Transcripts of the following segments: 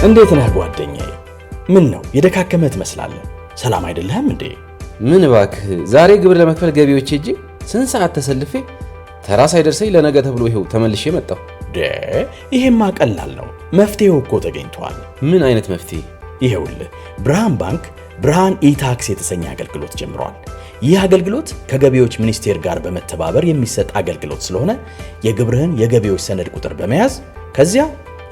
እንዴት ነህ ጓደኛዬ? ምን ነው የደካከመህ ትመስላለህ? ሰላም አይደለህም እንዴ? ምን እባክህ ዛሬ ግብር ለመክፈል ገቢዎች ሄጄ ስንት ሰዓት ተሰልፌ ተራ ሳይደርሰኝ ለነገ ተብሎ ይሄው ተመልሼ መጣሁ። ይሄማ ቀላል ነው። መፍትሄው እኮ ተገኝቷል። ምን አይነት መፍትሄ? ይሄውልህ ብርሃን ባንክ ብርሃን ኢታክስ የተሰኘ አገልግሎት ጀምሯል። ይህ አገልግሎት ከገቢዎች ሚኒስቴር ጋር በመተባበር የሚሰጥ አገልግሎት ስለሆነ የግብርህን የገቢዎች ሰነድ ቁጥር በመያዝ ከዚያ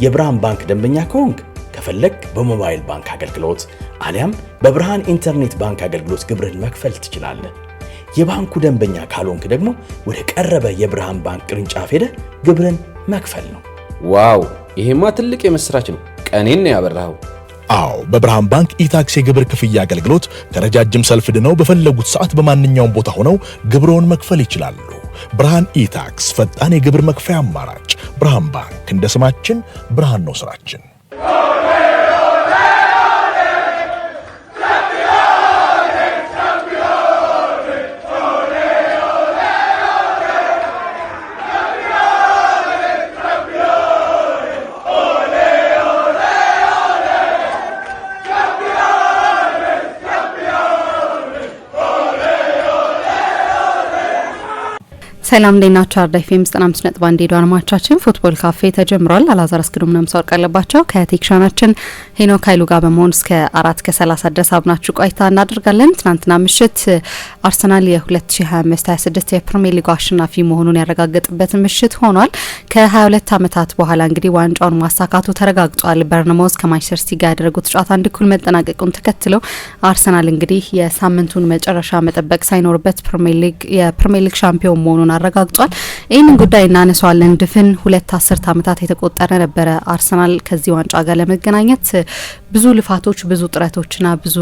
የብርሃን ባንክ ደንበኛ ከሆንክ ከፈለክ በሞባይል ባንክ አገልግሎት አሊያም በብርሃን ኢንተርኔት ባንክ አገልግሎት ግብርህን መክፈል ትችላለህ። የባንኩ ደንበኛ ካልሆንክ ደግሞ ወደ ቀረበ የብርሃን ባንክ ቅርንጫፍ ሄደህ ግብርህን መክፈል ነው። ዋው! ይሄማ ትልቅ የምስራች ነው። ቀኔን ያበራኸው። አዎ በብርሃን ባንክ ኢታክስ የግብር ክፍያ አገልግሎት ከረጃጅም ሰልፍ ድነው በፈለጉት ሰዓት በማንኛውም ቦታ ሆነው ግብርዎን መክፈል ይችላሉ። ብርሃን ኢታክስ ፈጣን የግብር መክፈያ አማራጭ። ብርሃን ባንክ እንደ ስማችን ብርሃን ነው ስራችን። ሰላም እንደናችሁ። አርዳይ ፌም 95.1 ሄዶ አድማጮቻችን ፉትቦል ካፌ ተጀምሯል። አላዛር አስገዶም ነው መስዋዕት ቀለባቸው ከቴክኒሻናችን ሄኖክ ኃይሉ ጋር በመሆን እስከ 4:30 ድረስ አብናችሁ ቆይታ እናደርጋለን። ትናንትና ምሽት አርሰናል የ2025-26 የፕሪሚየር ሊግ አሸናፊ መሆኑን ያረጋገጠበት ምሽት ሆኗል። ከ22 ዓመታት በኋላ እንግዲህ ዋንጫውን ማሳካቱ ተረጋግጧል። በርንማውዝ ከማንቸስተር ሲቲ ጋር ያደረጉት ጨዋታ አንድ እኩል መጠናቀቁን ተከትሎ አርሰናል እንግዲህ የሳምንቱን መጨረሻ መጠበቅ ሳይኖርበት የፕሪሚየር ሊግ ሻምፒዮን መሆኑን አረጋግጧል። ይህንን ጉዳይ እናነሳዋለን። ድፍን 2 አስርት ዓመታት የተቆጠረ ነበረ አርሰናል ከዚህ ዋንጫ ጋር ለመገናኘት ብዙ ልፋቶች፣ ብዙ ጥረቶችና ብዙ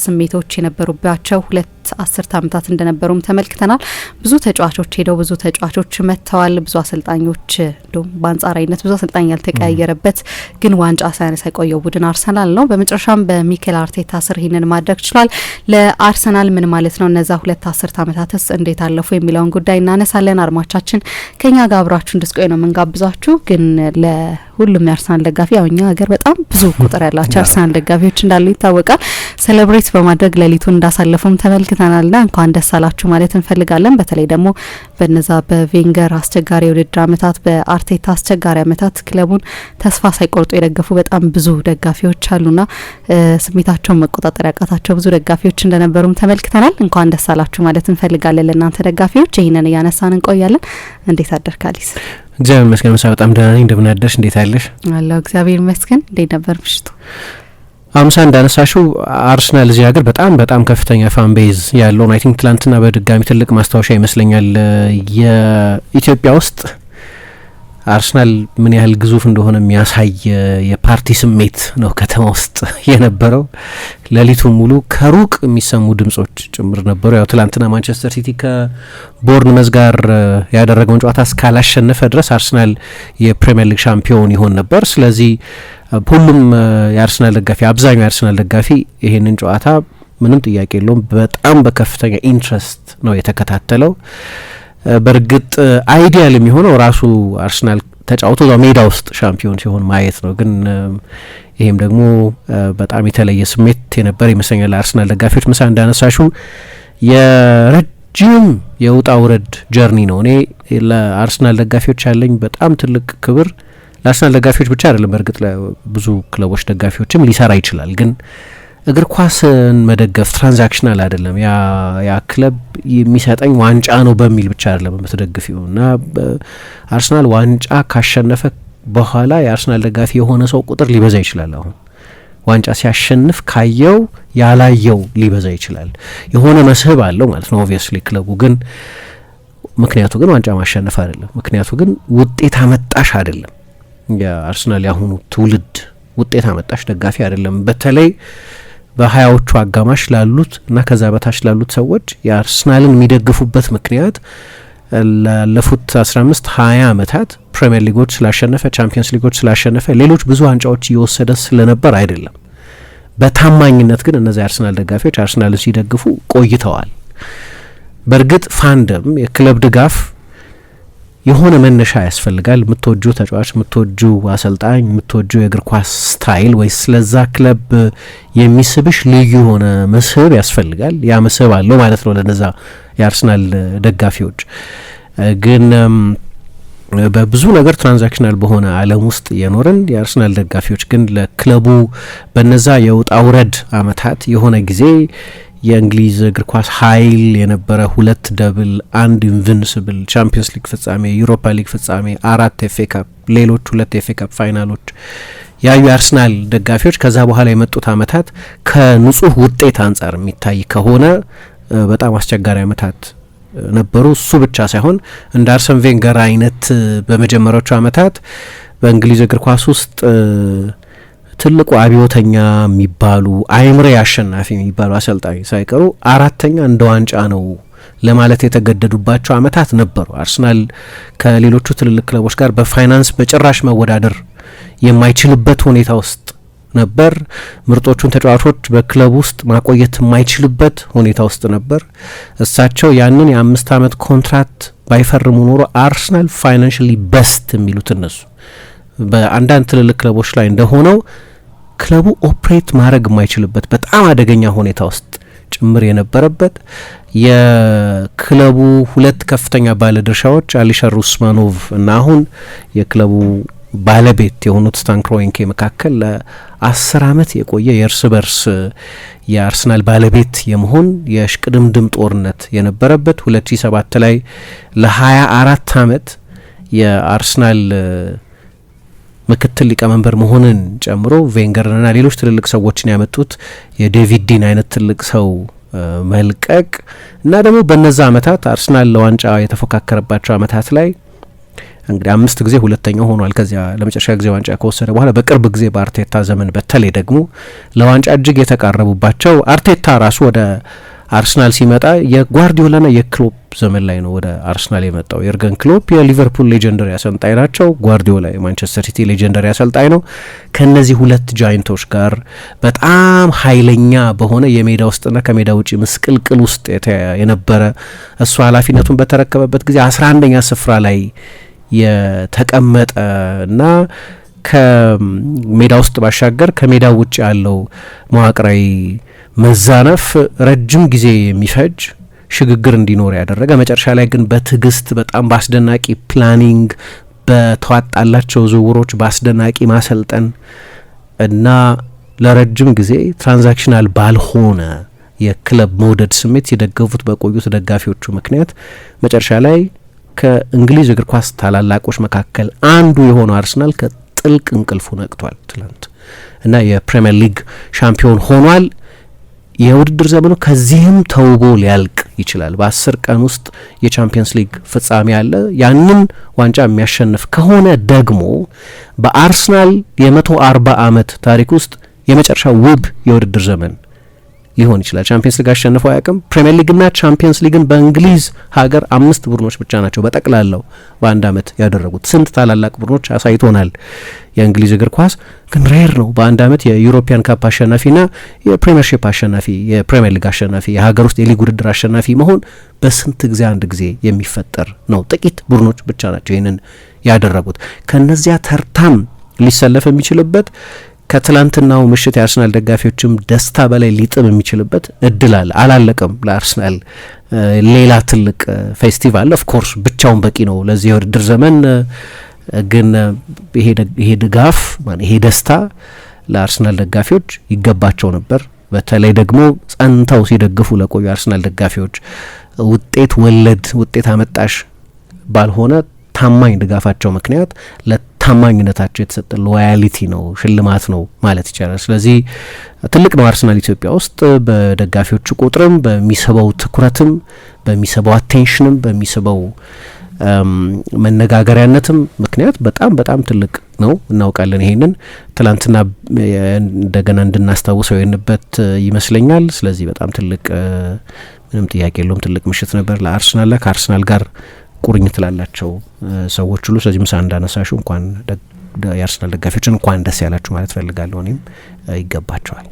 ስሜቶች የነበሩባቸው 2 አስርት ዓመታት እንደነበሩም ተመልክተናል። ብዙ ተጫዋቾች ሄደው ብዙ ተጫዋቾች መጥተዋል። ብዙ አሰልጣኞች እንደውም በአንጻራዊነት ብዙ አሰልጣኝ ያልተቀያየረበት ግን ዋንጫ ሳያነሳ የቆየው ቡድን አርሰናል ነው። በመጨረሻም በሚኬል አርቴታ ስር ይህንን ማድረግ ችሏል። ለአርሰናል ምን ማለት ነው እነዛ 2 አስርት ዓመታትስ እንዴት አለፉ የሚለውን ጉዳይ እናነሳለን። አድማቻችን ከኛ ጋር አብራችሁ እንድትቆዩ ነው የምንጋብዛችሁ። ግን ለሁሉም የአርሰናል ደጋፊ ያው እኛ ሀገር በጣም ብዙ ቁጥር ያላቸው አርሰናል ደጋፊዎች እንዳሉ ይታወቃል። ሴሌብሬት በማድረግ ሌሊቱን እንዳሳለፉም ተመልክተናልና እንኳን ደስ አላችሁ ማለት እንፈልጋለን። በተለይ ደግሞ በነዛ በቬንገር አስቸጋሪ የውድድር ዓመታት በአርቴታ አስቸጋሪ ዓመታት ክለቡን ተስፋ ሳይቆርጡ የደገፉ በጣም ብዙ ደጋፊዎች አሉና ስሜታቸውን መቆጣጠር ያቃታቸው ብዙ ደጋፊዎች እንደነበሩም ተመልክተናል። እንኳን ደስ አላችሁ ማለት እንፈልጋለን ለእናንተ ደጋፊዎች። ይህንን እያነሳን እንቆያለን። እንዴት አደርካሊስ? እግዚአብሔር ይመስገን። በጣም ደህና ነኝ። እንደምን አደርሽ? እንዴት አለሽ? አላህ እግዚአብሔር ይመስገን። እንዴት ነበር ምሽቱ? አምሳ እንዳነሳሽው አርሰናል እዚህ ሀገር በጣም ከፍተኛ ፋን ቤዝ ያለው ነው። አይ ቲንክ ትላንትና በድጋሚ ትልቅ ማስታወሻ ይመስለኛል የኢትዮጵያ ውስጥ አርሰናል ምን ያህል ግዙፍ እንደሆነ የሚያሳይ የፓርቲ ስሜት ነው ከተማ ውስጥ የነበረው። ሌሊቱን ሙሉ ከሩቅ የሚሰሙ ድምጾች ጭምር ነበሩ። ያው ትላንትና ማንቸስተር ሲቲ ከቦርንመዝ ጋር ያደረገውን ጨዋታ እስካላሸነፈ ድረስ አርሰናል የፕሪሚየር ሊግ ሻምፒዮን ይሆን ነበር። ስለዚህ ሁሉም የአርሰናል ደጋፊ አብዛኛው የአርሰናል ደጋፊ ይሄንን ጨዋታ ምንም ጥያቄ የለውም በጣም በከፍተኛ ኢንትረስት ነው የተከታተለው። በእርግጥ አይዲያል የሚሆነው ራሱ አርሰናል ተጫውቶ ሜዳ ውስጥ ሻምፒዮን ሲሆን ማየት ነው። ግን ይሄም ደግሞ በጣም የተለየ ስሜት የነበር ይመስለኛል ለአርሰናል ደጋፊዎች። ምሳ እንዳነሳሹ የረጅም የውጣ ውረድ ጀርኒ ነው። እኔ ለአርሰናል ደጋፊዎች ያለኝ በጣም ትልቅ ክብር ለአርሰናል ደጋፊዎች ብቻ አይደለም፣ በእርግጥ ለብዙ ክለቦች ደጋፊዎችም ሊሰራ ይችላል። ግን እግር ኳስን መደገፍ ትራንዛክሽናል አይደለም። ያ ክለብ የሚሰጠኝ ዋንጫ ነው በሚል ብቻ አይደለም የምትደግፊው። እና አርሰናል ዋንጫ ካሸነፈ በኋላ የአርሰናል ደጋፊ የሆነ ሰው ቁጥር ሊበዛ ይችላል። አሁን ዋንጫ ሲያሸንፍ ካየው ያላየው ሊበዛ ይችላል። የሆነ መስህብ አለው ማለት ነው ኦብቪየስሊ ክለቡ። ግን ምክንያቱ ግን ዋንጫ ማሸነፍ አይደለም። ምክንያቱ ግን ውጤት አመጣሽ አይደለም። የአርሰናል ያሁኑ ትውልድ ውጤት አመጣሽ ደጋፊ አይደለም። በተለይ በሀያዎቹ አጋማሽ ላሉት እና ከዛ በታች ላሉት ሰዎች የአርሰናልን የሚደግፉበት ምክንያት ላለፉት 15-20 ዓመታት ፕሪሚየር ሊጎች ስላሸነፈ፣ ቻምፒየንስ ሊጎች ስላሸነፈ፣ ሌሎች ብዙ ዋንጫዎች እየወሰደ ስለነበር አይደለም። በታማኝነት ግን እነዚህ የአርሰናል ደጋፊዎች አርሰናልን ሲደግፉ ቆይተዋል። በእርግጥ ፋንደም የክለብ ድጋፍ የሆነ መነሻ ያስፈልጋል። የምትወጁ ተጫዋች፣ የምትወጁ አሰልጣኝ፣ የምትወጁ የእግር ኳስ ስታይል ወይ ስለዛ ክለብ የሚስብሽ ልዩ የሆነ መስህብ ያስፈልጋል። ያ መስህብ አለው ማለት ነው ለነዛ የአርሰናል ደጋፊዎች። ግን በብዙ ነገር ትራንዛክሽናል በሆነ ዓለም ውስጥ የኖርን የአርሰናል ደጋፊዎች ግን ለክለቡ በነዛ የውጣ ውረድ አመታት የሆነ ጊዜ የእንግሊዝ እግር ኳስ ኃይል የነበረ 2 ደብል 1 ኢንቪንሲብል ቻምፒየንስ ሊግ ፍጻሜ፣ ዩሮፓ ሊግ ፍጻሜ፣ 4 ኤፍ ኤ ካፕ፣ ሌሎች 2 ኤፍ ኤ ካፕ ፋይናሎች ያዩ የአርሰናል ደጋፊዎች ከዛ በኋላ የመጡት አመታት ከንጹህ ውጤት አንጻር የሚታይ ከሆነ በጣም አስቸጋሪ አመታት ነበሩ። እሱ ብቻ ሳይሆን እንደ አርሰን ቬንገር አይነት በመጀመሪያዎቹ አመታት በእንግሊዝ እግር ኳስ ውስጥ ትልቁ አብዮተኛ የሚባሉ አይምሬ አሸናፊ የሚባሉ አሰልጣኝ ሳይቀሩ 4ኛ እንደ ዋንጫ ነው ለማለት የተገደዱባቸው አመታት ነበሩ። አርሰናል ከሌሎቹ ትልልቅ ክለቦች ጋር በፋይናንስ በጭራሽ መወዳደር የማይችልበት ሁኔታ ውስጥ ነበር። ምርጦቹን ተጫዋቾች በክለብ ውስጥ ማቆየት የማይችልበት ሁኔታ ውስጥ ነበር። እሳቸው ያንን የ5 አመት ኮንትራት ባይፈርሙ ኖሮ አርሰናል ፋይናንሽሊ በስት የሚሉት እነሱ በአንዳንድ ትልልቅ ክለቦች ላይ እንደሆነው ክለቡ ኦፕሬት ማድረግ የማይችልበት በጣም አደገኛ ሁኔታ ውስጥ ጭምር የነበረበት የክለቡ 2 ከፍተኛ ባለድርሻዎች አሊሸር ኡስማኖቭ እና አሁን የክለቡ ባለቤት የሆኑት ስታን ክሮንኬ መካከል ለ10 አመት የቆየ የእርስ በርስ የአርሰናል ባለቤት የመሆን የሽቅድምድም ጦርነት የነበረበት 2007 ላይ ለ24 አመት የአርሰናል ምክትል ሊቀመንበር መሆንን ጨምሮ ቬንገርንና ሌሎች ትልልቅ ሰዎችን ያመጡት የዴቪድ ዲን አይነት ትልቅ ሰው መልቀቅ እና ደግሞ በነዛ አመታት አርሰናል ለዋንጫ የተፎካከረባቸው አመታት ላይ እንግዲህ 5 ጊዜ ሁለተኛው ሆኗል። ከዚያ ለመጨረሻ ጊዜ ዋንጫ ከወሰደ በኋላ በቅርብ ጊዜ በአርቴታ ዘመን በተለይ ደግሞ ለዋንጫ እጅግ የተቃረቡባቸው አርቴታ ራሱ ወደ አርሰናል ሲመጣ የጓርዲዮላና የክሎፕ ዘመን ላይ ነው ወደ አርሰናል የመጣው። የርገን ክሎፕ የሊቨርፑል ሌጀንደሪ አሰልጣኝ ናቸው። ጓርዲዮላ የማንቸስተር ሲቲ ሌጀንደሪ አሰልጣኝ ነው። ከነዚህ 2 ጃይንቶች ጋር በጣም ኃይለኛ በሆነ የሜዳ ውስጥና ከሜዳ ውጪ ምስቅልቅል ውስጥ የነበረ እሱ ኃላፊነቱን በተረከበበት ጊዜ 11ኛ ስፍራ ላይ የተቀመጠ እና ከሜዳ ውስጥ ባሻገር ከሜዳ ውጭ ያለው መዋቅራዊ መዛነፍ ረጅም ጊዜ የሚፈጅ ሽግግር እንዲኖር ያደረገ መጨረሻ ላይ ግን በትዕግስት በጣም በአስደናቂ ፕላኒንግ በተዋጣላቸው ዝውውሮች በአስደናቂ ማሰልጠን እና ለረጅም ጊዜ ትራንዛክሽናል ባልሆነ የክለብ መውደድ ስሜት ሲደገፉት በቆዩት ደጋፊዎቹ ምክንያት መጨረሻ ላይ ከእንግሊዝ እግር ኳስ ታላላቆች መካከል አንዱ የሆነው አርሰናል ከጥልቅ እንቅልፉ ነቅቷል ትላንት እና የፕሪሚየር ሊግ ሻምፒዮን ሆኗል። የውድድር ዘመኑ ከዚህም ተውቦ ሊያልቅ ይችላል። በ10 ቀን ውስጥ የቻምፒየንስ ሊግ ፍጻሜ አለ። ያንን ዋንጫ የሚያሸንፍ ከሆነ ደግሞ በአርሰናል የ140 አመት ታሪክ ውስጥ የመጨረሻ ውብ የውድድር ዘመን ሊሆን ይችላል። ቻምፒየንስ ሊግ አሸንፈው አያውቅም። ፕሪሚየር ሊግና ቻምፒየንስ ሊግን በእንግሊዝ ሀገር 5 ቡድኖች ብቻ ናቸው በጠቅላላው በአንድ አመት ያደረጉት። ስንት ታላላቅ ቡድኖች አሳይቶናል የእንግሊዝ እግር ኳስ። ግን ሬር ነው በአንድ አመት የዩሮፒያን ካፕ አሸናፊና የፕሪሚየርሺፕ አሸናፊ የፕሪሚየር ሊግ አሸናፊ የሀገር ውስጥ የሊግ ውድድር አሸናፊ መሆን በስንት ጊዜ አንድ ጊዜ የሚፈጠር ነው። ጥቂት ቡድኖች ብቻ ናቸው ይህንን ያደረጉት። ከነዚያ ተርታም ሊሰለፍ የሚችልበት ከትላንትናው ምሽት የአርሰናል ደጋፊዎችም ደስታ በላይ ሊጥም የሚችልበት እድል አለ። አላለቀም ለአርሰናል ሌላ ትልቅ ፌስቲቫል ኦፍ ኮርስ ብቻውን በቂ ነው ለዚህ የውድድር ዘመን። ግን ይሄ ድጋፍ ይሄ ደስታ ለአርሰናል ደጋፊዎች ይገባቸው ነበር። በተለይ ደግሞ ጸንተው ሲደግፉ ለቆዩ አርሰናል ደጋፊዎች ውጤት ወለድ ውጤት አመጣሽ ባልሆነ ታማኝ ድጋፋቸው ምክንያት ለታማኝነታቸው የተሰጠ ሎያሊቲ ነው፣ ሽልማት ነው ማለት ይቻላል። ስለዚህ ትልቅ ነው አርሰናል ኢትዮጵያ ውስጥ በደጋፊዎቹ ቁጥርም በሚስበው ትኩረትም በሚስበው አቴንሽንም በሚስበው መነጋገሪያነትም ምክንያት በጣም በጣም ትልቅ ነው። እናውቃለን። ይሄንን ትላንትና እንደገና እንድናስታውሰው የንበት ይመስለኛል። ስለዚህ በጣም ትልቅ ምንም ጥያቄ የለውም ትልቅ ምሽት ነበር ለአርሰናል ከአርሰናል ጋር ቁርኝት ላላቸው ሰዎች ሁሉ። ስለዚህ ምሳ እንዳነሳሹ እንኳን የአርሰናል ደጋፊዎችን እንኳን ደስ ያላችሁ ማለት ፈልጋለሁ። እኔም ይገባቸዋል።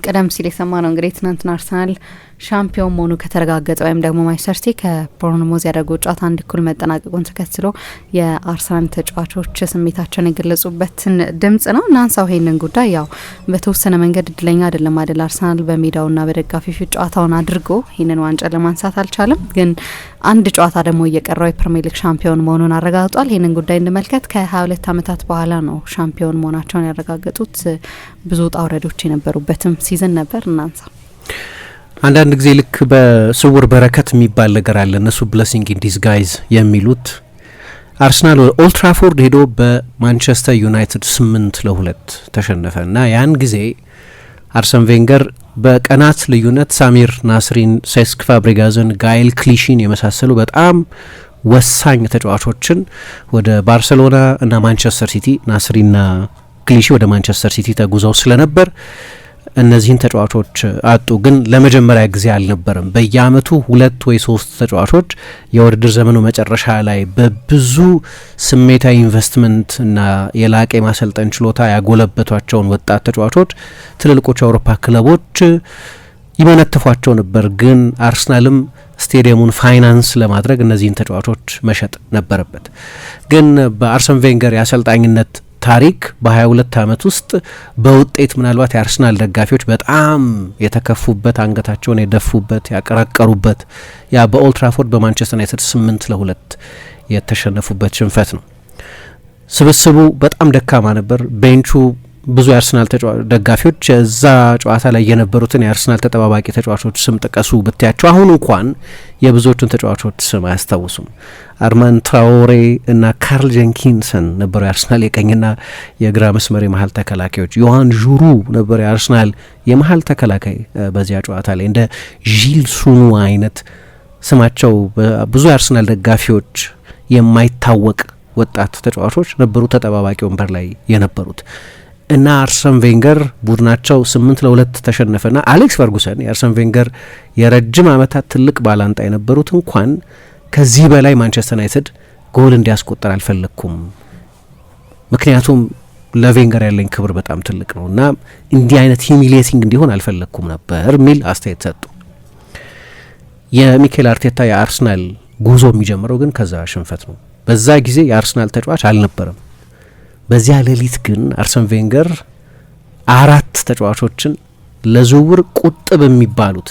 ቀደም ሲል የሰማነው እንግዲህ ትናንትና አርሰናል ሻምፒዮን መሆኑ ከተረጋገጠ ወይም ደግሞ ማንቸስተር ሲቲ ከቦርንሞዝ ያደረገው ጨዋታ 1-1 መጠናቀቁን ተከትሎ የአርሰናል ተጫዋቾች ስሜታቸውን የገለጹበትን ድምጽ ነው። እናንሳው ይሄንን ጉዳይ። ያው በተወሰነ መንገድ እድለኛ አይደለም አይደል አርሰናል በሜዳውና በደጋፊው ፊት ጨዋታውን አድርጎ ይህንን ዋንጫ ለማንሳት አልቻለም። ግን አንድ ጨዋታ ደግሞ እየቀረው የፕሪሚየር ሊግ ሻምፒዮን መሆኑን አረጋግጧል። ይህንን ጉዳይ እንመልከት። ከ22 ዓመታት በኋላ ነው ሻምፒዮን መሆናቸውን ያረጋገጡት። ብዙ ውጣ ውረዶች የነበሩበትም ሲዝን ነበር። እናንሳ። አንዳንድ ጊዜ ልክ በስውር በረከት የሚባል ነገር አለ። እነሱ ብለሲንግ ኢን ዲስጋይዝ የሚሉት አርሰናል ወደ ኦልድ ትራፎርድ ሄዶ በማንቸስተር ዩናይትድ 8-2 ተሸነፈ እና ያን ጊዜ አርሰን ቬንገር በቀናት ልዩነት ሳሚር ናስሪን፣ ሴስክ ፋብሪጋዝን፣ ጋይል ክሊሺን የመሳሰሉ በጣም ወሳኝ ተጫዋቾችን ወደ ባርሴሎና እና ማንቸስተር ሲቲ፣ ናስሪና ክሊሺ ወደ ማንቸስተር ሲቲ ተጉዘው ስለነበር እነዚህን ተጫዋቾች አጡ። ግን ለመጀመሪያ ጊዜ አልነበረም። በየአመቱ 2 ወይ 3 ተጫዋቾች የውድድር ዘመኑ መጨረሻ ላይ በብዙ ስሜታዊ ኢንቨስትመንት እና የላቀ ማሰልጠን ችሎታ ያጎለበቷቸውን ወጣት ተጫዋቾች ትልልቆቹ የአውሮፓ ክለቦች ይመነትፏቸው ነበር። ግን አርሰናልም ስቴዲየሙን ፋይናንስ ለማድረግ እነዚህን ተጫዋቾች መሸጥ ነበረበት። ግን በአርሰን ቬንገር የአሰልጣኝነት ታሪክ በ22 ዓመት ውስጥ በውጤት ምናልባት የአርሰናል ደጋፊዎች በጣም የተከፉበት፣ አንገታቸውን የደፉበት፣ ያቀረቀሩበት ያ በኦልድ ትራፎርድ በማንቸስተር ዩናይትድ 8-2 የተሸነፉበት ሽንፈት ነው። ስብስቡ በጣም ደካማ ነበር። ቤንቹ ብዙ የአርሰናል ደጋፊዎች እዛ ጨዋታ ላይ የነበሩትን የአርሰናል ተጠባባቂ ተጫዋቾች ስም ጥቀሱ ብትያቸው አሁን እንኳን የብዙዎቹን ተጫዋቾች ስም አያስታውሱም። አርማን ትራኦሬ እና ካርል ጀንኪንሰን ነበሩ የአርሰናል የቀኝና የግራ መስመር የመሀል ተከላካዮች። ዮሃን ዡሩ ነበር የአርሰናል የመሀል ተከላካይ በዚያ ጨዋታ ላይ። እንደ ዢል ሱኑ አይነት ስማቸው ብዙ የአርሰናል ደጋፊዎች የማይታወቅ ወጣት ተጫዋቾች ነበሩ ተጠባባቂ ወንበር ላይ የነበሩት እና አርሰን ቬንገር ቡድናቸው 8-2 ተሸነፈና አሌክስ ፈርጉሰን የአርሰን ቬንገር የረጅም ዓመታት ትልቅ ባላንጣ የነበሩት እንኳን ከዚህ በላይ ማንቸስተር ዩናይትድ ጎል እንዲያስቆጠር አልፈለኩም፣ ምክንያቱም ለቬንገር ያለኝ ክብር በጣም ትልቅ ነው እና እንዲህ አይነት ሂሚሊየቲንግ እንዲሆን አልፈለኩም ነበር የሚል አስተያየት ሰጡ። የሚኬል አርቴታ የአርሰናል ጉዞ የሚጀምረው ግን ከዛ ሽንፈት ነው። በዛ ጊዜ የአርሰናል ተጫዋች አልነበረም። በዚያ ሌሊት ግን አርሰን ቬንገር 4 ተጫዋቾችን ለዝውውር ቁጥብ የሚባሉት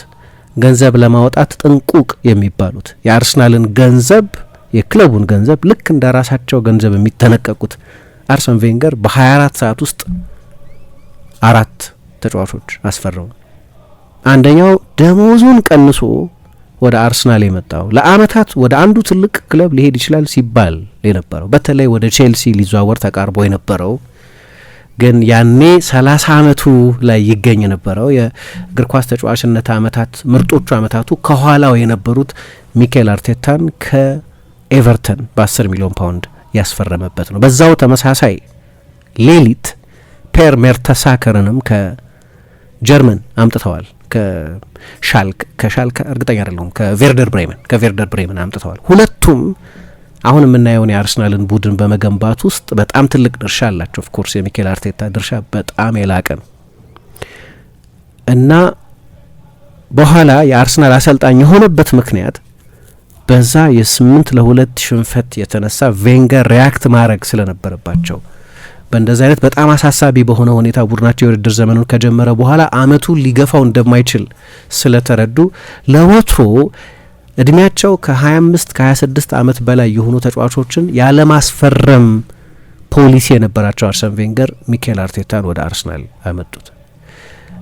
ገንዘብ ለማውጣት ጥንቁቅ የሚባሉት የአርሰናልን ገንዘብ የክለቡን ገንዘብ ልክ እንደ ራሳቸው ገንዘብ የሚተነቀቁት አርሰን ቬንገር በ24 ሰዓት ውስጥ 4 ተጫዋቾች አስፈረሙ። አንደኛው ደሞዙን ቀንሶ ወደ አርሰናል የመጣው ለአመታት ወደ አንዱ ትልቅ ክለብ ሊሄድ ይችላል ሲባል የነበረው በተለይ ወደ ቼልሲ ሊዘዋወር ተቃርቦ የነበረው ግን ያኔ 30 አመቱ ላይ ይገኝ የነበረው የእግር ኳስ ተጫዋችነት አመታት ምርጦቹ አመታቱ ከኋላው የነበሩት ሚኬል አርቴታን ከኤቨርተን በ10 ሚሊዮን ፓውንድ ያስፈረመበት ነው። በዛው ተመሳሳይ ሌሊት ፔር ሜርተሳከርንም ከጀርመን አምጥተዋል። ከሻልክ እርግጠኛ አይደለሁም፣ ከቬርደር ብሬመን አምጥተዋል። ሁለቱም አሁን የምናየውን የአርሰናልን ቡድን በመገንባት ውስጥ በጣም ትልቅ ድርሻ አላቸው። ኦፍ ኮርስ የሚኬል አርቴታ ድርሻ በጣም የላቀ ነው እና በኋላ የአርሰናል አሰልጣኝ የሆነበት ምክንያት በዛ የ8-2 ሽንፈት የተነሳ ቬንገር ሪያክት ማድረግ ስለነበረባቸው በእንደዚህ አይነት በጣም አሳሳቢ በሆነ ሁኔታ ቡድናቸው የውድድር ዘመኑን ከጀመረ በኋላ አመቱ ሊገፋው እንደማይችል ስለተረዱ ለወትሮ እድሜያቸው ከ25 ከ26 አመት በላይ የሆኑ ተጫዋቾችን ያለማስፈረም ፖሊሲ የነበራቸው አርሰን ቬንገር ሚኬል አርቴታን ወደ አርሰናል አመጡት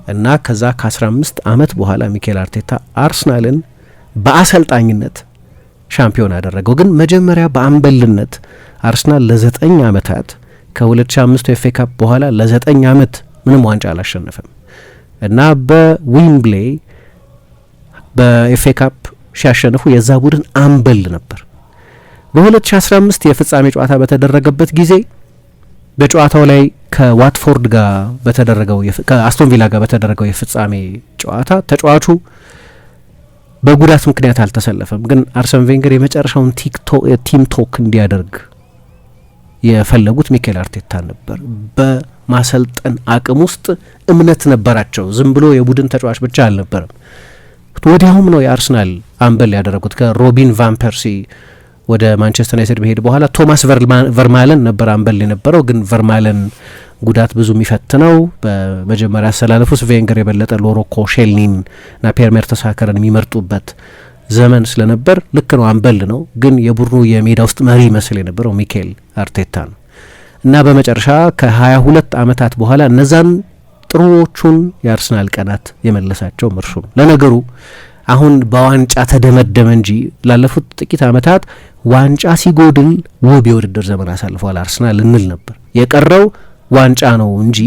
እና ከዛ ከ15 አመት በኋላ ሚኬል አርቴታ አርሰናልን በአሰልጣኝነት ሻምፒዮን አደረገው። ግን መጀመሪያ በአምበልነት አርሰናል ለ9 አመታት ከ2005 ኤፍ ኤ ካፕ በኋላ ለ9 አመት ምንም ዋንጫ አላሸነፈም እና በዊምብሌ በኤፍ ኤ ካፕ ሲያሸንፉ የዛ ቡድን አምበል ነበር። በ2015 የፍጻሜ ጨዋታ በተደረገበት ጊዜ በጨዋታው ላይ ከዋትፎርድ ጋር በተደረገው ከአስቶን ቪላ ጋር በተደረገው የፍጻሜ ጨዋታ ተጫዋቹ በጉዳት ምክንያት አልተሰለፈም። ግን አርሰን ቬንገር የመጨረሻውን ቲም ቶክ እንዲያደርግ የፈለጉት ሚኬል አርቴታን ነበር። በማሰልጠን አቅም ውስጥ እምነት ነበራቸው። ዝም ብሎ የቡድን ተጫዋች ብቻ አልነበረም። ወዲያውም ነው የአርሰናል አምበል ያደረጉት። ከሮቢን ቫን ፐርሲ ወደ ማንቸስተር ዩናይትድ መሄድ በኋላ ቶማስ ቨርማለን ነበር አምበል የነበረው። ግን ቨርማለን ጉዳት ብዙ የሚፈትነው በመጀመሪያ አሰላለፍ ውስጥ ቬንገር የበለጠ ሎሮ ኮሼልኒን እና ፒየር ሜርተሳከርን የሚመርጡበት ዘመን ስለነበር ልክ ነው አምበል ነው። ግን የቡድኑ የሜዳ ውስጥ መሪ መስል የነበረው ሚኬል አርቴታ ነው እና በመጨረሻ ከ22 ዓመታት በኋላ እነዛን ጥሩዎቹን የአርሰናል ቀናት የመለሳቸው እርሱ ነው። ለነገሩ አሁን በዋንጫ ተደመደመ እንጂ ላለፉት ጥቂት ዓመታት ዋንጫ ሲጎድል ውብ የውድድር ዘመን አሳልፏል አርሰናል እንል ነበር። የቀረው ዋንጫ ነው እንጂ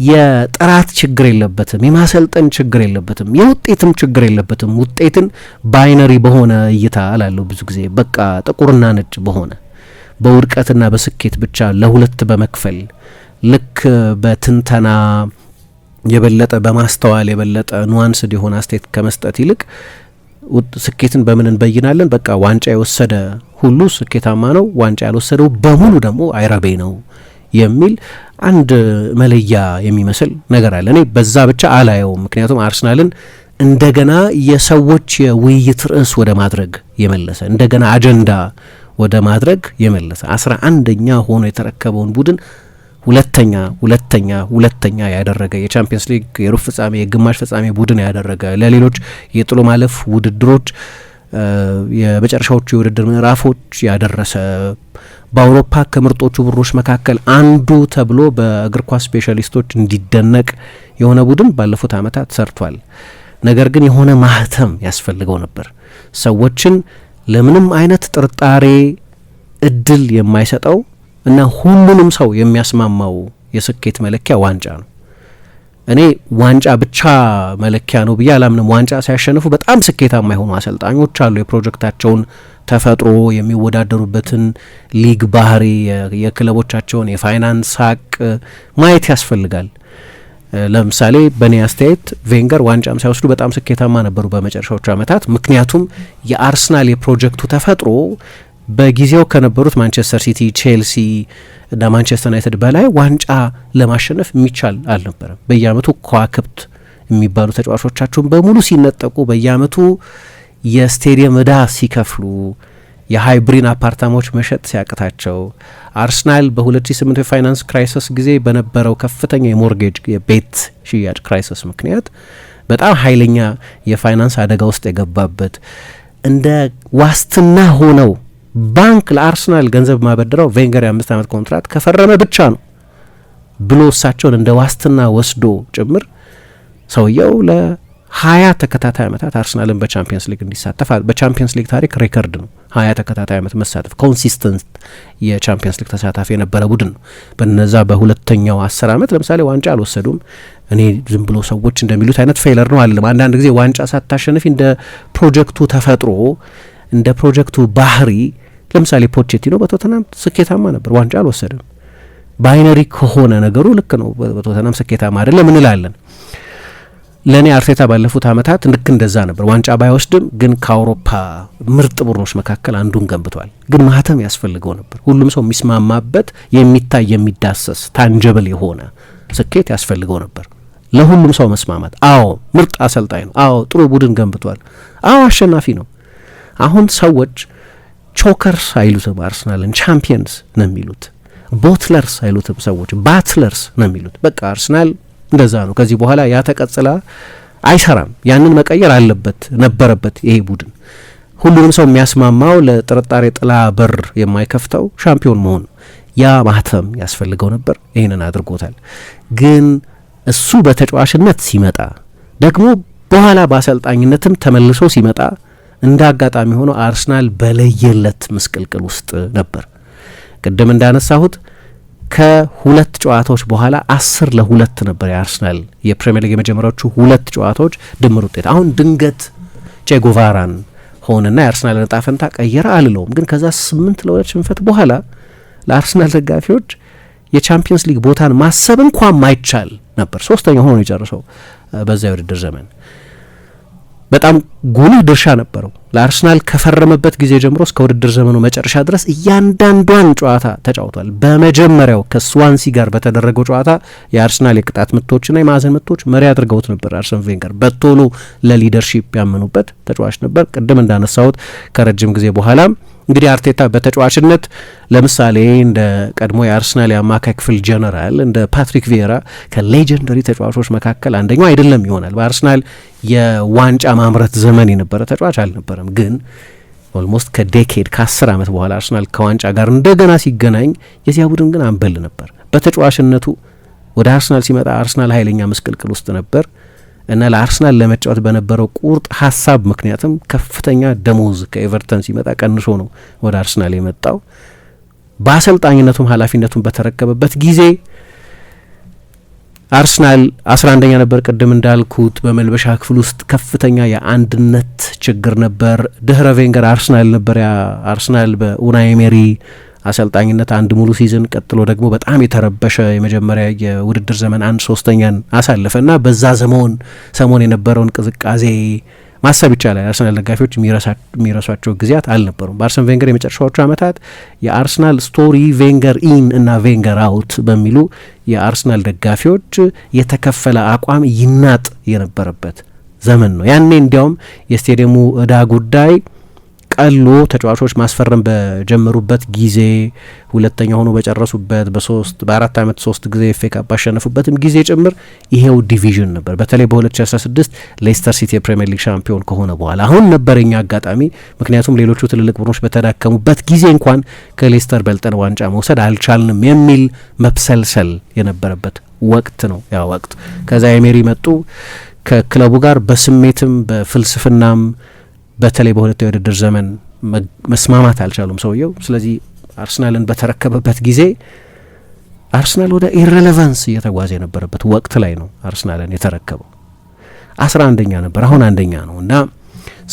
የጥራት ችግር የለበትም፣ የማሰልጠን ችግር የለበትም፣ የውጤትም ችግር የለበትም። ውጤትን ባይነሪ በሆነ እይታ ላለው ብዙ ጊዜ በቃ ጥቁርና ነጭ በሆነ በውድቀትና በስኬት ብቻ ለሁለት በመክፈል ልክ በትንተና የበለጠ በማስተዋል የበለጠ ኑዋንስድ የሆነ አስተያየት ከመስጠት ይልቅ ስኬትን በምን እንበይናለን? በቃ ዋንጫ የወሰደ ሁሉ ስኬታማ ነው፣ ዋንጫ ያልወሰደው በሙሉ ደግሞ አይረቤ ነው የሚል አንድ መለያ የሚመስል ነገር አለ። እኔ በዛ ብቻ አላየውም። ምክንያቱም አርሰናልን እንደገና የሰዎች የውይይት ርዕስ ወደ ማድረግ የመለሰ እንደገና አጀንዳ ወደ ማድረግ የመለሰ 11ኛ ሆኖ የተረከበውን ቡድን ሁለተኛ ያደረገ የቻምፒየንስ ሊግ የሩብ ፍጻሜ የግማሽ ፍጻሜ ቡድን ያደረገ ለሌሎች የጥሎ ማለፍ ውድድሮች የመጨረሻዎቹ የውድድር ምዕራፎች ያደረሰ በአውሮፓ ከምርጦቹ ቡድኖች መካከል አንዱ ተብሎ በእግር ኳስ ስፔሻሊስቶች እንዲደነቅ የሆነ ቡድን ባለፉት ዓመታት ሰርቷል። ነገር ግን የሆነ ማህተም ያስፈልገው ነበር። ሰዎችን ለምንም አይነት ጥርጣሬ እድል የማይሰጠው እና ሁሉንም ሰው የሚያስማማው የስኬት መለኪያ ዋንጫ ነው። እኔ ዋንጫ ብቻ መለኪያ ነው ብዬ አላምንም። ዋንጫ ሲያሸንፉ በጣም ስኬታማ የሆኑ አሰልጣኞች አሉ። የፕሮጀክታቸውን ተፈጥሮ የሚወዳደሩበትን ሊግ ባህሪ፣ የክለቦቻቸውን የፋይናንስ ሀቅ ማየት ያስፈልጋል። ለምሳሌ በእኔ አስተያየት ቬንገር ዋንጫም ሳይወስዱ በጣም ስኬታማ ነበሩ በመጨረሻዎቹ ዓመታት። ምክንያቱም የአርሰናል የፕሮጀክቱ ተፈጥሮ በጊዜው ከነበሩት ማንቸስተር ሲቲ፣ ቼልሲ እና ማንቸስተር ዩናይትድ በላይ ዋንጫ ለማሸነፍ የሚቻል አልነበረም። በየአመቱ ከዋክብት የሚባሉ ተጫዋቾቻቸውን በሙሉ ሲነጠቁ፣ በየአመቱ የስቴዲየም እዳ ሲከፍሉ፣ የሃይብሪን አፓርታማዎች መሸጥ ሲያቅታቸው፣ አርሰናል በ2008 የፋይናንስ ክራይሲስ ጊዜ በነበረው ከፍተኛ የሞርጌጅ የቤት ሽያጭ ክራይሲስ ምክንያት በጣም ኃይለኛ የፋይናንስ አደጋ ውስጥ የገባበት እንደ ዋስትና ሆነው ባንክ ለአርሰናል ገንዘብ ማበደረው ቬንገር የ5 ዓመት ኮንትራት ከፈረመ ብቻ ነው ብሎ እሳቸውን እንደ ዋስትና ወስዶ ጭምር ሰውየው ለ20 ተከታታይ ዓመታት አርሰናልን በቻምፒየንስ ሊግ እንዲሳተፍ በቻምፒየንስ ሊግ ታሪክ ሬከርድ ነው። 20 ተከታታይ ዓመት መሳተፍ ኮንሲስተንት የቻምፒየንስ ሊግ ተሳታፊ የነበረ ቡድን ነው። በነዛ በሁለተኛው 10 ዓመት ለምሳሌ ዋንጫ አልወሰዱም። እኔ ዝም ብሎ ሰዎች እንደሚሉት አይነት ፌለር ነው አይደለም። አንዳንድ ጊዜ ዋንጫ ሳታሸንፊ እንደ ፕሮጀክቱ ተፈጥሮ እንደ ፕሮጀክቱ ባህሪ ለምሳሌ ፖቼቲኖ በቶተናም ስኬታማ ነበር፣ ዋንጫ አልወሰደም። ባይነሪ ከሆነ ነገሩ ልክ ነው፣ በቶተናም ስኬታማ አይደለም እንላለን። ለእኔ አርቴታ ባለፉት ዓመታት ልክ እንደዛ ነበር። ዋንጫ ባይወስድም ግን ከአውሮፓ ምርጥ ቡድኖች መካከል አንዱን ገንብቷል። ግን ማህተም ያስፈልገው ነበር። ሁሉም ሰው የሚስማማበት የሚታይ የሚዳሰስ ታንጀብል የሆነ ስኬት ያስፈልገው ነበር። ለሁሉም ሰው መስማማት። አዎ ምርጥ አሰልጣኝ ነው፣ አዎ ጥሩ ቡድን ገንብቷል፣ አዎ አሸናፊ ነው። አሁን ሰዎች ቾከርስ አይሉትም፣ አርሰናልን ቻምፒየንስ ነው የሚሉት። ቦትለርስ አይሉትም፣ ሰዎች ባትለርስ ነው የሚሉት። በቃ አርሰናል እንደዛ ነው። ከዚህ በኋላ ያ ተቀጽላ አይሰራም። ያንን መቀየር አለበት ነበረበት። ይሄ ቡድን ሁሉንም ሰው የሚያስማማው ለጥርጣሬ ጥላ በር የማይከፍተው ሻምፒዮን መሆን፣ ያ ማህተም ያስፈልገው ነበር። ይህንን አድርጎታል። ግን እሱ በተጫዋችነት ሲመጣ ደግሞ በኋላ በአሰልጣኝነትም ተመልሶ ሲመጣ እንደ አጋጣሚ ሆኖ አርሰናል በለየለት ምስቅልቅል ውስጥ ነበር። ቅድም እንዳነሳሁት ከሁለት ጨዋታዎች በኋላ 10-2 ነበር የአርሰናል የፕሪሚየር ሊግ የመጀመሪያዎቹ 2 ጨዋታዎች ድምር ውጤት። አሁን ድንገት ቼጎቫራን ሆነና የአርሰናል ዕጣ ፈንታ ቀየረ አልለውም፣ ግን ከዛ 8-2 ሽንፈት በኋላ ለአርሰናል ደጋፊዎች የቻምፒየንስ ሊግ ቦታን ማሰብ እንኳን ማይቻል ነበር። 3ኛ ሆኖ የጨረሰው በዛ የውድድር ዘመን በጣም ጉልህ ድርሻ ነበረው። ለአርሰናል ከፈረመበት ጊዜ ጀምሮ እስከ ውድድር ዘመኑ መጨረሻ ድረስ እያንዳንዷን ጨዋታ ተጫውቷል። በመጀመሪያው ከስዋንሲ ጋር በተደረገው ጨዋታ የአርሰናል የቅጣት ምቶችና የማዕዘን ምቶች መሪ አድርገውት ነበር። አርሰን ቬንገር በቶሎ ለሊደርሺፕ ያመኑበት ተጫዋች ነበር። ቅድም እንዳነሳሁት ከረጅም ጊዜ በኋላም እንግዲህ አርቴታ በተጫዋችነት ለምሳሌ እንደ ቀድሞ የአርሰናል የአማካይ ክፍል ጀነራል እንደ ፓትሪክ ቪዬራ ከሌጀንደሪ ተጫዋቾች መካከል አንደኛው አይደለም ይሆናል። በአርሰናል የዋንጫ ማምረት ዘመን የነበረ ተጫዋች አልነበረም። ግን ኦልሞስት ከዴኬድ ከ10 ዓመት በኋላ አርሰናል ከዋንጫ ጋር እንደገና ሲገናኝ የዚያ ቡድን ግን አንበል ነበር። በተጫዋችነቱ ወደ አርሰናል ሲመጣ አርሰናል ኃይለኛ ምስቅልቅል ውስጥ ነበር እና ለአርሰናል ለመጫወት በነበረው ቁርጥ ሀሳብ ምክንያትም ከፍተኛ ደሞዝ ከኤቨርተን ሲመጣ ቀንሶ ነው ወደ አርሰናል የመጣው። በአሰልጣኝነቱም ኃላፊነቱን በተረከበበት ጊዜ አርሰናል 11ኛ ነበር። ቅድም እንዳልኩት በመልበሻ ክፍል ውስጥ ከፍተኛ የአንድነት ችግር ነበር። ድህረ ቬንገር አርሰናል ነበር። አርሰናል በኡናይ ኤሜሪ አሰልጣኝነት አንድ ሙሉ ሲዝን፣ ቀጥሎ ደግሞ በጣም የተረበሸ የመጀመሪያ የውድድር ዘመን 1/3ኛን አሳለፈ እና በዛ ሰሞን የነበረውን ቅዝቃዜ ማሰብ ይቻላል። የአርሰናል ደጋፊዎች የሚረሷቸው ጊዜያት አልነበሩም። በአርሰን ቬንገር የመጨረሻዎቹ ዓመታት የአርሰናል ስቶሪ ቬንገር ኢን እና ቬንገር አውት በሚሉ የአርሰናል ደጋፊዎች የተከፈለ አቋም ይናጥ የነበረበት ዘመን ነው። ያኔ እንዲያውም የስቴዲየሙ እዳ ጉዳይ ቀሎ ተጫዋቾች ማስፈረም በጀመሩበት ጊዜ ሁለተኛ ሆኖ በጨረሱበት በ4 ዓመት 3 ጊዜ ኤፍ ኤ ካፕ ባሸነፉበትም ጊዜ ጭምር ይሄው ዲቪዥን ነበር። በተለይ በ2016 ሌስተር ሲቲ የፕሪሚየር ሊግ ሻምፒዮን ከሆነ በኋላ አሁን ነበረኛ አጋጣሚ። ምክንያቱም ሌሎቹ ትልልቅ ቡድኖች በተዳከሙበት ጊዜ እንኳን ከሌስተር በልጠን ዋንጫ መውሰድ አልቻልንም የሚል መብሰልሰል የነበረበት ወቅት ነው ያ ወቅት። ከዛ ኤሜሪ መጡ። ከክለቡ ጋር በስሜትም በፍልስፍናም በተለይ በሁለተኛው የውድድር ዘመን መስማማት አልቻሉም ሰውየው። ስለዚህ አርሰናልን በተረከበበት ጊዜ አርሰናል ወደ ኢሬሌቫንስ እየተጓዘ የነበረበት ወቅት ላይ ነው አርሰናልን የተረከበው። 11ኛ ነበር፣ አሁን 1ኛ ነው እና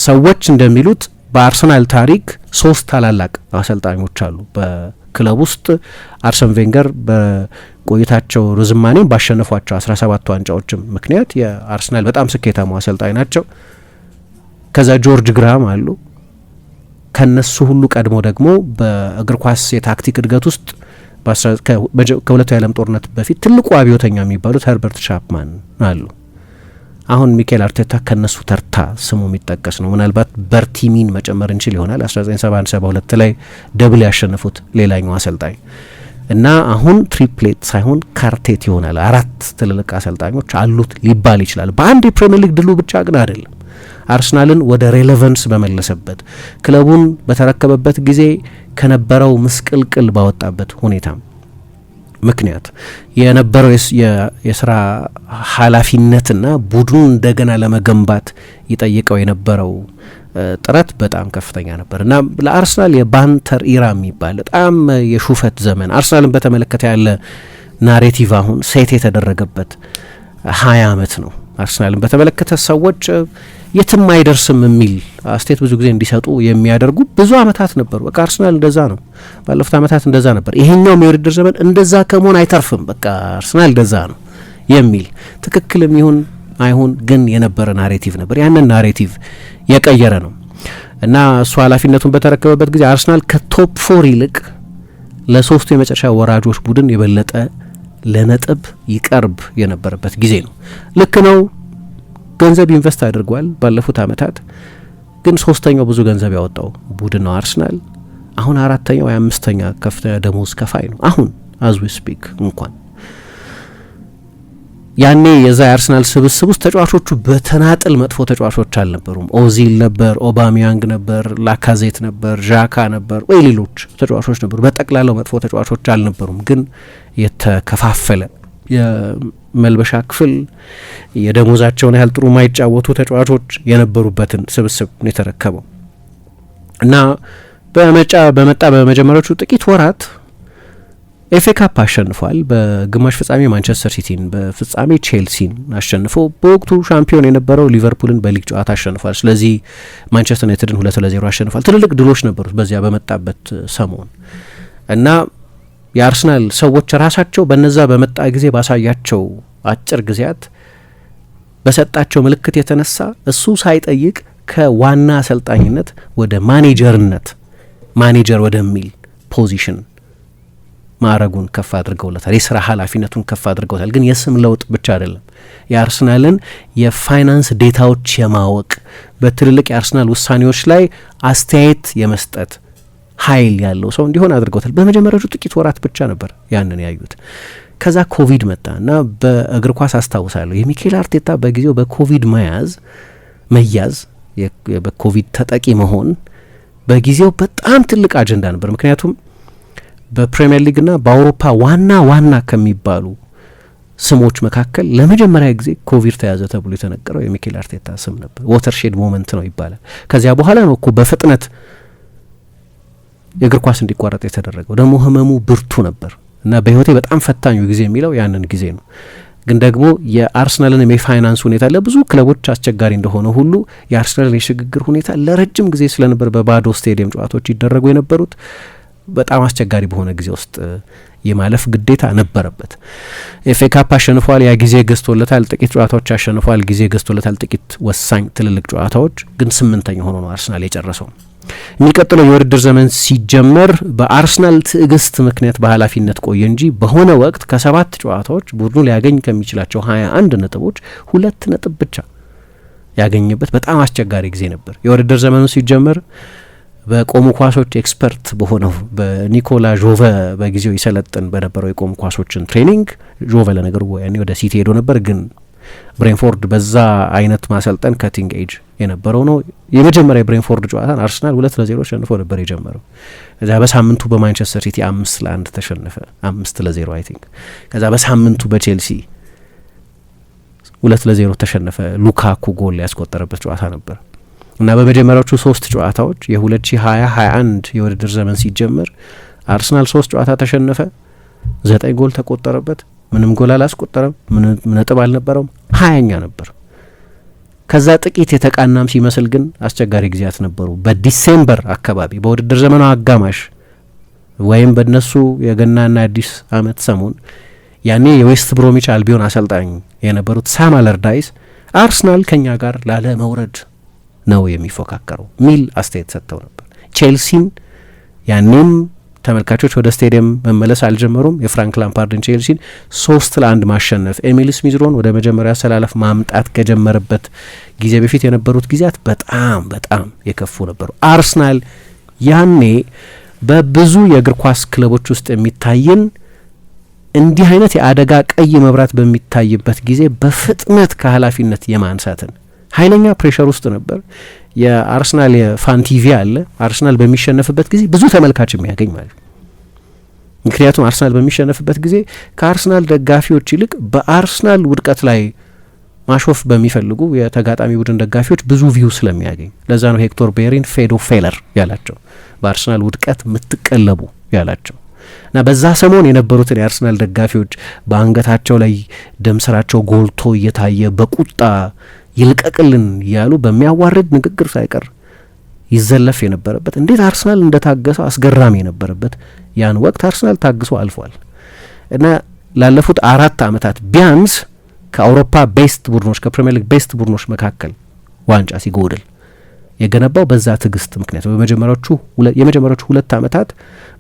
ሰዎች እንደሚሉት በአርሰናል ታሪክ 3 ታላላቅ አሰልጣኞች አሉ በክለብ ውስጥ። አርሰን ቬንገር በቆይታቸው ርዝማኔም ባሸነፏቸው 17 ዋንጫዎችም ምክንያት የአርሰናል በጣም ስኬታማ አሰልጣኝ ናቸው። ከዛ ጆርጅ ግራም አሉ። ከነሱ ሁሉ ቀድሞ ደግሞ በእግር ኳስ የታክቲክ እድገት ውስጥ ከሁለቱ የዓለም ጦርነት በፊት ትልቁ አብዮተኛ የሚባሉት ኸርበርት ቻፕማን አሉ። አሁን ሚኬል አርቴታ ከነሱ ተርታ ስሙ የሚጠቀስ ነው። ምናልባት በርቲሚን መጨመር እንችል ይሆናል። 1971-72 ላይ ደብል ያሸነፉት ሌላኛው አሰልጣኝ እና አሁን ትሪፕሌት ሳይሆን ካርቴት ይሆናል። 4 ትልልቅ አሰልጣኞች አሉት ሊባል ይችላል። በአንድ የፕሪሚየር ሊግ ድሉ ብቻ ግን አይደለም። አርሰናልን ወደ ሬሌቫንስ በመለሰበት ክለቡን በተረከበበት ጊዜ ከነበረው ምስቅልቅል ባወጣበት ሁኔታ ምክንያት የነበረው የስራ ኃላፊነትና ቡድኑን እንደገና ለመገንባት ይጠይቀው የነበረው ጥረት በጣም ከፍተኛ ነበር እና ለአርሰናል የባንተር ኢራ የሚባል በጣም የሹፈት ዘመን አርሰናልን በተመለከተ ያለ ናሬቲቭ አሁን ሴት የተደረገበት 20 ዓመት ነው። አርሰናልን በተመለከተ ሰዎች የትም አይደርስም የሚል አስተያየት ብዙ ጊዜ እንዲሰጡ የሚያደርጉ ብዙ ዓመታት ነበሩ። በቃ አርሰናል እንደዛ ነው፣ ባለፉት ዓመታት እንደዛ ነበር፣ ይሄኛውም የውድድር ዘመን እንደዛ ከመሆን አይተርፍም፣ በቃ አርሰናል እንደዛ ነው የሚል ትክክልም ይሁን አይሁን ግን የነበረ ናሬቲቭ ነበር። ያንን ናሬቲቭ የቀየረ ነው እና እሱ ኃላፊነቱን በተረከበበት ጊዜ አርሰናል ከቶፕ 4 ይልቅ ለሶስቱ የመጨረሻ ወራጆች ቡድን የበለጠ ለነጥብ ይቀርብ የነበረበት ጊዜ ነው። ልክ ነው፣ ገንዘብ ኢንቨስት አድርጓል ባለፉት ዓመታት። ግን 3ኛው ብዙ ገንዘብ ያወጣው ቡድን ነው አርሰናል። አሁን 4ኛው ወይ 5ኛ ከፍተኛ ደሞዝ ከፋይ ነው አሁን አዝ ዊ ስፒክ። እንኳን ያኔ የዛ የአርሰናል ስብስብ ውስጥ ተጫዋቾቹ በተናጥል መጥፎ ተጫዋቾች አልነበሩም። ኦዚል ነበር፣ ኦባሚያንግ ነበር፣ ላካዜት ነበር፣ ዣካ ነበር፣ ወይ ሌሎች ተጫዋቾች ነበሩ። በጠቅላላው መጥፎ ተጫዋቾች አልነበሩም። ግን የተከፋፈለ የመልበሻ ክፍል የደሞዛቸውን ያህል ጥሩ ማይጫወቱ ተጫዋቾች የነበሩበትን ስብስብ ነው የተረከበው እና በመጣ በመጀመሪያዎቹ ጥቂት ወራት ኤፍ ኤ ካፕ አሸንፏል። በግማሽ ፍጻሜ ማንቸስተር ሲቲን፣ በፍጻሜ ቼልሲን አሸንፎ በወቅቱ ሻምፒዮን የነበረው ሊቨርፑልን በሊግ ጨዋታ አሸንፏል። ስለዚህ ማንቸስተር ዩናይትድን 2-0 አሸንፏል። ትልልቅ ድሎች ነበሩት በዚያ በመጣበት ሰሞን እና የአርሰናል ሰዎች ራሳቸው በነዛ በመጣ ጊዜ ባሳያቸው አጭር ጊዜያት በሰጣቸው ምልክት የተነሳ እሱ ሳይጠይቅ ከዋና አሰልጣኝነት ወደ ማኔጀርነት ማኔጀር ወደሚል ፖዚሽን ማዕረጉን ከፍ አድርገውለታል። የስራ ኃላፊነቱን ከፍ አድርገውታል። ግን የስም ለውጥ ብቻ አይደለም፣ የአርሰናልን የፋይናንስ ዴታዎች የማወቅ በትልልቅ የአርሰናል ውሳኔዎች ላይ አስተያየት የመስጠት ኃይል ያለው ሰው እንዲሆን አድርገውታል። በመጀመሪያዎቹ ጥቂት ወራት ብቻ ነበር ያንን ያዩት። ከዛ ኮቪድ መጣ እና በእግር ኳስ አስታውሳለሁ የሚኬል አርቴታ በጊዜው በኮቪድ መያዝ በኮቪድ ተጠቂ መሆን በጊዜው በጣም ትልቅ አጀንዳ ነበር። ምክንያቱም በፕሪሚየር ሊግና በአውሮፓ ዋና ከሚባሉ ስሞች መካከል ለመጀመሪያ ጊዜ ኮቪድ ተያዘ ተብሎ የተነገረው የሚኬል አርቴታ ስም ነበር። ዋተርሼድ ሞመንት ነው ይባላል። ከዚያ በኋላ ነው እኮ በፍጥነት የእግር ኳስ እንዲቋረጥ የተደረገው። ደግሞ ህመሙ ብርቱ ነበር እና በህይወቴ በጣም ፈታኙ ጊዜ የሚለው ያንን ጊዜ ነው። ግን ደግሞ የአርሰናልን የፋይናንስ ሁኔታ ለብዙ ክለቦች አስቸጋሪ እንደሆነ ሁሉ የአርሰናልን የሽግግር ሁኔታ ለረጅም ጊዜ ስለነበር በባዶ ስቴዲየም ጨዋታዎች ይደረጉ የነበሩት በጣም አስቸጋሪ በሆነ ጊዜ ውስጥ የማለፍ ግዴታ ነበረበት። ኤፍኤ ካፕ አሸንፏል፣ ያ ጊዜ ገዝቶለታል። ጥቂት ጨዋታዎች አሸንፏል፣ ጊዜ ገዝቶለታል። ጥቂት ወሳኝ ትልልቅ ጨዋታዎች ግን 8ኛ ሆኖ ነው አርሰናል የጨረሰው። የሚቀጥለው የውድድር ዘመን ሲጀመር በአርሰናል ትዕግስት ምክንያት በኃላፊነት ቆየ እንጂ በሆነ ወቅት ከ7 ጨዋታዎች ቡድኑ ሊያገኝ ከሚችላቸው 21 ነጥቦች 2 ነጥብ ብቻ ያገኘበት በጣም አስቸጋሪ ጊዜ ነበር። የውድድር ዘመኑ ሲጀመር በቆሙ ኳሶች ኤክስፐርት በሆነው በኒኮላ ጆቨ በጊዜው ይሰለጥን በነበረው የቆሙ ኳሶችን ትሬኒንግ ጆቨ ለነገሩ ያኔ ወደ ሲቲ ሄዶ ነበር፣ ግን ብሬንፎርድ በዛ አይነት ማሰልጠን ከቲንግ ኤጅ የነበረው ነው። የመጀመሪያ የብሬንፎርድ ጨዋታን አርሰናል 2-0 አሸንፎ ነበር የጀመረው። ከዛ በሳምንቱ በማንቸስተር ሲቲ 5-1 ተሸነፈ፣ 5-0 አይ ቲንክ። ከዛ በሳምንቱ በቼልሲ 2-0 ተሸነፈ። ሉካኩ ጎል ያስቆጠረበት ጨዋታ ነበር እና በመጀመሪያዎቹ 3 ጨዋታዎች የ2020-21 የውድድር ዘመን ሲጀመር አርሰናል 3 ጨዋታ ተሸነፈ፣ 9 ጎል ተቆጠረበት፣ ምንም ጎል አላስቆጠረም፣ ምንም ነጥብ አልነበረውም፣ 20ኛ ነበር። ከዛ ጥቂት የተቃናም ሲመስል ግን አስቸጋሪ ጊዜያት ነበሩ። በዲሴምበር አካባቢ በውድድር ዘመኑ አጋማሽ ወይም በነሱ የገናና አዲስ አመት ሰሞን ያኔ የዌስት ብሮሚች አልቢዮን አሰልጣኝ የነበሩት ሳም አለርዳይስ አርሰናል ከኛ ጋር ላለ መውረድ ነው የሚፎካከረው ሚል አስተያየት ሰጥተው ነበር። ቼልሲን ያኔም ተመልካቾች ወደ ስቴዲየም መመለስ አልጀመሩም። የፍራንክ ላምፓርድን ቼልሲን 3-1 ማሸነፍ ኤሚል ስሚዝሮን ወደ መጀመሪያ አሰላለፍ ማምጣት ከጀመረበት ጊዜ በፊት የነበሩት ጊዜያት በጣም የከፉ ነበሩ። አርሰናል ያኔ በብዙ የእግር ኳስ ክለቦች ውስጥ የሚታይን እንዲህ አይነት የአደጋ ቀይ መብራት በሚታይበት ጊዜ በፍጥነት ከኃላፊነት የማንሳትን ኃይለኛ ፕሬሸር ውስጥ ነበር። የአርሰናል የፋንቲቪ አለ። አርሰናል በሚሸነፍበት ጊዜ ብዙ ተመልካች የሚያገኝ ማለት ነው። ምክንያቱም አርሰናል በሚሸነፍበት ጊዜ ከአርሰናል ደጋፊዎች ይልቅ በአርሰናል ውድቀት ላይ ማሾፍ በሚፈልጉ የተጋጣሚ ቡድን ደጋፊዎች ብዙ ቪው ስለሚያገኝ፣ ለዛ ነው ሄክቶር ቤሪን ፌዶ ፌለር ያላቸው፣ በአርሰናል ውድቀት የምትቀለቡ ያላቸው። እና በዛ ሰሞን የነበሩትን የአርሰናል ደጋፊዎች በአንገታቸው ላይ ደም ስራቸው ጎልቶ እየታየ በቁጣ ይልቀቅልን እያሉ በሚያዋርድ ንግግር ሳይቀር ይዘለፍ የነበረበት እንዴት አርሰናል እንደታገሰው አስገራሚ የነበረበት ያን ወቅት አርሰናል ታግሶ አልፏል። እና ላለፉት 4 ዓመታት ቢያንስ ከአውሮፓ ቤስት ቡድኖች ከፕሪሚየር ሊግ ቤስት ቡድኖች መካከል ዋንጫ ሲጎድል የገነባው በዛ ትዕግስት ምክንያት የመጀመሪያዎቹ 2 ዓመታት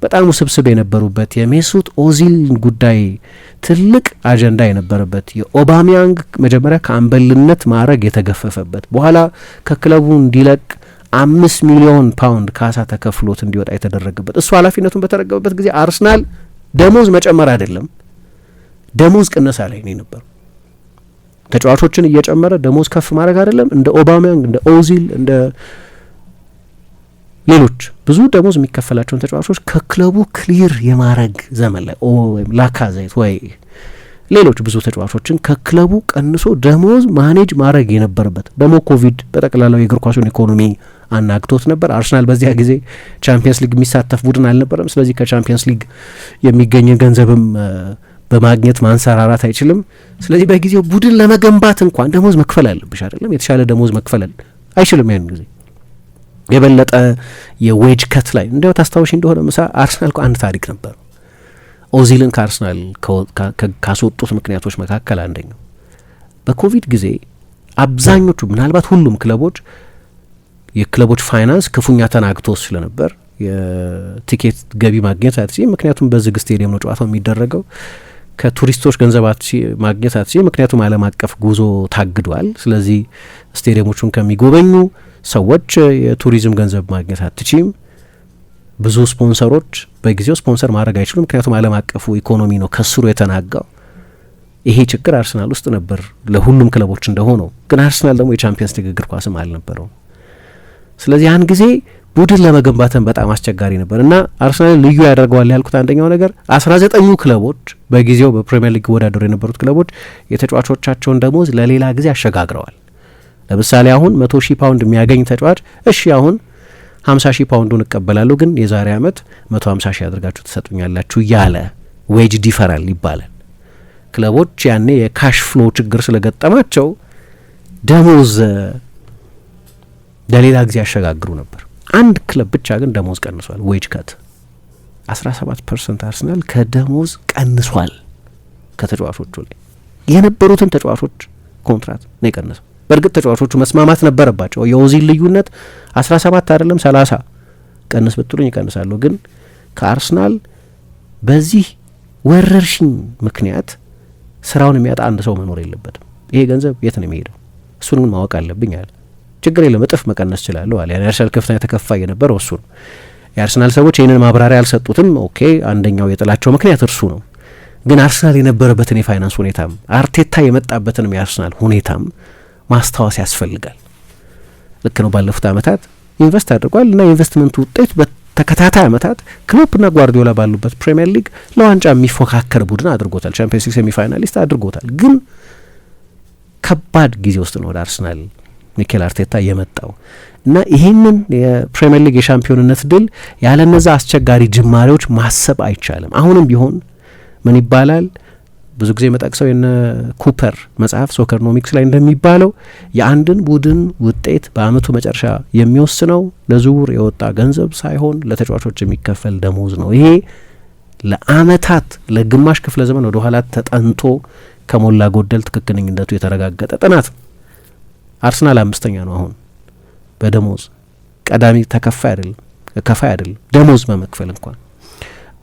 በጣም ውስብስብ የነበሩበት የሜሱት ኦዚል ጉዳይ ትልቅ አጀንዳ የነበረበት የኦባሚያንግ መጀመሪያ ከአምበልነት ማዕረግ የተገፈፈበት በኋላ ከክለቡ እንዲለቅ 5 ሚሊዮን ፓውንድ ካሳ ተከፍሎት እንዲወጣ የተደረገበት እሱ ኃላፊነቱን በተረገበበት ጊዜ አርሰናል ደሞዝ መጨመር አይደለም ደሞዝ ቅነሳ ላይ ነው የነበረው። ተጫዋቾችን እየጨመረ ደሞዝ ከፍ ማድረግ አይደለም፣ እንደ ኦባሚያንግ እንደ ኦዚል እንደ ሌሎች ብዙ ደሞዝ የሚከፈላቸውን ተጫዋቾች ከክለቡ ክሊር የማድረግ ዘመን ላይ ወይም ላካዛይት ወይ ሌሎች ብዙ ተጫዋቾችን ከክለቡ ቀንሶ ደሞዝ ማኔጅ ማድረግ የነበረበት ደግሞ ኮቪድ በጠቅላላው የእግር ኳሱን ኢኮኖሚ አናግቶት ነበር። አርሰናል በዚያ ጊዜ ቻምፒየንስ ሊግ የሚሳተፍ ቡድን አልነበረም። ስለዚህ ከቻምፒየንስ ሊግ የሚገኝ ገንዘብም በማግኘት ማንሰራራት አይችልም። ስለዚህ በጊዜው ቡድን ለመገንባት እንኳን ደሞዝ መክፈል አለብሽ አይደለም፣ የተሻለ ደሞዝ መክፈል አይችልም። ያን ጊዜ የበለጠ የዌጅ ከት ላይ እንዲያው ታስታውሽ እንደሆነ ምሳ አርሰናል አንድ ታሪክ ነበር። ኦዚልን ከአርሰናል ካስወጡት ምክንያቶች መካከል አንደኛው በኮቪድ ጊዜ አብዛኞቹ ምናልባት ሁሉም ክለቦች የክለቦች ፋይናንስ ክፉኛ ተናግቶ ስለነበር የቲኬት ገቢ ማግኘት አትችልም፣ ምክንያቱም በዝግ ስቴዲየም ነው ጨዋታው የሚደረገው። ከቱሪስቶች ገንዘብ ማግኘት አትችልም፣ ምክንያቱም ዓለም አቀፍ ጉዞ ታግዷል። ስለዚህ ስቴዲየሞቹን ከሚጎበኙ ሰዎች የቱሪዝም ገንዘብ ማግኘት አትችልም። ብዙ ስፖንሰሮች በጊዜው ስፖንሰር ማድረግ አይችሉም፣ ምክንያቱም ዓለም አቀፉ ኢኮኖሚ ነው ከስሩ የተናጋው። ይሄ ችግር አርሰናል ውስጥ ነበር ለሁሉም ክለቦች እንደሆነው። ግን አርሰናል ደግሞ የቻምፒየንስ ሊግ እግር ኳስም አልነበረውም። ስለዚህ ያን ጊዜ ቡድን ለመገንባትን በጣም አስቸጋሪ ነበር እና አርሰናል ልዩ ያደርገዋል ያልኩት አንደኛው ነገር 19ኙ ክለቦች በጊዜው በፕሪሚየር ሊግ ወዳደሩ የነበሩት ክለቦች የተጫዋቾቻቸውን ደሞዝ ለሌላ ጊዜ አሸጋግረዋል። ለምሳሌ አሁን 100,000 ፓውንድ የሚያገኝ ተጫዋች እሺ አሁን 50,000 ፓውንዱን እቀበላለሁ ግን የዛሬ ዓመት 150,000 አድርጋችሁ ትሰጡኛላችሁ እያለ ዌጅ ዲፈራል ይባላል። ክለቦች ያኔ የካሽ ፍሎ ችግር ስለገጠማቸው ደሞዝ ለሌላ ጊዜ ያሸጋግሩ ነበር። አንድ ክለብ ብቻ ግን ደሞዝ ቀንሷል፣ ዌጅ ከት 17% አርሰናል ከደሞዝ ቀንሷል። ከተጫዋቾቹ ላይ የነበሩትን ተጫዋቾች ኮንትራት ነው የቀነሰው። በእርግጥ ተጫዋቾቹ መስማማት ነበረባቸው። የኦዚል ልዩነት 17 አይደለም 30 ቀንስ ብትሉኝ ይቀንሳለሁ። ግን ከአርሰናል በዚህ ወረርሽኝ ምክንያት ስራውን የሚያጣ አንድ ሰው መኖር የለበትም። ይሄ ገንዘብ የት ነው የሚሄደው? እሱን ምን ማወቅ አለብኝ አለ። ችግር የለም እጥፍ መቀነስ እችላለሁ አለ። የአርሰናል ከፍተኛ ተከፋይ የነበረው እሱ ነው። የአርሰናል ሰዎች ይህንን ማብራሪያ አልሰጡትም። ኦኬ አንደኛው የጥላቸው ምክንያት እርሱ ነው። ግን አርሰናል የነበረበትን የፋይናንስ ሁኔታም አርቴታ የመጣበትንም የአርሰናል ሁኔታም ማስታወስ ያስፈልጋል። ልክ ነው። ባለፉት ዓመታት ኢንቨስት አድርጓል እና የኢንቨስትመንቱ ውጤት በተከታታይ ዓመታት ክሎፕና ጓርዲዮላ ባሉበት ፕሪሚየር ሊግ ለዋንጫ የሚፎካከር ቡድን አድርጎታል። ቻምፒየንስ ሊግ ሴሚፋይናሊስት አድርጎታል። ግን ከባድ ጊዜ ውስጥ ነው ወደ አርሰናል ሚኬል አርቴታ የመጣው እና ይህንን የፕሪሚየር ሊግ የሻምፒዮንነት ድል ያለ እነዛ አስቸጋሪ ጅማሬዎች ማሰብ አይቻልም። አሁንም ቢሆን ምን ይባላል ብዙ ጊዜ መጠቅሰው የነ ኩፐር መጽሐፍ ሶከርኖሚክስ ላይ እንደሚባለው የአንድን ቡድን ውጤት በአመቱ መጨረሻ የሚወስነው ለዝውውር የወጣ ገንዘብ ሳይሆን ለተጫዋቾች የሚከፈል ደሞዝ ነው። ይሄ ለአመታት ለግማሽ ክፍለ ዘመን ወደ ኋላ ተጠንቶ ከሞላ ጎደል ትክክለኝነቱ የተረጋገጠ ጥናት። አርሰናል 5ኛ ነው አሁን በደሞዝ ቀዳሚ ከፋይ አይደለም ደሞዝ በመክፈል እንኳን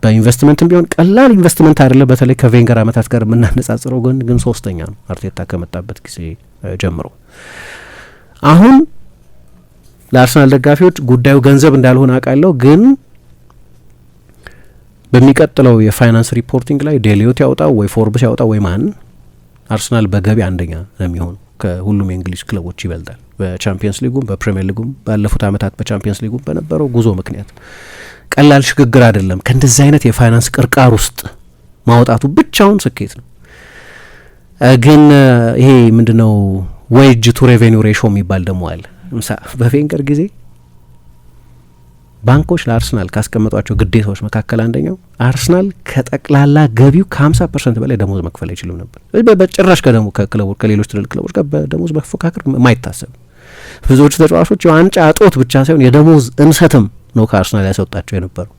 በኢንቨስትመንትም ቢሆን ቀላል ኢንቨስትመንት አይደለም። በተለይ ከቬንገር አመታት ጋር የምናነጻጽረው ግን 3ኛ ነው አርቴታ ከመጣበት ጊዜ ጀምሮ። አሁን ለአርሰናል ደጋፊዎች ጉዳዩ ገንዘብ እንዳልሆነ አውቃለሁ። ግን በሚቀጥለው የፋይናንስ ሪፖርቲንግ ላይ ዴሊዮት ያወጣው ወይ ፎርብስ ያወጣው ወይ ማን አርሰናል በገቢ አንደኛ ነው የሚሆኑ ከሁሉም የእንግሊዝ ክለቦች ይበልጣል። በቻምፒየንስ ሊጉም በፕሪሚየር ሊጉም ባለፉት አመታት በቻምፒየንስ ሊጉም በነበረው ጉዞ ምክንያት ቀላል ሽግግር አይደለም። ከእንደዚህ አይነት የፋይናንስ ቅርቃር ውስጥ ማውጣቱ ብቻውን ስኬት ነው። ግን ይሄ ምንድነው ዌጅ ቱ ሬቬኒው ሬሾ የሚባል ደግሞ አለ። በቬንገር ጊዜ ባንኮች ለአርሰናል ካስቀመጧቸው ግዴታዎች መካከል አንደኛው አርሰናል ከጠቅላላ ገቢው ከ50% በላይ ደሞዝ መክፈል አይችልም ነበር። በጭራሽ ከክለቦች ከሌሎች ትልልቅ ክለቦች ጋር በደሞዝ መፎካከር ማይታሰብ። ብዙዎቹ ተጫዋቾች የዋንጫ እጦት ብቻ ሳይሆን የደሞዝ እንሰትም ነው ከአርሰናል ያስወጣቸው የነበረው።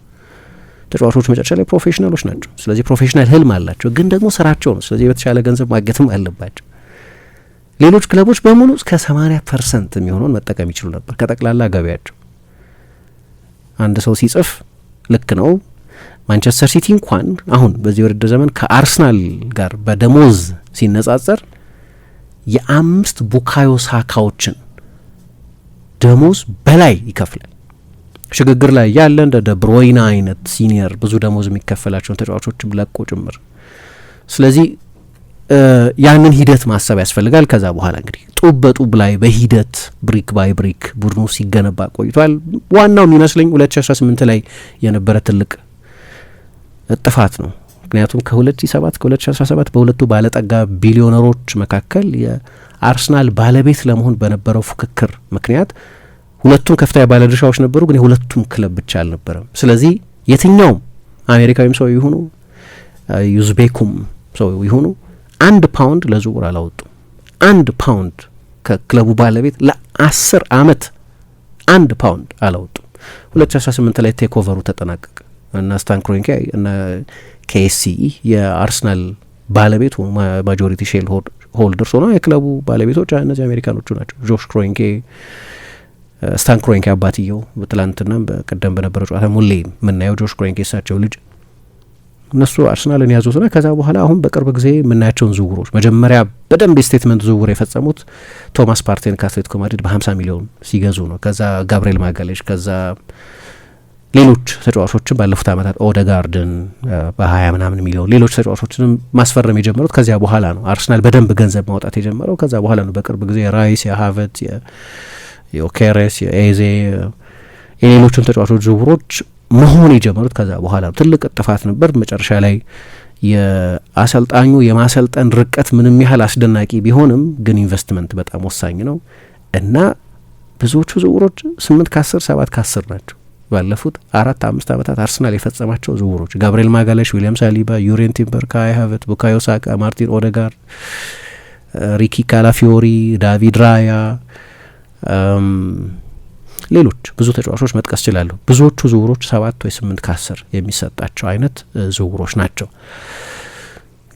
ተጫዋቾች መጨረሻ ላይ ፕሮፌሽናሎች ናቸው። ስለዚህ ፕሮፌሽናል ህልም አላቸው፣ ግን ደግሞ ስራቸው ነው። ስለዚህ በተሻለ ገንዘብ ማግኘትም አለባቸው። ሌሎች ክለቦች በሙሉ እስከ 80% የሚሆነውን መጠቀም ይችሉ ነበር ከጠቅላላ ገቢያቸው። አንድ ሰው ሲጽፍ ልክ ነው። ማንቸስተር ሲቲ እንኳን አሁን በዚህ ውድድር ዘመን ከአርሰናል ጋር በደሞዝ ሲነጻጸር የ5 ቡካዮ ሳካዎችን ደሞዝ በላይ ይከፍላል። ሽግግር ላይ ያለ እንደ ደብሮይና አይነት ሲኒየር ብዙ ደሞዝ የሚከፈላቸውን ተጫዋቾችም ለቆ ጭምር። ስለዚህ ያንን ሂደት ማሰብ ያስፈልጋል። ከዛ በኋላ እንግዲህ ጡብ በጡብ ላይ በሂደት ብሪክ ባይ ብሪክ ቡድኑ ሲገነባ ቆይቷል። ዋናው የሚመስለኝ 2018 ላይ የነበረ ትልቅ ጥፋት ነው። ምክንያቱም ከ2007 ከ2017 በሁለቱ ባለጠጋ ቢሊዮነሮች መካከል የአርሰናል ባለቤት ለመሆን በነበረው ፉክክር ምክንያት ሁለቱም ከፍተኛ ባለድርሻዎች ነበሩ፣ ግን የሁለቱም ክለብ ብቻ አልነበረም። ስለዚህ የትኛውም አሜሪካዊም ሰው ይሁኑ ዩዝቤኩም ሰው ይሁኑ 1 ፓውንድ ለዝውውር አላወጡም። 1 ፓውንድ ከክለቡ ባለቤት ለ10 አመት 1 ፓውንድ አላወጡም። 2018 ላይ ቴክ ኦቨሩ ተጠናቀቀ እና ስታን ክሮንኬ እና ኬኤስሲኢ የአርሰናል ባለቤት ማጆሪቲ ሼር ሆልደርስ ሆነው የክለቡ ባለቤቶች እነዚህ አሜሪካኖቹ ናቸው። ጆሽ ክሮንኬ፣ ስታን ክሮንኬ አባትየው ትላንትናም በቀደም በነበረው ጨዋታ ሙሌ የምናየው ጆሽ ክሮንኬ እሳቸው ልጅ እነሱ አርሰናልን ያዙትና ከዛ በኋላ አሁን በቅርብ ጊዜ የምናያቸውን ዝውውሮች መጀመሪያ በደንብ የስቴትመንት ዝውውር የፈጸሙት ቶማስ ፓርቴን ከአትሌቲኮ ማድሪድ በ50 ሚሊዮን ሲገዙ ነው። ከዛ ጋብርኤል ማጋሌሽ፣ ከዛ ሌሎች ተጫዋቾችን ባለፉት ዓመታት ኦደጋርድን በ20 ምናምን ሚሊዮን ሌሎች ተጫዋቾችንም ማስፈረም የጀመሩት ከዚያ በኋላ ነው። አርሰናል በደንብ ገንዘብ ማውጣት የጀመረው ከዛ በኋላ ነው። በቅርብ ጊዜ ራይስ፣ የሀቨት፣ የኦኬሬስ፣ የኤዜ የሌሎቹን ተጫዋቾች ዝውውሮች መሆን የጀመሩት ከዛ በኋላ ነው። ትልቅ ጥፋት ነበር። መጨረሻ ላይ የአሰልጣኙ የማሰልጠን ርቀት ምንም ያህል አስደናቂ ቢሆንም ግን ኢንቨስትመንት በጣም ወሳኝ ነው እና ብዙዎቹ ዝውውሮች 8 ከ10 7 ከ10 ናቸው። ባለፉት 4-5 ዓመታት አርሰናል የፈጸማቸው ዝውውሮች ጋብርኤል ማጋሌሽ፣ ዊሊያም ሳሊባ፣ ዩሬን ቲምበር፣ ካይ ሃቨርትዝ፣ ቡካዮ ሳካ፣ ማርቲን ኦዴጋርድ፣ ሪኪ ካላፊዮሪ፣ ዳቪድ ራያ፣ ሌሎች ብዙ ተጫዋቾች መጥቀስ ይችላሉ። ብዙዎቹ ዝውውሮች 7 ወይ 8 ከ10 የሚሰጣቸው አይነት ዝውውሮች ናቸው።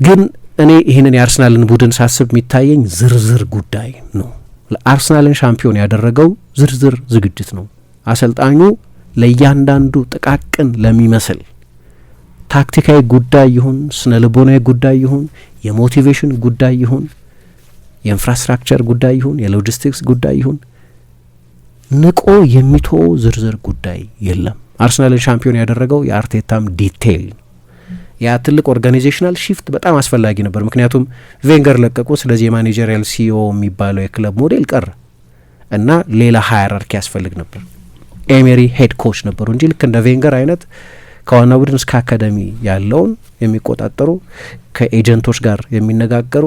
ግን እኔ ይህንን የአርሰናልን ቡድን ሳስብ የሚታየኝ ዝርዝር ጉዳይ ነው። አርሰናልን ሻምፒዮን ያደረገው ዝርዝር ዝግጅት ነው። አሰልጣኙ ለእያንዳንዱ ጥቃቅን ለሚመስል ታክቲካዊ ጉዳይ ይሁን፣ ስነ ልቦናዊ ጉዳይ ይሁን፣ የሞቲቬሽን ጉዳይ ይሁን፣ የኢንፍራስትራክቸር ጉዳይ ይሁን፣ የሎጂስቲክስ ጉዳይ ይሁን ንቆ የሚተወው ዝርዝር ጉዳይ የለም። አርሰናልን ሻምፒዮን ያደረገው የአርቴታም ዲቴይል ነው። ያ ትልቅ ኦርጋናይዜሽናል ሺፍት በጣም አስፈላጊ ነበር። ምክንያቱም ቬንገር ለቀቁ። ስለዚህ የማኔጀሪያል ሲኦ የሚባለው የክለብ ሞዴል ቀረ እና ሌላ ሃይራርኪ ያስፈልግ ነበር። ኤሜሪ ሄድ ኮች ነበሩ እንጂ ልክ እንደ ቬንገር አይነት ከዋና ቡድን እስከ አካዳሚ ያለውን የሚቆጣጠሩ ከኤጀንቶች ጋር የሚነጋገሩ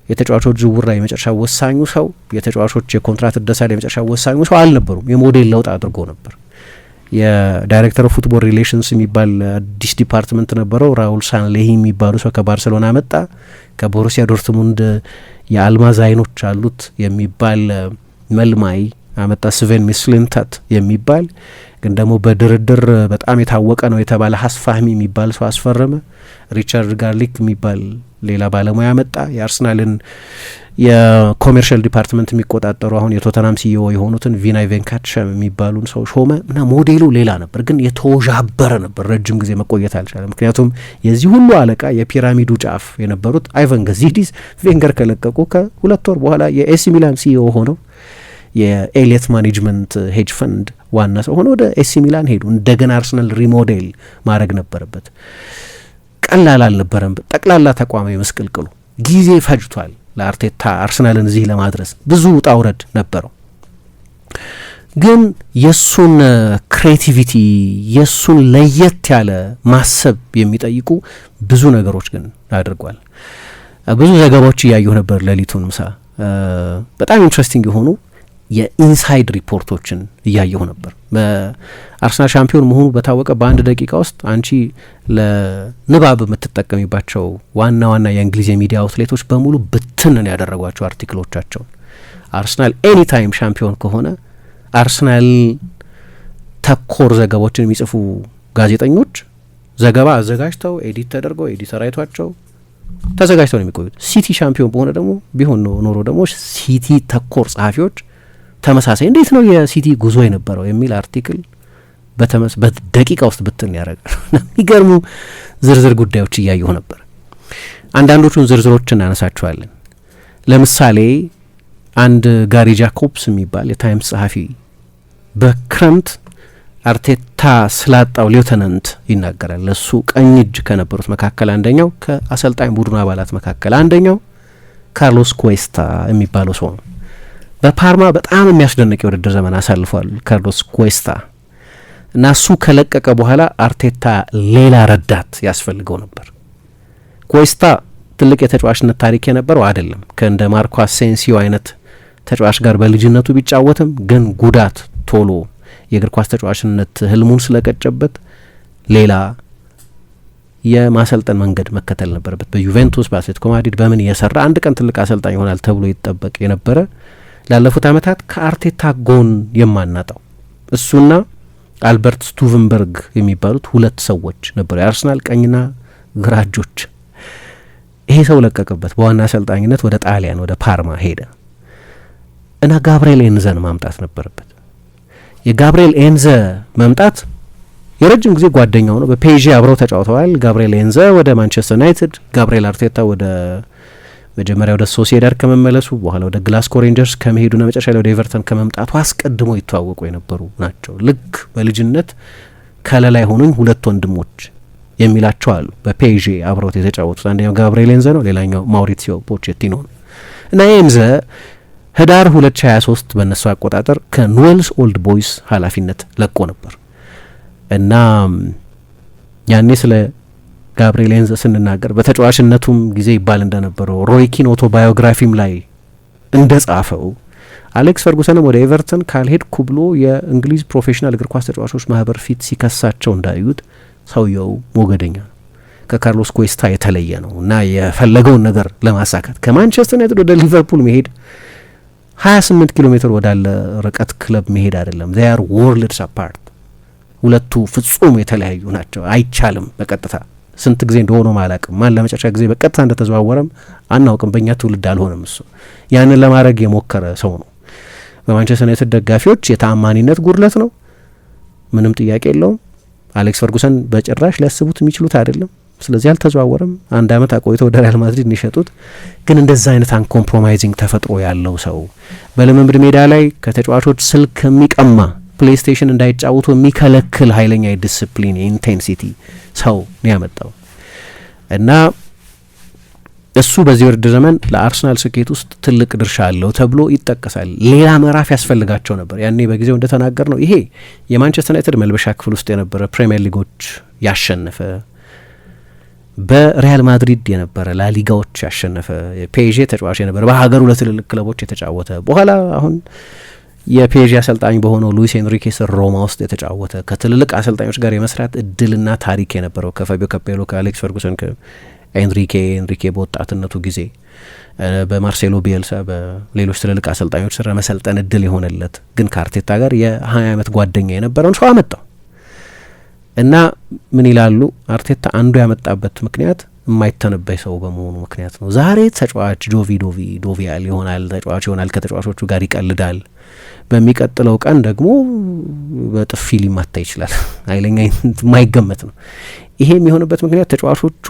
የተጫዋቾች ዝውውር ላይ የመጨረሻ ወሳኙ ሰው የተጫዋቾች የኮንትራት እደሳ ላይ የመጨረሻ ወሳኙ ሰው አልነበሩም። የሞዴል ለውጥ አድርጎ ነበር። የዳይሬክተር ኦፍ ፉትቦል ሪሌሽንስ የሚባል አዲስ ዲፓርትመንት ነበረው። ራውል ሳንሌሂ የሚባሉ ሰው ከባርሴሎና መጣ። ከቦሩሲያ ዶርትሙንድ የአልማዝ አይኖች አሉት የሚባል መልማይ አመጣ። ስቬን ሚስሊንታት የሚባል ግን ደግሞ በድርድር በጣም የታወቀ ነው የተባለ ሀስፋህሚ የሚባል ሰው አስፈረመ። ሪቻርድ ጋርሊክ የሚባል ሌላ ባለሙያ መጣ። የአርሰናልን የኮሜርሻል ዲፓርትመንት የሚቆጣጠሩ አሁን የቶተናም ሲኢኦ የሆኑትን ቪናይ ቬንካትሸም የሚባሉን ሰው ሾመ እና ሞዴሉ ሌላ ነበር፣ ግን የተወዣበረ ነበር። ረጅም ጊዜ መቆየት አልቻለም። ምክንያቱም የዚህ ሁሉ አለቃ የፒራሚዱ ጫፍ የነበሩት አይቫን ገዚዲስ ቬንገር ከለቀቁ ከ2 ወር በኋላ የኤሲ ሚላን ሲኢኦ ሆነው የኤሊየት ማኔጅመንት ሄጅ ፈንድ ዋና ሰው ሆነው ወደ ኤሲ ሚላን ሄዱ። እንደገና አርሰናል ሪሞዴል ማድረግ ነበረበት። ቀላል አልነበረም። ጠቅላላ ተቋማዊ መስቀልቅሉ ጊዜ ፈጅቷል ለአርቴታ አርሰናልን እዚህ ለማድረስ ብዙ ውጣ ውረድ ነበረው። ግን የሱን ክሬቲቪቲ የሱን ለየት ያለ ማሰብ የሚጠይቁ ብዙ ነገሮች ግን አድርጓል። ብዙ ዘገባዎች እያየሁ ነበር ሌሊቱን ምሳ። በጣም ኢንትረስቲንግ የሆኑ የኢንሳይድ ሪፖርቶችን እያየሁ ነበር። በአርሰናል ሻምፒዮን መሆኑ በታወቀ በአንድ ደቂቃ ውስጥ አንቺ ለንባብ የምትጠቀሚባቸው ዋና ዋና የእንግሊዝ የሚዲያ አውትሌቶች በሙሉ ብትንን ያደረጓቸው አርቲክሎቻቸውን አርሰናል ኤኒ ታይም ሻምፒዮን ከሆነ አርሰናል ተኮር ዘገባዎችን የሚጽፉ ጋዜጠኞች ዘገባ አዘጋጅተው ኤዲት ተደርገው ኤዲተር አይቷቸው ተዘጋጅተው ነው የሚቆዩት። ሲቲ ሻምፒዮን በሆነ ደግሞ ቢሆን ኖሮ ደግሞ ሲቲ ተኮር ጸሐፊዎች ተመሳሳይ እንዴት ነው የሲቲ ጉዞ የነበረው የሚል አርቲክል በደቂቃ ውስጥ ብትን ያደርጋል። የሚገርሙ ዝርዝር ጉዳዮች እያየሁ ነበር። አንዳንዶቹን ዝርዝሮች እናነሳቸዋለን። ለምሳሌ አንድ ጋሪ ጃኮብስ የሚባል የታይምስ ጸሐፊ በክረምት አርቴታ ስላጣው ሌውተናንት ይናገራል። ለሱ ቀኝ እጅ ከነበሩት መካከል አንደኛው ከአሰልጣኝ ቡድኑ አባላት መካከል አንደኛው ካርሎስ ኩዌስታ የሚባለው ሰው ነው። በፓርማ በጣም የሚያስደንቅ የውድድር ዘመን አሳልፏል ካርሎስ ኩዌስታ እና እሱ ከለቀቀ በኋላ አርቴታ ሌላ ረዳት ያስፈልገው ነበር። ኩዌስታ ትልቅ የተጫዋችነት ታሪክ የነበረው አይደለም። ከእንደ ማርኮ አሴንሲዮ አይነት ተጫዋች ጋር በልጅነቱ ቢጫወትም ግን ጉዳት ቶሎ የእግር ኳስ ተጫዋችነት ህልሙን ስለቀጨበት ሌላ የማሰልጠን መንገድ መከተል ነበረበት። በዩቬንቱስ በአትሌቲኮ ማድሪድ በምን እየሰራ አንድ ቀን ትልቅ አሰልጣኝ ይሆናል ተብሎ ይጠበቅ የነበረ ላለፉት ዓመታት ከአርቴታ ጎን የማናጣው እሱና አልበርት ስቱቨንበርግ የሚባሉት ሁለት ሰዎች ነበሩ፣ የአርሰናል ቀኝና ግራ እጆች። ይሄ ሰው ለቀቅበት። በዋና አሰልጣኝነት ወደ ጣሊያን ወደ ፓርማ ሄደ እና ጋብርኤል ኤንዘን ማምጣት ነበረበት። የጋብርኤል ኤንዘ መምጣት የረጅም ጊዜ ጓደኛው ነው። በፔዤ አብረው ተጫውተዋል። ጋብርኤል ኤንዘ ወደ ማንቸስተር ዩናይትድ፣ ጋብርኤል አርቴታ ወደ መጀመሪያ ወደ ሶሲዳድ ከመመለሱ በኋላ ወደ ግላስኮ ሬንጀርስ ከመሄዱና መጨረሻ ላይ ወደ ኤቨርተን ከመምጣቱ አስቀድሞ ይተዋወቁ የነበሩ ናቸው። ልክ በልጅነት ከለላይ ሆኑኝ ሁለት ወንድሞች የሚላቸው አሉ። በፔዤ አብረውት የተጫወቱት አንደኛው ጋብርኤል ኤንዘ ነው፣ ሌላኛው ማውሪሲዮ ፖቼቲኖ ነው። እና ኤንዘ ህዳር 2023 በእነሱ አቆጣጠር ከኑዌልስ ኦልድ ቦይስ ኃላፊነት ለቆ ነበር እና ያኔ ስለ ጋብርኤል ኤንዘ ስንናገር በተጫዋችነቱም ጊዜ ይባል እንደነበረው ሮይ ኪን ኦቶባዮግራፊም ላይ እንደ ጻፈው አሌክስ ፈርጉሰንም ወደ ኤቨርተን ካልሄድኩ ብሎ የእንግሊዝ ፕሮፌሽናል እግር ኳስ ተጫዋቾች ማህበር ፊት ሲከሳቸው እንዳዩት ሰውየው ሞገደኛ ነው፣ ከካርሎስ ኩዌስታ የተለየ ነው እና የፈለገውን ነገር ለማሳካት ከማንቸስተር ዩናይትድ ወደ ሊቨርፑል መሄድ 28 ኪሎ ሜትር ወዳለ ርቀት ክለብ መሄድ አይደለም። they are worlds apart። ሁለቱ ፍጹም የተለያዩ ናቸው። አይቻልም በቀጥታ ስንት ጊዜ እንደሆነ አላውቅም። ማን ለመጨረሻ ጊዜ በቀጥታ እንደተዘዋወረም አናውቅም። በእኛ ትውልድ አልሆነም እሱ። ያንን ለማድረግ የሞከረ ሰው ነው። በማንቸስተር ዩናይትድ ደጋፊዎች የተአማኒነት ጉድለት ነው፣ ምንም ጥያቄ የለውም። አሌክስ ፈርጉሰን በጭራሽ ሊያስቡት የሚችሉት አይደለም። ስለዚህ አልተዘዋወረም። አንድ አመት አቆይተው ወደ ሪያል ማድሪድ እንዲሸጡት። ግን እንደዛ አይነት አንኮምፕሮማይዚንግ ተፈጥሮ ያለው ሰው በልምምድ ሜዳ ላይ ከተጫዋቾች ስልክ የሚቀማ ፕሌይስቴሽን እንዳይጫወቱ የሚከለክል ኃይለኛ የዲስፕሊን የኢንቴንሲቲ ሰው ነው ያመጣው እና እሱ በዚህ ውድድር ዘመን ለአርሰናል ስኬት ውስጥ ትልቅ ድርሻ አለው ተብሎ ይጠቀሳል። ሌላ ምዕራፍ ያስፈልጋቸው ነበር። ያኔ በጊዜው እንደተናገር ነው ይሄ የማንቸስተር ዩናይትድ መልበሻ ክፍል ውስጥ የነበረ ፕሪሚየር ሊጎች ያሸነፈ፣ በሪያል ማድሪድ የነበረ ላሊጋዎች ያሸነፈ የፔዤ ተጫዋች የነበረ፣ በሀገሩ ለትልልቅ ክለቦች የተጫወተ፣ በኋላ አሁን የፔዤ አሰልጣኝ በሆነው ሉዊስ ኤንሪኬ ስር ሮማ ውስጥ የተጫወተ፣ ከትልልቅ አሰልጣኞች ጋር የመስራት እድልና ታሪክ የነበረው ከፋቢዮ ካፔሎ፣ ከአሌክስ ፈርጉሰን፣ ከኤንሪኬ በወጣትነቱ ጊዜ በማርሴሎ ቢኤልሳ፣ በሌሎች ትልልቅ አሰልጣኞች ስር መሰልጠን እድል የሆነለት ግን ከአርቴታ ጋር የ20 ዓመት ጓደኛ የነበረውን ሰው አመጣው እና ምን ይላሉ አርቴታ አንዱ ያመጣበት ምክንያት የማይተነበይ ሰው በመሆኑ ምክንያት ነው። ዛሬ ተጫዋች ጆቪያል ይሆናል፣ ተጫዋች ይሆናል፣ ከተጫዋቾቹ ጋር ይቀልዳል። በሚቀጥለው ቀን ደግሞ በጥፊ ሊማታ ይችላል። ኃይለኛ የማይገመት ነው። ይሄ የሚሆንበት ምክንያት ተጫዋቾቹ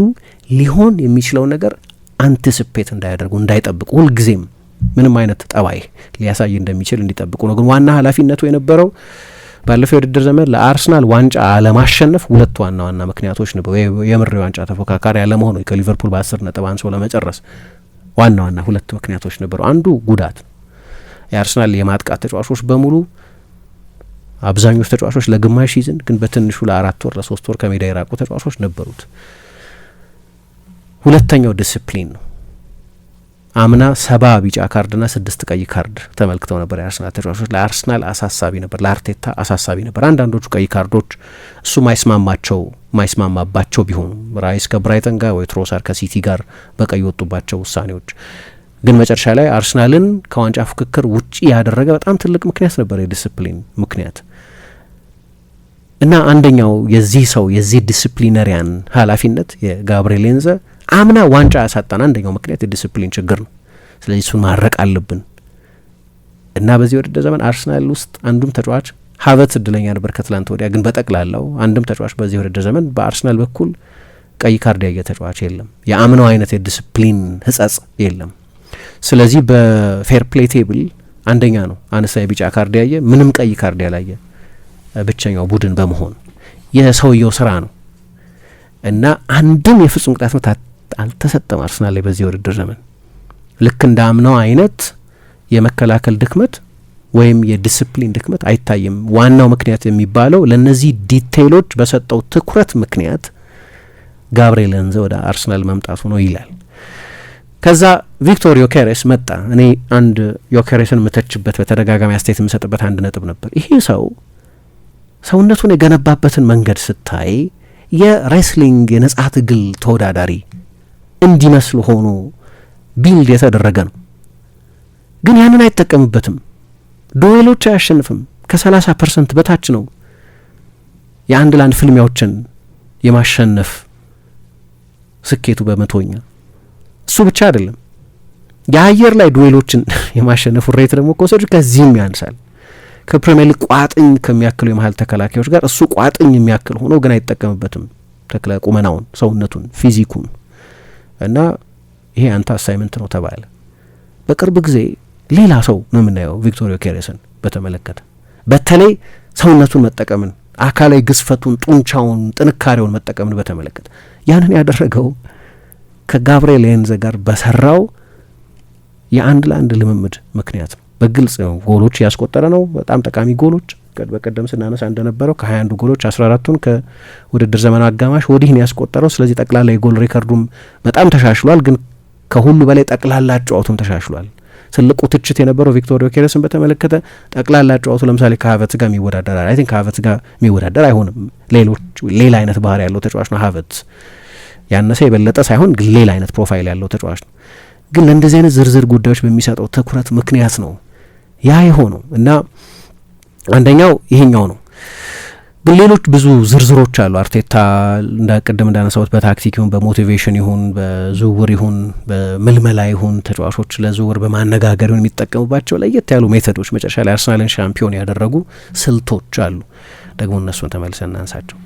ሊሆን የሚችለው ነገር አንቲሲፔት እንዳያደርጉ እንዳይጠብቁ፣ ሁልጊዜም ምንም አይነት ጠባይ ሊያሳይ እንደሚችል እንዲጠብቁ ነው። ግን ዋና ኃላፊነቱ የነበረው ባለፈው የውድድር ዘመን ለአርሰናል ዋንጫ አለማሸነፍ ሁለት ዋና ምክንያቶች ነበሩ። የምር ዋንጫ ተፎካካሪ አለመሆኑ፣ ከሊቨርፑል በ10 ነጥብ አንሶ ለመጨረስ ዋና ሁለት ምክንያቶች ነበሩ። አንዱ ጉዳት፣ የአርሰናል የማጥቃት ተጫዋቾች በሙሉ አብዛኞቹ ተጫዋቾች ለግማሽ ሲዝን ግን በትንሹ ለ4 ወር ለ3 ወር ከሜዳ የራቁ ተጫዋቾች ነበሩት። ሁለተኛው ዲሲፕሊን ነው። አምና 70 ቢጫ ካርድና 6 ቀይ ካርድ ተመልክተው ነበር የአርሰናል ተጫዋቾች። ለአርሰናል አሳሳቢ ነበር፣ ለአርቴታ አሳሳቢ ነበር። አንዳንዶቹ ቀይ ካርዶች እሱ ማይስማማባቸው ቢሆኑ ራይስ ከብራይተን ጋር ወይ ትሮሳር ከሲቲ ጋር በቀይ ወጡባቸው ውሳኔዎች፣ ግን መጨረሻ ላይ አርሰናልን ከዋንጫ ፉክክር ውጪ ያደረገ በጣም ትልቅ ምክንያት ነበር የዲሲፕሊን ምክንያት እና አንደኛው የዚህ ዲሲፕሊነሪያን ኃላፊነት የጋብርኤል ኤንዘ አምና ዋንጫ ያሳጣን አንደኛው ምክንያት የዲሲፕሊን ችግር ነው። ስለዚህ እሱን ማረቅ አለብን እና በዚህ ውድድር ዘመን አርሰናል ውስጥ አንዱም ተጫዋች ሀቨርትዝ እድለኛ ነበር ከትላንት ወዲያ፣ ግን በጠቅላላው አንድም ተጫዋች በዚህ ውድድር ዘመን በአርሰናል በኩል ቀይ ካርድ ያየ ተጫዋች የለም። የአምናው አይነት የዲሲፕሊን ህጸጽ የለም። ስለዚህ በፌር ፕሌይ ቴብል አንደኛ ነው አነሳ የቢጫ ካርድ ያየ፣ ምንም ቀይ ካርድ ያላየ ብቸኛው ቡድን በመሆን የሰውየው ስራ ነው እና አንድም የፍጹም ቅጣት ምት አልተሰጠም አርሰናል ላይ በዚህ ውድድር ዘመን። ልክ እንደ አምናው አይነት የመከላከል ድክመት ወይም የዲሲፕሊን ድክመት አይታይም። ዋናው ምክንያት የሚባለው ለነዚህ ዲቴይሎች በሰጠው ትኩረት ምክንያት ጋብርኤል ኤንዘ ወደ አርሰናል መምጣቱ ነው ይላል። ከዛ ቪክቶር ዮኬሬስ መጣ። እኔ አንድ ዮኬሬስን የምተችበት በተደጋጋሚ አስተያየት የምሰጥበት አንድ ነጥብ ነበር። ይሄ ሰው ሰውነቱን የገነባበትን መንገድ ስታይ የሬስሊንግ የነጻ ትግል ተወዳዳሪ እንዲመስል ሆኖ ቢልድ የተደረገ ነው። ግን ያንን አይጠቀምበትም። ዱዌሎች አያሸንፍም። ከ30% በታች ነው የአንድ ለአንድ ፍልሚያዎችን የማሸነፍ ስኬቱ በመቶኛ እሱ ብቻ አይደለም የአየር ላይ ዱዌሎችን የማሸነፉ ሬት ደግሞ ከወሰዱ ከዚህም ያንሳል። ከፕሪሚየር ሊግ ቋጥኝ ከሚያክሉ የመሀል ተከላካዮች ጋር እሱ ቋጥኝ የሚያክል ሆኖ ግን አይጠቀምበትም ተክለ ቁመናውን፣ ሰውነቱን፣ ፊዚኩን እና ይሄ አንተ አሳይመንት ነው ተባለ። በቅርብ ጊዜ ሌላ ሰው ነው የምናየው ቪክቶር ዮኬሬስን በተመለከተ በተለይ ሰውነቱን መጠቀምን፣ አካላዊ ግዝፈቱን፣ ጡንቻውን፣ ጥንካሬውን መጠቀምን በተመለከተ ያንን ያደረገው ከጋብርኤል ሄንዘ ጋር በሰራው የአንድ ለአንድ ልምምድ ምክንያት ነው። በግልጽ ነው ጎሎች ያስቆጠረ ነው። በጣም ጠቃሚ ጎሎች በቀደም ስናነሳ እንደነበረው ከ21 ጎሎች 14ቱን ከውድድር ዘመኑ አጋማሽ ወዲህ ነው ያስቆጠረው። ስለዚህ ጠቅላላ የጎል ሪከርዱም በጣም ተሻሽሏል። ግን ከሁሉ በላይ ጠቅላላ ጨዋታውም ተሻሽሏል። ትልቁ ትችት የነበረው ቪክቶር ዮኬሬስን በተመለከተ ጠቅላላ ጨዋታው ለምሳሌ ከሀቨርትዝ ጋር የሚወዳደር አይ ቲንክ ከሀቨርትዝ ጋር የሚወዳደር አይሆንም። ሌላ አይነት ባህሪ ያለው ተጫዋች ነው ሀቨርትዝ። ያነሰ የበለጠ ሳይሆን ሌላ አይነት ፕሮፋይል ያለው ተጫዋች ነው። ግን ለእንደዚህ አይነት ዝርዝር ጉዳዮች በሚሰጠው ትኩረት ምክንያት ነው ያ የሆነው እና አንደኛው ይሄኛው ነው። ግን ሌሎች ብዙ ዝርዝሮች አሉ። አርቴታ ቅድም እንዳነሳሁት በታክቲክ ይሁን በሞቲቬሽን ይሁን በዝውውር ይሁን በምልመላ ይሁን ተጫዋቾች ለዝውውር በማነጋገር ይሁን የሚጠቀሙባቸው ለየት ያሉ ሜቶዶች፣ መጨረሻ ላይ አርሰናልን ሻምፒዮን ያደረጉ ስልቶች አሉ። ደግሞ እነሱን ተመልሰን እናንሳቸው።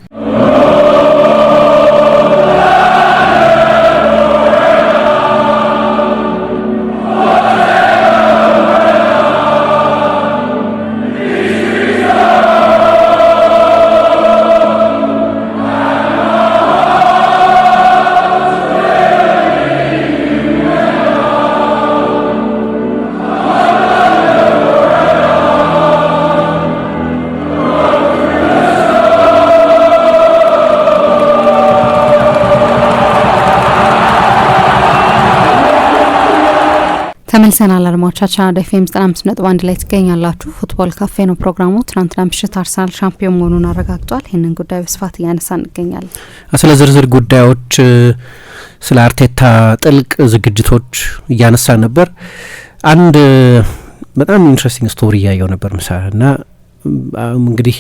ተመልሰናል አድማጮቻችን። አራዳ ኤፍ ኤም 95.1 ላይ ትገኛላችሁ። ፉትቦል ካፌ ነው ፕሮግራሙ። ትናንትና ምሽት አርሰናል ሻምፒዮን መሆኑን አረጋግጧል። ይህንን ጉዳይ በስፋት እያነሳ እንገኛለን። ስለ ዝርዝር ጉዳዮች፣ ስለ አርቴታ ጥልቅ ዝግጅቶች እያነሳ ነበር። አንድ በጣም ኢንትረስቲንግ ስቶሪ እያየው ነበር ምሳ እና እንግዲህ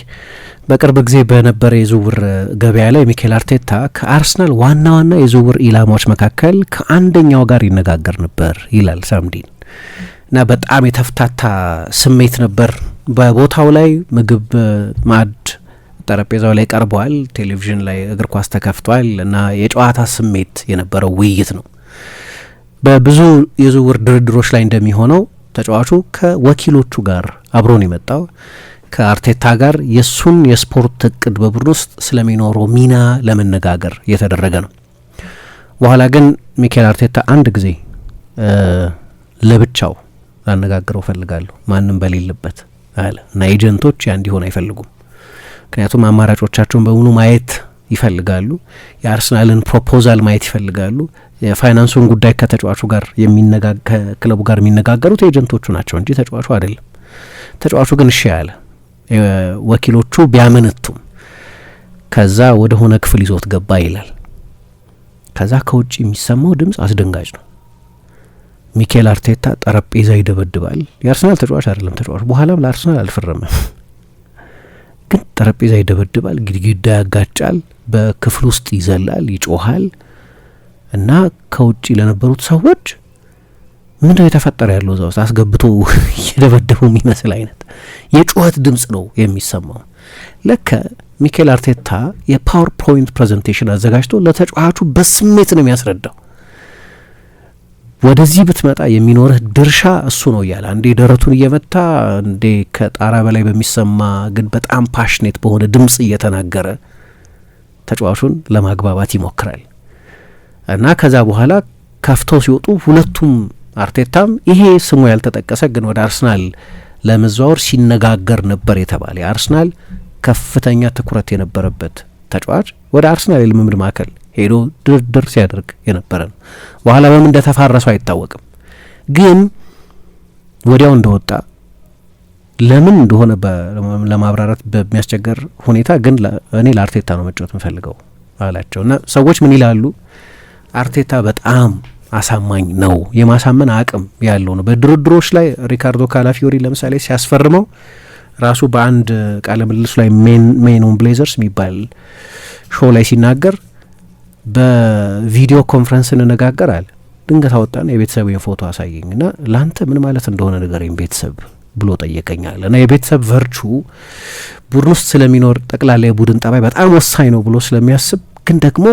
በቅርብ ጊዜ በነበረ የዝውውር ገበያ ላይ ሚኬል አርቴታ ከአርሰናል ዋና ዋና የዝውውር ኢላማዎች መካከል ከአንደኛው ጋር ይነጋገር ነበር ይላል ሳምዲን እና በጣም የተፍታታ ስሜት ነበር። በቦታው ላይ ምግብ ማዕድ ጠረጴዛው ላይ ቀርቧል፣ ቴሌቪዥን ላይ እግር ኳስ ተከፍቷል እና የጨዋታ ስሜት የነበረው ውይይት ነው። በብዙ የዝውውር ድርድሮች ላይ እንደሚሆነው ተጫዋቹ ከወኪሎቹ ጋር አብሮን የመጣው ከአርቴታ ጋር የሱን የስፖርት እቅድ በቡድን ውስጥ ስለሚኖረው ሚና ለመነጋገር የተደረገ ነው። በኋላ ግን ሚኬል አርቴታ አንድ ጊዜ ለብቻው ላነጋግረው ፈልጋለሁ ማንም በሌለበት አለ እና ኤጀንቶች ያ እንዲሆን አይፈልጉም። ምክንያቱም አማራጮቻቸውን በሙሉ ማየት ይፈልጋሉ። የአርሰናልን ፕሮፖዛል ማየት ይፈልጋሉ። የፋይናንሱን ጉዳይ ከተጫዋቹ ጋር ከክለቡ ጋር የሚነጋገሩት ኤጀንቶቹ ናቸው እንጂ ተጫዋቹ አይደለም። ተጫዋቹ ግን እሺ ያለ ወኪሎቹ ቢያመነቱም ከዛ ወደ ሆነ ክፍል ይዞት ገባ ይላል። ከዛ ከውጭ የሚሰማው ድምጽ አስደንጋጭ ነው። ሚኬል አርቴታ ጠረጴዛ ይደበድባል። የአርሰናል ተጫዋች አይደለም ተጫዋቹ፣ በኋላም ለአርሰናል አልፈረመም። ግን ጠረጴዛ ይደበድባል፣ ግድግዳ ያጋጫል፣ በክፍል ውስጥ ይዘላል፣ ይጮሃል እና ከውጭ ለነበሩት ሰዎች ምንድነው የተፈጠረ ያለው እዛ ውስጥ አስገብቶ እየደበደበው የሚመስል አይነት የጩኸት ድምጽ ነው የሚሰማው። ለከ ሚኬል አርቴታ የፓወር ፖይንት ፕሬዘንቴሽን አዘጋጅቶ ለተጫዋቹ በስሜት ነው የሚያስረዳው። ወደዚህ ብትመጣ የሚኖርህ ድርሻ እሱ ነው እያለ አንዴ ደረቱን እየመታ አንዴ ከጣራ በላይ በሚሰማ ግን በጣም ፓሽኔት በሆነ ድምጽ እየተናገረ ተጫዋቹን ለማግባባት ይሞክራል እና ከዛ በኋላ ከፍተው ሲወጡ ሁለቱም አርቴታም ይሄ ስሙ ያልተጠቀሰ ግን ወደ አርሰናል ለመዘዋወር ሲነጋገር ነበር የተባለ የአርሰናል ከፍተኛ ትኩረት የነበረበት ተጫዋች ወደ አርሰናል የልምምድ ማዕከል ሄዶ ድርድር ሲያደርግ የነበረ ነው። በኋላ በምን እንደተፋረሰው አይታወቅም። ግን ወዲያው እንደወጣ ለምን እንደሆነ ለማብራራት በሚያስቸግር ሁኔታ ግን እኔ ለአርቴታ ነው መጫወት የምፈልገው አላቸው እና ሰዎች ምን ይላሉ? አርቴታ በጣም አሳማኝ ነው፣ የማሳመን አቅም ያለው ነው። በድርድሮች ላይ ሪካርዶ ካላፊዮሪ ለምሳሌ ሲያስፈርመው ራሱ በአንድ ቃለ ምልልስ ላይ ሜን ኦን ብሌዘርስ የሚባል ሾው ላይ ሲናገር በቪዲዮ ኮንፈረንስ እንነጋገር አለ ድንገት አወጣና የቤተሰቤን ፎቶ አሳየኝና ላንተ ምን ማለት እንደሆነ ንገረኝ ቤተሰብ ብሎ ጠየቀኛል። እና የቤተሰብ ቨርቹ ቡድን ውስጥ ስለሚኖር ጠቅላላ የቡድን ጠባይ በጣም ወሳኝ ነው ብሎ ስለሚያስብ ግን ደግሞ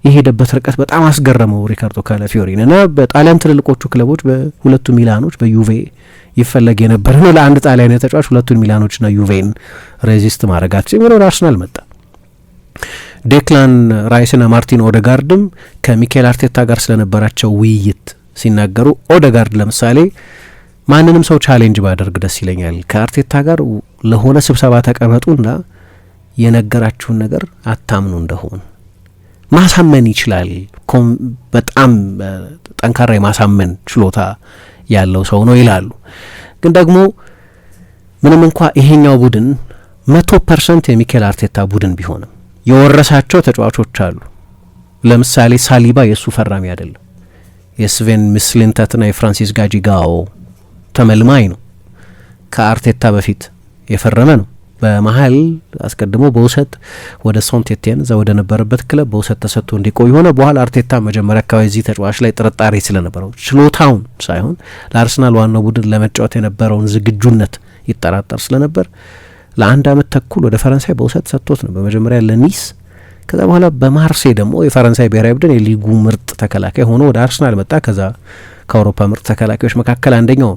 የሄደበት ርቀት በጣም አስገረመው ሪካርዶ ካላፊዮሪን። እና በጣሊያን ትልልቆቹ ክለቦች በሁለቱ ሚላኖች በዩቬ ይፈለግ የነበረ ነው። ለአንድ ጣሊያን ተጫዋች ሁለቱን ሚላኖችና ዩቬን ሬዚስት ማድረጋቸው ወደ አርሰናል መጣ። ዴክላን ራይስና ማርቲን ኦዴጋርድም ከሚኬል አርቴታ ጋር ስለነበራቸው ውይይት ሲናገሩ ኦዴጋርድ ለምሳሌ ማንንም ሰው ቻሌንጅ ባደርግ ደስ ይለኛል፣ ከአርቴታ ጋር ለሆነ ስብሰባ ተቀመጡና የነገራችሁን ነገር አታምኑ እንደሆን ማሳመን ይችላል። በጣም ጠንካራ የማሳመን ችሎታ ያለው ሰው ነው ይላሉ። ግን ደግሞ ምንም እንኳ ይሄኛው ቡድን 100% የሚኬል አርቴታ ቡድን ቢሆንም የወረሳቸው ተጫዋቾች አሉ። ለምሳሌ ሳሊባ የእሱ ፈራሚ አይደለም። የስቬን ሚስሊንተትና የፍራንሲስ ጋጂጋኦ ተመልማይ ነው። ከአርቴታ በፊት የፈረመ ነው። በመሀል አስቀድሞ በውሰት ወደ ሶንቴቴን እዛ ወደ ነበረበት ክለብ በውሰት ተሰጥቶ እንዲቆይ ሆነ። በኋላ አርቴታ መጀመሪያ አካባቢ እዚህ ተጫዋች ላይ ጥርጣሬ ስለነበረው ችሎታውን ሳይሆን ለአርሰናል ዋናው ቡድን ለመጫወት የነበረውን ዝግጁነት ይጠራጠር ስለነበር ለ1 ዓመት ተኩል ወደ ፈረንሳይ በውሰት ሰጥቶት ነው። በመጀመሪያ ለኒስ፣ ከዛ በኋላ በማርሴ ደግሞ የፈረንሳይ ብሔራዊ ቡድን የሊጉ ምርጥ ተከላካይ ሆኖ ወደ አርሰናል መጣ። ከዛ ከአውሮፓ ምርጥ ተከላካዮች መካከል አንደኛው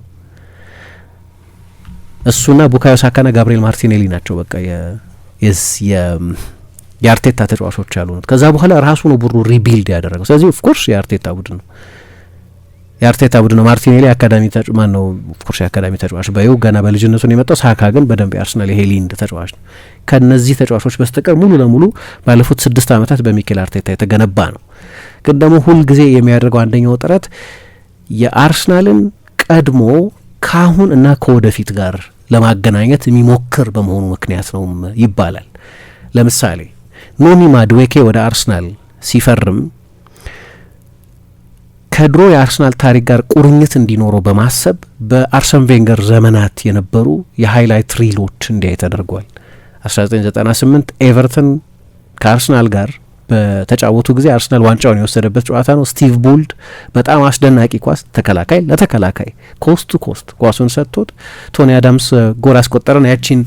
እሱና ቡካዮ ሳካና ጋብሪኤል ማርቲኔሊ ናቸው። በቃ የአርቴታ ተጫዋቾች ያሉ ነው። ከዛ በኋላ ራሱ ነው ቡድኑ ሪቢልድ ያደረገው። ስለዚህ ኦፍ ኮርስ የአርቴታ ቡድን ነው። ማርቲኔሊ አካዳሚ ተጫዋች ነው። ኦፍ ኮርስ የአካዳሚ ተጫዋች በይው ገና በልጅነቱ ነው የመጣው። ሳካ ግን በደንብ የአርሰናል የሄሊንድ ተጫዋች ነው። ከነዚህ ተጫዋቾች በስተቀር ሙሉ ለሙሉ ባለፉት 6 ዓመታት በሚኬል አርቴታ የተገነባ ነው። ግን ደግሞ ሁል ጊዜ የሚያደርገው አንደኛው ጥረት የአርሰናልን ቀድሞ ካሁን እና ከወደፊት ጋር ለማገናኘት የሚሞክር በመሆኑ ምክንያት ነው ይባላል። ለምሳሌ ኖኒ ማድዌኬ ወደ አርሰናል ሲፈርም ከድሮ የአርሰናል ታሪክ ጋር ቁርኝት እንዲኖረው በማሰብ በአርሰን ቬንገር ዘመናት የነበሩ የሃይላይት ሪሎች እንዲያይ ተደርጓል። 1998 ኤቨርተን ከአርሰናል ጋር በተጫወቱ ጊዜ አርሰናል ዋንጫውን የወሰደበት ጨዋታ ነው። ስቲቭ ቦልድ በጣም አስደናቂ ኳስ ተከላካይ ለተከላካይ ኮስት ቱ ኮስት ኳሱን ሰጥቶት ቶኒ አዳምስ ጎል አስቆጠረን። ያቺን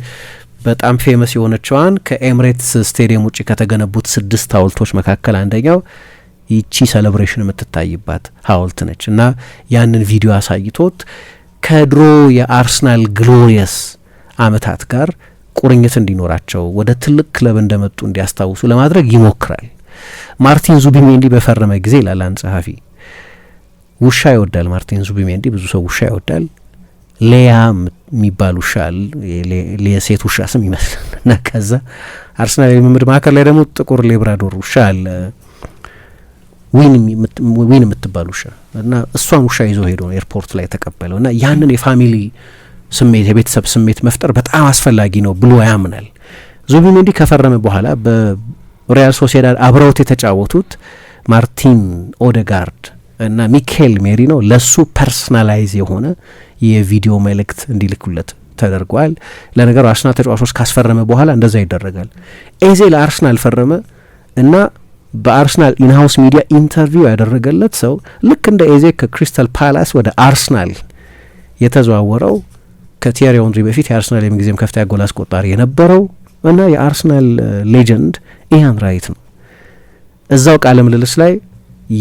በጣም ፌመስ የሆነችዋን ከኤምሬትስ ስቴዲየም ውጭ ከተገነቡት 6 ሐውልቶች መካከል አንደኛው ይቺ ሴሌብሬሽን የምትታይባት ሐውልት ነች። እና ያንን ቪዲዮ አሳይቶት ከድሮ የአርሰናል ግሎሪየስ አመታት ጋር ቁርኝት እንዲኖራቸው ወደ ትልቅ ክለብ እንደመጡ እንዲያስታውሱ ለማድረግ ይሞክራል። ማርቲን ዙቢሜንዲ በፈረመ ጊዜ ይላል አንድ ጸሐፊ ውሻ ይወዳል። ማርቲን ዙቢሜንዲ ብዙ ሰው ውሻ ይወዳል። ሌያ የሚባል ውሻ የሴት ውሻ ስም ይመስላል። እና ከዛ አርሰናል የልምምድ ማዕከል ላይ ደግሞ ጥቁር ሌብራዶር ውሻ አለ፣ ዊን የምትባል ውሻ እና እሷን ውሻ ይዞ ሄዶ ኤርፖርት ላይ ተቀበለው። እና ያንን የፋሚሊ ስሜት የቤተሰብ ስሜት መፍጠር በጣም አስፈላጊ ነው ብሎ ያምናል። ዙቢሜንዲ ከፈረመ በኋላ በሪያል ሶሲዳድ አብረውት የተጫወቱት ማርቲን ኦዴጋርድ እና ሚኬል ሜሪኖ ለሱ ፐርሰናላይዝ የሆነ የቪዲዮ መልእክት እንዲልኩለት ተደርጓል። ለነገሩ አርሰናል ተጫዋቾች ካስፈረመ በኋላ እንደዛ ይደረጋል። ኤዜ ለአርሰናል ፈረመ እና በአርሰናል ኢንሃውስ ሚዲያ ኢንተርቪው ያደረገለት ሰው ልክ እንደ ኤዜ ከክሪስታል ፓላስ ወደ አርሰናል የተዘዋወረው ከቲየሪ ኦንሪ በፊት የአርሰናል የምንጊዜም ከፍተኛ ጎል አስቆጣሪ የነበረው እና የአርሰናል ሌጀንድ ኢያን ራይት ነው። እዛው ቃለ ምልልስ ላይ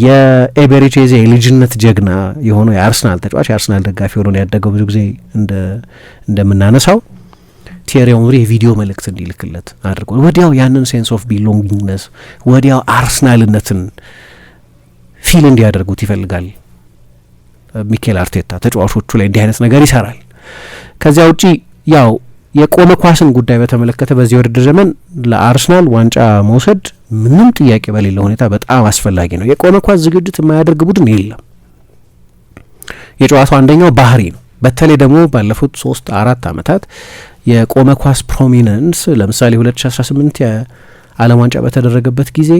የኤቤሬቺ ኤዜ የልጅነት ጀግና የሆነው የአርሰናል ተጫዋች የአርሰናል ደጋፊ ሆኖ ያደገው ብዙ ጊዜ እንደምናነሳው ቲየሪ ኦንሪ የቪዲዮ መልእክት እንዲልክለት አድርጎ ወዲያው ያንን ሴንስ ኦፍ ቢሎንጊንግነስ ወዲያው አርሰናልነትን ፊል እንዲያደርጉት ይፈልጋል ሚኬል አርቴታ። ተጫዋቾቹ ላይ እንዲህ አይነት ነገር ይሰራል። ከዚያ ውጪ ያው የቆመ ኳስን ጉዳይ በተመለከተ በዚህ ውድድር ዘመን ለአርሰናል ዋንጫ መውሰድ ምንም ጥያቄ በሌለው ሁኔታ በጣም አስፈላጊ ነው። የቆመ ኳስ ዝግጅት የማያደርግ ቡድን የለም። የጨዋታው አንደኛው ባህሪ ነው። በተለይ ደግሞ ባለፉት 3-4 ዓመታት የቆመ ኳስ ፕሮሚነንስ ለምሳሌ 2018 የዓለም ዋንጫ በተደረገበት ጊዜ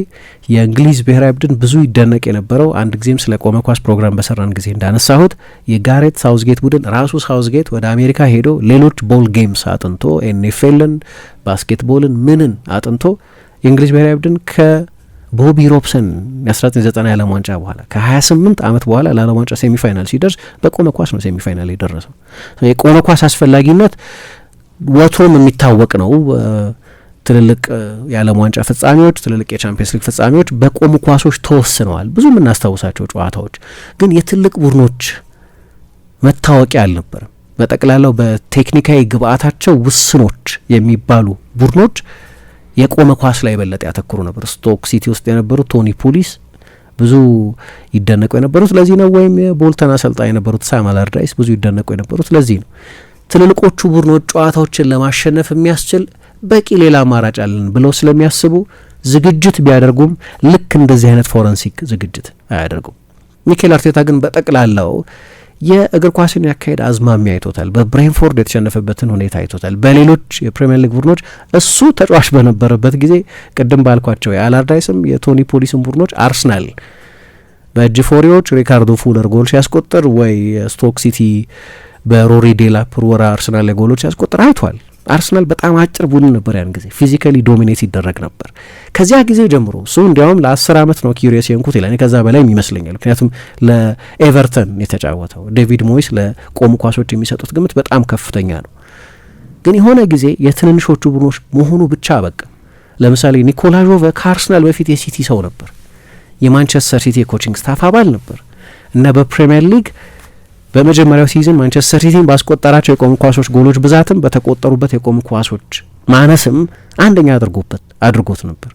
የእንግሊዝ ብሔራዊ ቡድን ብዙ ይደነቅ የነበረው አንድ ጊዜም ስለ ቆመ ኳስ ፕሮግራም በሰራን ጊዜ እንዳነሳሁት የጋሬት ሳውዝጌት ቡድን ራሱ ሳውዝጌት ወደ አሜሪካ ሄዶ ሌሎች ቦል ጌምስ አጥንቶ ኤንኤፍኤልን፣ ባስኬትቦልን ምንን አጥንቶ የእንግሊዝ ብሔራዊ ቡድን ቦቢ ሮብሰን የ1990 የዓለም ዋንጫ በኋላ ከ28 ዓመት በኋላ ለዓለም ዋንጫ ሴሚፋይናል ሲደርስ በቆመ ኳስ ነው ሴሚፋይናል የደረሰው። የቆመ ኳስ አስፈላጊነት ወትሮም የሚታወቅ ነው። ትልልቅ የዓለም ዋንጫ ፍጻሜዎች፣ ትልልቅ የቻምፒየንስ ሊግ ፍጻሜዎች በቆሙ ኳሶች ተወስነዋል። ብዙ የምናስታውሳቸው ጨዋታዎች ግን የትልቅ ቡድኖች መታወቂያ አልነበረም። በጠቅላላው በቴክኒካዊ ግብአታቸው ውስኖች የሚባሉ ቡድኖች የቆመ ኳስ ላይ በለጠ ያተኩሩ ነበር። ስቶክ ሲቲ ውስጥ የነበሩት ቶኒ ፑሊስ ብዙ ይደነቁ የነበሩት ለዚህ ነው። ወይም የቦልተን አሰልጣኝ የነበሩት ሳም አላርዳይስ ብዙ ይደነቁ የነበሩት ለዚህ ነው። ትልልቆቹ ቡድኖች ጨዋታዎችን ለማሸነፍ የሚያስችል በቂ ሌላ አማራጭ አለን ብለው ስለሚያስቡ ዝግጅት ቢያደርጉም ልክ እንደዚህ አይነት ፎረንሲክ ዝግጅት አያደርጉም። ሚኬል አርቴታ ግን በጠቅላላው የእግር ኳስን ያካሄድ አዝማሚያ አይቶታል። በብሬንፎርድ የተሸነፈበትን ሁኔታ አይቶታል። በሌሎች የፕሪሚየር ሊግ ቡድኖች እሱ ተጫዋች በነበረበት ጊዜ ቅድም ባልኳቸው የአላርዳይስም የቶኒ ፖሊስም ቡድኖች አርሰናል በእጅፎሪዎች ሪካርዶ ፉለር ጎል ሲያስቆጥር ወይ ስቶክ ሲቲ በሮሪ ዴላፕ ወራ አርሰናል ላይ ጎሎች ሲያስቆጥር አይቷል። አርሰናል በጣም አጭር ቡድን ነበር ያን ጊዜ፣ ፊዚካሊ ዶሚኔት ይደረግ ነበር። ከዚያ ጊዜ ጀምሮ እሱ እንዲያውም ለ10 ዓመት ነው ኪሪየስ የንኩት ይላል። ከዛ በላይም ይመስለኛል። ምክንያቱም ለኤቨርተን የተጫወተው ዴቪድ ሞይስ ለቆሙ ኳሶች የሚሰጡት ግምት በጣም ከፍተኛ ነው። ግን የሆነ ጊዜ የትንንሾቹ ቡድኖች መሆኑ ብቻ በቃ። ለምሳሌ ኒኮላ ጆቨ ከአርሰናል በፊት የሲቲ ሰው ነበር፣ የማንቸስተር ሲቲ የኮችንግ ስታፍ አባል ነበር እና በፕሪሚየር ሊግ በመጀመሪያው ሲዝን ማንቸስተር ሲቲን ባስቆጠራቸው የቆሙ ኳሶች ጎሎች ብዛትም በተቆጠሩበት የቆሙ ኳሶች ማነስም አንደኛ አድርጎት ነበር።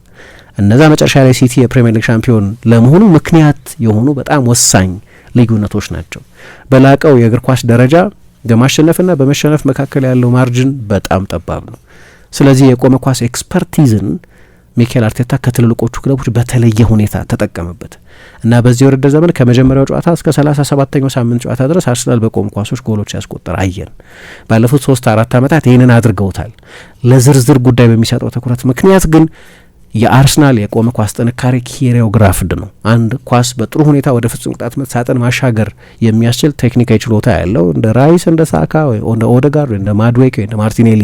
እነዛ መጨረሻ ላይ ሲቲ የፕሪሚየር ሊግ ሻምፒዮን ለመሆኑ ምክንያት የሆኑ በጣም ወሳኝ ልዩነቶች ናቸው። በላቀው የእግር ኳስ ደረጃ በማሸነፍና በመሸነፍ መካከል ያለው ማርጅን በጣም ጠባብ ነው። ስለዚህ የቆመ ኳስ ኤክስፐርቲዝን ሚኬል አርቴታ ከትልልቆቹ ክለቦች በተለየ ሁኔታ ተጠቀመበት እና በዚህ የውድድር ዘመን ከመጀመሪያው ጨዋታ እስከ 37ኛው ሳምንት ጨዋታ ድረስ አርሰናል በቆሙ ኳሶች ጎሎች ያስቆጠር አየን። ባለፉት 3-4 ዓመታት ይህንን አድርገውታል። ለዝርዝር ጉዳይ በሚሰጠው ትኩረት ምክንያት ግን የአርሰናል የቆመ ኳስ ጥንካሬ ኮሪዮግራፍድ ነው። አንድ ኳስ በጥሩ ሁኔታ ወደ ፍጹም ቅጣት ምት ሳጥን ማሻገር የሚያስችል ቴክኒካዊ ችሎታ ያለው እንደ ራይስ፣ እንደ ሳካ ወይ እንደ ኦዴጋርድ ወይ እንደ ማድዌክ ወይ እንደ ማርቲኔሊ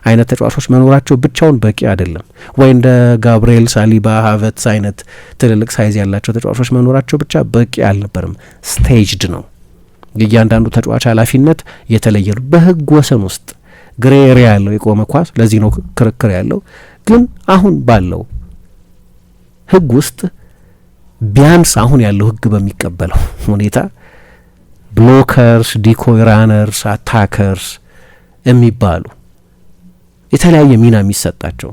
አይነት ተጫዋቾች መኖራቸው ብቻውን በቂ አይደለም። ወይ እንደ ጋብርኤል ሳሊባ፣ ሃቨርትዝ አይነት ትልልቅ ሳይዝ ያላቸው ተጫዋቾች መኖራቸው ብቻ በቂ አልነበርም። ስቴጅድ ነው። እያንዳንዱ ተጫዋች ኃላፊነት የተለየ ነው። በህግ ወሰን ውስጥ ግሬ ኤሪያ ያለው የቆመ ኳስ ለዚህ ነው ክርክር ያለው። ግን አሁን ባለው ህግ ውስጥ ቢያንስ አሁን ያለው ህግ በሚቀበለው ሁኔታ ብሎከርስ፣ ዲኮይ ራነርስ፣ አታከርስ የሚባሉ የተለያየ ሚና የሚሰጣቸው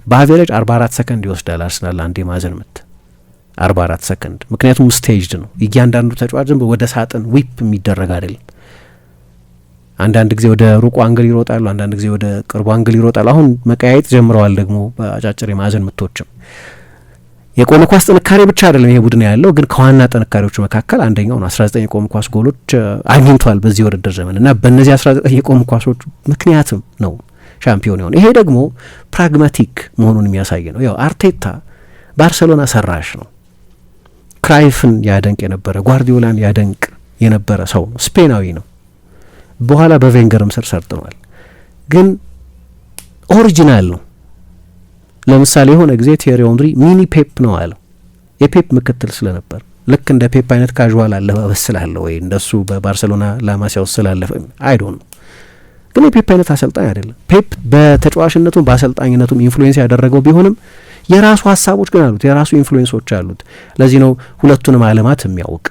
በአቬሬጅ 44 ሰከንድ ይወስዳል አርሰናል አንድ የማዕዘን ምት 44 ሰከንድ። ምክንያቱም ስቴጅድ ነው። እያንዳንዱ ተጫዋች ዝም ወደ ሳጥን ዊፕ የሚደረግ አይደለም። አንዳንድ ጊዜ ወደ ሩቁ አንግል ይሮጣሉ፣ አንዳንድ ጊዜ ወደ ቅርቡ አንግል ይሮጣሉ። አሁን መቀያየት ጀምረዋል ደግሞ በአጫጭር የማዕዘን ምቶችም። የቆመ ኳስ ጥንካሬ ብቻ አይደለም ይሄ ቡድን ያለው፣ ግን ከዋና ጥንካሬዎቹ መካከል አንደኛው ነው። 19 የቆመ ኳስ ጎሎች አግኝቷል በዚህ ውድድር ዘመን እና በእነዚህ 19 የቆመ ኳሶች ምክንያትም ነው ሻምፒዮን የሆነ። ይሄ ደግሞ ፕራግማቲክ መሆኑን የሚያሳይ ነው። ያው አርቴታ ባርሰሎና ሰራሽ ነው። ክራይፍን ያደንቅ የነበረ ጓርዲዮላን ያደንቅ የነበረ ሰው ነው። ስፔናዊ ነው። በኋላ በቬንገርም ስር ሰርጥኗል። ግን ኦሪጂናል ነው። ለምሳሌ የሆነ ጊዜ ቲየሪ ኦንሪ ሚኒ ፔፕ ነው አለው። የፔፕ ምክትል ስለነበር ልክ እንደ ፔፕ አይነት ካዥዋል አለባበስ ስላለ ወይ እንደሱ በባርሰሎና ላማሲያ ውስጥ ስላለፈ አይዶን ነው። ግን የፔፕ አይነት አሰልጣኝ አይደለም። ፔፕ በተጫዋችነቱም በአሰልጣኝነቱም ኢንፍሉዌንስ ያደረገው ቢሆንም የራሱ ሀሳቦች ግን አሉት፣ የራሱ ኢንፍሉዌንሶች አሉት። ለዚህ ነው ሁለቱንም ዓለማት የሚያውቅ።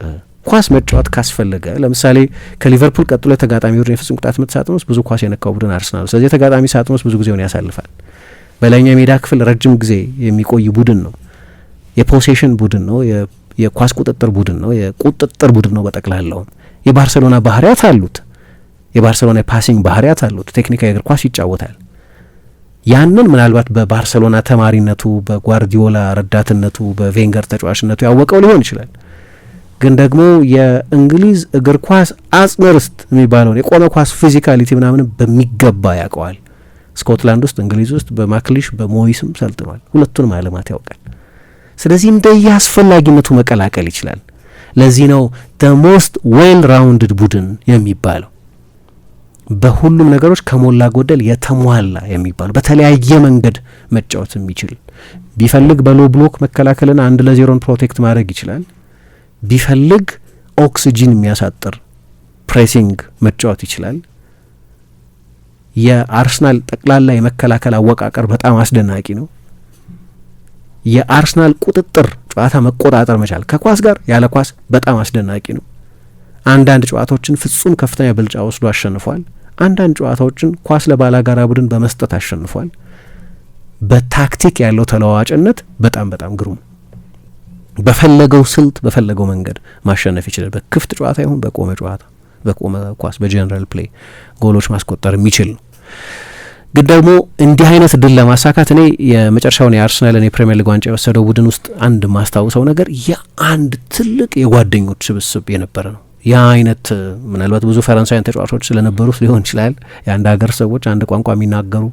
ኳስ መጫወት ካስፈለገ ለምሳሌ ከሊቨርፑል ቀጥሎ የተጋጣሚ ቡድን የፍጹም ቅጣት ምት ሳጥን ውስጥ ብዙ ኳስ የነካው ቡድን አርሰናል። ስለዚህ የተጋጣሚ ሳጥን ውስጥ ብዙ ጊዜውን ያሳልፋል። በላይኛው የሜዳ ክፍል ረጅም ጊዜ የሚቆይ ቡድን ነው። የፖሴሽን ቡድን ነው። የኳስ ቁጥጥር ቡድን ነው። የቁጥጥር ቡድን ነው። በጠቅላላው የባርሰሎና ባህሪያት አሉት። የባርሰሎና የፓሲንግ ባህሪያት አሉት። ቴክኒካዊ እግር ኳስ ይጫወታል። ያንን ምናልባት በባርሰሎና ተማሪነቱ፣ በጓርዲዮላ ረዳትነቱ፣ በቬንገር ተጫዋችነቱ ያወቀው ሊሆን ይችላል። ግን ደግሞ የእንግሊዝ እግር ኳስ አጽመ ርስት የሚባለውን የቆመ ኳስ ፊዚካሊቲ ምናምን በሚገባ ያውቀዋል። ስኮትላንድ ውስጥ፣ እንግሊዝ ውስጥ በማክሊሽ በሞይስም ሰልጥኗል። ሁለቱንም ዓለማት ያውቃል። ስለዚህ እንደየ አስፈላጊነቱ መቀላቀል ይችላል። ለዚህ ነው the most well rounded ቡድን የሚባለው። በሁሉም ነገሮች ከሞላ ጎደል የተሟላ የሚባሉ በተለያየ መንገድ መጫወት የሚችል ቢፈልግ በሎ ብሎክ መከላከልን 1-0 ፕሮቴክት ማድረግ ይችላል። ቢፈልግ ኦክሲጂን የሚያሳጥር ፕሬሲንግ መጫወት ይችላል። የአርሰናል ጠቅላላ የመከላከል አወቃቀር በጣም አስደናቂ ነው። የአርሰናል ቁጥጥር ጨዋታ መቆጣጠር መቻል ከኳስ ጋር ያለ ኳስ በጣም አስደናቂ ነው። አንዳንድ ጨዋታዎችን ፍጹም ከፍተኛ ብልጫ ወስዶ አሸንፏል። አንዳንድ ጨዋታዎችን ኳስ ለባላጋራ ቡድን በመስጠት አሸንፏል። በታክቲክ ያለው ተለዋዋጭነት በጣም በጣም ግሩም፣ በፈለገው ስልት በፈለገው መንገድ ማሸነፍ ይችላል። በክፍት ጨዋታ ይሁን በቆመ ጨዋታ፣ በቆመ ኳስ በጀነራል ፕሌይ ጎሎች ማስቆጠር የሚችል ነው። ግን ደግሞ እንዲህ አይነት ድል ለማሳካት እኔ የመጨረሻውን የአርሰናልን የፕሪሚየር ሊግ ዋንጫ የወሰደው ቡድን ውስጥ አንድ ማስታውሰው ነገር የአንድ ትልቅ የጓደኞች ስብስብ የነበረ ነው። ያ አይነት ምናልባት ብዙ ፈረንሳውያን ተጫዋቾች ስለነበሩት ሊሆን ይችላል። የአንድ ሀገር ሰዎች አንድ ቋንቋ የሚናገሩ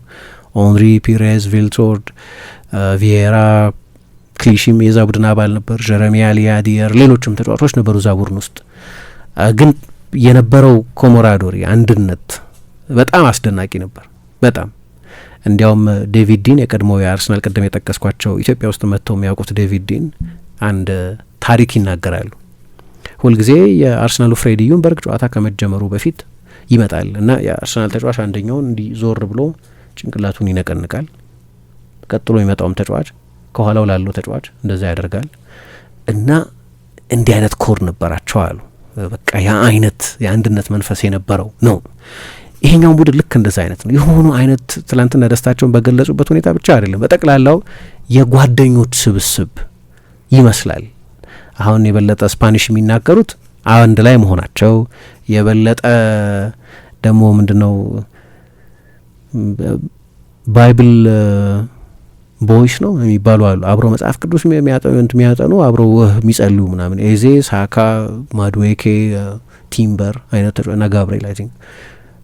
ኦንሪ፣ ፒሬዝ፣ ቪልቶርድ፣ ቪዬራ፣ ክሊሺም የዛ ቡድን አባል ነበር። ጀረሚያ ሊያዲየር፣ ሌሎችም ተጫዋቾች ነበሩ እዛ ቡድን ውስጥ። ግን የነበረው ኮሞራዶሪ አንድነት በጣም አስደናቂ ነበር። በጣም እንዲያውም ዴቪድ ዲን የቀድሞው የአርሰናል ቅድም የጠቀስኳቸው ኢትዮጵያ ውስጥ መጥተው የሚያውቁት ዴቪድ ዲን አንድ ታሪክ ይናገራሉ። ሁልጊዜ የአርሰናሉ ፍሬዲ ዩንበርግ ጨዋታ ከመጀመሩ በፊት ይመጣል እና የአርሰናል ተጫዋች አንደኛውን እንዲ ዞር ብሎ ጭንቅላቱን ይነቀንቃል። ቀጥሎ የሚመጣውም ተጫዋች ከኋላው ላለው ተጫዋች እንደዛ ያደርጋል እና እንዲህ አይነት ኮር ነበራቸው አሉ። በቃ ያ አይነት የአንድነት መንፈስ የነበረው ነው። ይሄኛው ቡድን ልክ እንደዛ አይነት ነው። የሆኑ አይነት ትላንትና ደስታቸውን በገለጹበት ሁኔታ ብቻ አይደለም፣ በጠቅላላው የጓደኞች ስብስብ ይመስላል። አሁን የበለጠ ስፓኒሽ የሚናገሩት አንድ ላይ መሆናቸው የበለጠ ደግሞ ምንድነው ባይብል ቦይስ ነው የሚባሉ አሉ። አብሮ መጽሐፍ ቅዱስ የሚያጠኑ አብሮ የሚጸልዩ ምናምን ኤዜ፣ ሳካ፣ ማድዌኬ፣ ቲምበር አይነት እና ጋብርኤል አይ ቲንክ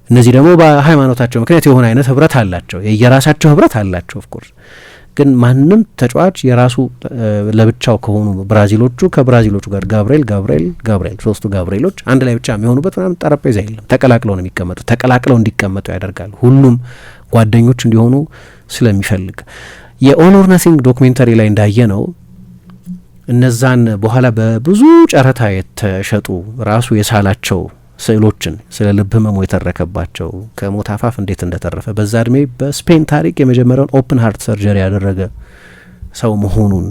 እነዚህ ደግሞ በሃይማኖታቸው ምክንያት የሆነ አይነት ህብረት አላቸው። የየራሳቸው ህብረት አላቸው ኦፍኮርስ። ግን ማንም ተጫዋች የራሱ ለብቻው ከሆኑ ብራዚሎቹ ከብራዚሎቹ ጋር ጋብርኤል ሶስቱ ጋብርኤሎች አንድ ላይ ብቻ የሚሆኑበት ምናምን ጠረጴዛ የለም። ተቀላቅለው ነው የሚቀመጡ። ተቀላቅለው እንዲቀመጡ ያደርጋል። ሁሉም ጓደኞች እንዲሆኑ ስለሚፈልግ የኦል ኦር ናቲንግ ዶክሜንተሪ ላይ እንዳየ ነው እነዛን በኋላ በብዙ ጨረታ የተሸጡ ራሱ የሳላቸው ስዕሎችን ስለ ልብ ህመሙ የተረከባቸው ከሞት አፋፍ እንዴት እንደተረፈ በዛ እድሜ በስፔን ታሪክ የመጀመሪያውን ኦፕን ሃርት ሰርጀሪ ያደረገ ሰው መሆኑን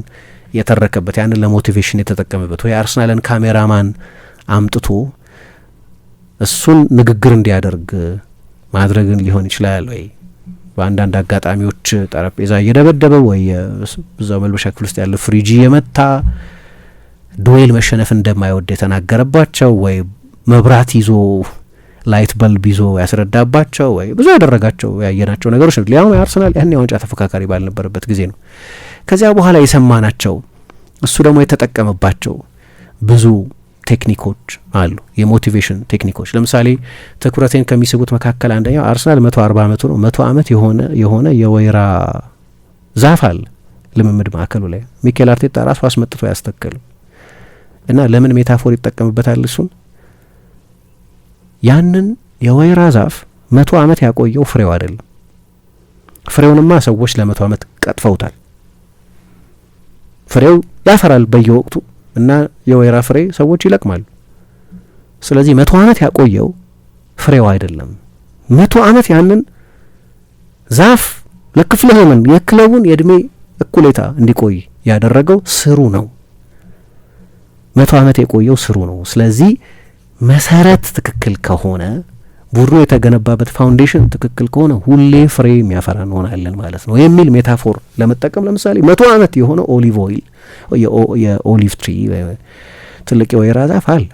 የተረከበት ያንን ለሞቲቬሽን የተጠቀመበት ወይ አርሰናልን ካሜራማን አምጥቶ እሱን ንግግር እንዲያደርግ ማድረግን ሊሆን ይችላል። ወይ በአንዳንድ አጋጣሚዎች ጠረጴዛ እየደበደበ ወይ በዛው መልበሻ ክፍል ውስጥ ያለ ፍሪጂ የመታ ዱዌል መሸነፍ እንደማይወድ የተናገረባቸው ወይ መብራት ይዞ ላይት በልብ ይዞ ያስረዳባቸው ወይ ብዙ ያደረጋቸው ያየናቸው ነገሮች ነው። ሊያውም አርሰናል ያን የዋንጫ ተፎካካሪ ባልነበረበት ጊዜ ነው። ከዚያ በኋላ የሰማናቸው እሱ ደግሞ የተጠቀመባቸው ብዙ ቴክኒኮች አሉ፣ የሞቲቬሽን ቴክኒኮች። ለምሳሌ ትኩረቴን ከሚስቡት መካከል አንደኛው አርሰናል 140 ዓመቱ ነው። 100 ዓመት የሆነ የወይራ ዛፍ አለ ልምምድ ማዕከሉ ላይ ሚኬል አርቴታ ራሱ አስመጥቶ ያስተከሉ እና ለምን ሜታፎር ይጠቀምበታል እሱን ያንን የወይራ ዛፍ 100 ዓመት ያቆየው ፍሬው አይደለም። ፍሬውንማ ሰዎች ለ100 ዓመት ቀጥፈውታል። ፍሬው ያፈራል በየወቅቱ እና የወይራ ፍሬ ሰዎች ይለቅማሉ። ስለዚህ 100 ዓመት ያቆየው ፍሬው አይደለም። 100 ዓመት ያንን ዛፍ ለክፍለ ዘመን የክለቡን የእድሜ እኩሌታ እንዲቆይ ያደረገው ስሩ ነው። 100 ዓመት የቆየው ስሩ ነው። ስለዚህ መሰረት ትክክል ከሆነ ቡድኑ የተገነባበት ፋውንዴሽን ትክክል ከሆነ ሁሌ ፍሬ የሚያፈራ እንሆናለን ማለት ነው የሚል ሜታፎር ለመጠቀም ለምሳሌ 100 ዓመት የሆነ ኦሊቭ ኦይል የኦሊቭ ትሪ ትልቅ የወይራ ዛፍ አለ።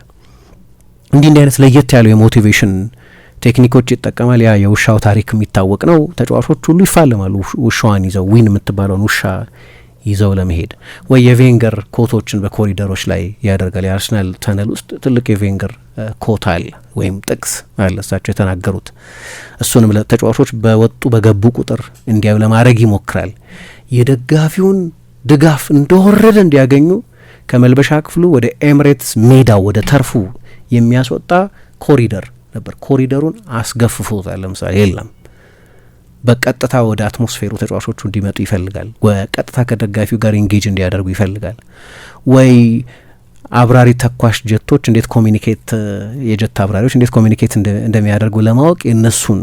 እንዲህ አይነት ለየት ያሉ የሞቲቬሽን ቴክኒኮች ይጠቀማል። ያ የውሻው ታሪክ የሚታወቅ ነው። ተጫዋቾች ሁሉ ይፋለማሉ ውሻዋን ይዘው ዊን የምትባለውን ውሻ ይዘው ለመሄድ ወይ የቬንገር ኮቶችን በኮሪደሮች ላይ ያደርጋል። የአርሰናል ተነል ውስጥ ትልቅ የቬንገር ኮት አለ ወይም ጥቅስ አለ እሳቸው የተናገሩት። እሱንም ተጫዋቾች በወጡ በገቡ ቁጥር እንዲያዩ ለማድረግ ይሞክራል። የደጋፊውን ድጋፍ እንደወረደ እንዲያገኙ ከመልበሻ ክፍሉ ወደ ኤምሬትስ ሜዳው ወደ ተርፉ የሚያስወጣ ኮሪደር ነበር። ኮሪደሩን አስገፍፎታል። ለምሳሌ የለም በቀጥታ ወደ አትሞስፌሩ ተጫዋቾቹ እንዲመጡ ይፈልጋል። በቀጥታ ከደጋፊው ጋር ኢንጌጅ እንዲያደርጉ ይፈልጋል። ወይ አብራሪ ተኳሽ ጀቶች እንዴት ኮሚኒኬት የጀት አብራሪዎች እንዴት ኮሚኒኬት እንደሚያደርጉ ለማወቅ የነሱን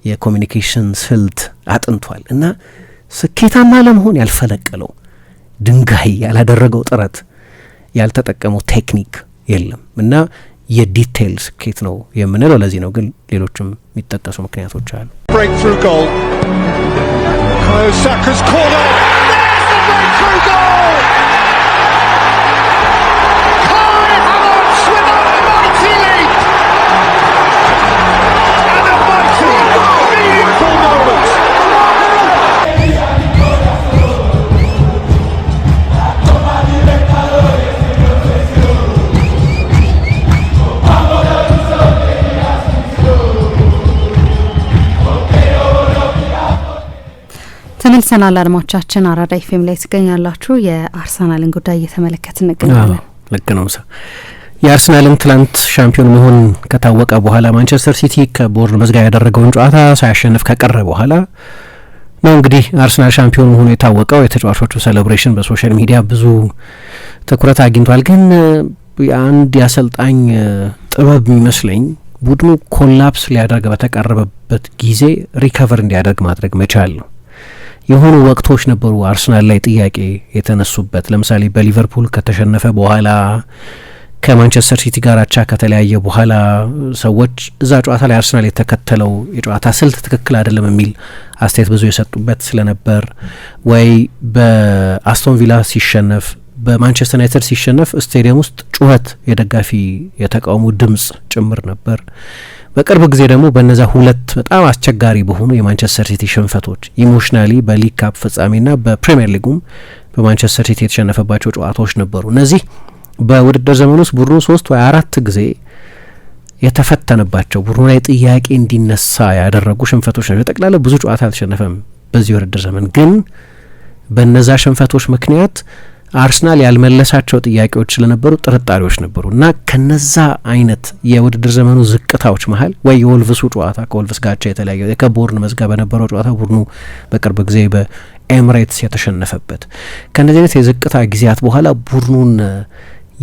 የኮሚኒኬሽን ስልት አጥንቷል እና ስኬታማ ለመሆን ያልፈለቀለው ድንጋይ ያላደረገው ጥረት ያልተጠቀመው ቴክኒክ የለም እና የዲቴይል ስኬት ነው የምንለው ለዚህ ነው። ግን ሌሎችም የሚጠቀሱ ምክንያቶች አሉ። ተመልሰናል። አድማጮቻችን አራዳ ኤፍኤም ላይ ትገኛላችሁ። የአርሰናልን ጉዳይ እየተመለከትን እንገኛለን። ልክ ነው። የአርሰናልን ትላንት ሻምፒዮን መሆን ከታወቀ በኋላ ማንቸስተር ሲቲ ከቦርንመዝ ጋር ያደረገውን ጨዋታ ሳያሸንፍ ከቀረ በኋላ ነው እንግዲህ አርሰናል ሻምፒዮን መሆኑ የታወቀው። የተጫዋቾቹ ሴሌብሬሽን በሶሻል ሚዲያ ብዙ ትኩረት አግኝቷል። ግን አንድ የአሰልጣኝ ጥበብ የሚመስለኝ ቡድኑ ኮላፕስ ሊያደርግ በተቃረበበት ጊዜ ሪከቨር እንዲያደርግ ማድረግ መቻል ነው። የሆኑ ወቅቶች ነበሩ አርሰናል ላይ ጥያቄ የተነሱበት። ለምሳሌ በሊቨርፑል ከተሸነፈ በኋላ ከማንቸስተር ሲቲ ጋር አቻ ከተለያየ በኋላ ሰዎች እዛ ጨዋታ ላይ አርሰናል የተከተለው የጨዋታ ስልት ትክክል አይደለም የሚል አስተያየት ብዙ የሰጡበት ስለነበር፣ ወይ በአስቶን ቪላ ሲሸነፍ፣ በማንቸስተር ዩናይትድ ሲሸነፍ ስቴዲየም ውስጥ ጩኸት፣ የደጋፊ የተቃውሞ ድምጽ ጭምር ነበር። በቅርብ ጊዜ ደግሞ በነዛ ሁለት በጣም አስቸጋሪ በሆኑ የማንቸስተር ሲቲ ሽንፈቶች ኢሞሽናሊ በሊግ ካፕ ፍጻሜና በፕሪሚየር ሊጉም በማንቸስተር ሲቲ የተሸነፈባቸው ጨዋታዎች ነበሩ። እነዚህ በውድድር ዘመን ውስጥ ቡድኑ 3 ወይ 4 ጊዜ የተፈተነባቸው ቡድኑ ላይ ጥያቄ እንዲነሳ ያደረጉ ሽንፈቶች ናቸው። ጠቅላላ ብዙ ጨዋታ አልተሸነፈም በዚህ ውድድር ዘመን። ግን በነዛ ሽንፈቶች ምክንያት አርሰናል ያልመለሳቸው ጥያቄዎች ስለነበሩ ጥርጣሬዎች ነበሩ እና ከነዛ አይነት የውድድር ዘመኑ ዝቅታዎች መሀል ወይ የወልቭሱ ጨዋታ ከወልቭስ ጋር የተለያየ ከቦርንመዝ ጋር በነበረው ጨዋታ ቡድኑ በቅርብ ጊዜ በኤምሬትስ የተሸነፈበት ከነዚህ አይነት የዝቅታ ጊዜያት በኋላ ቡድኑን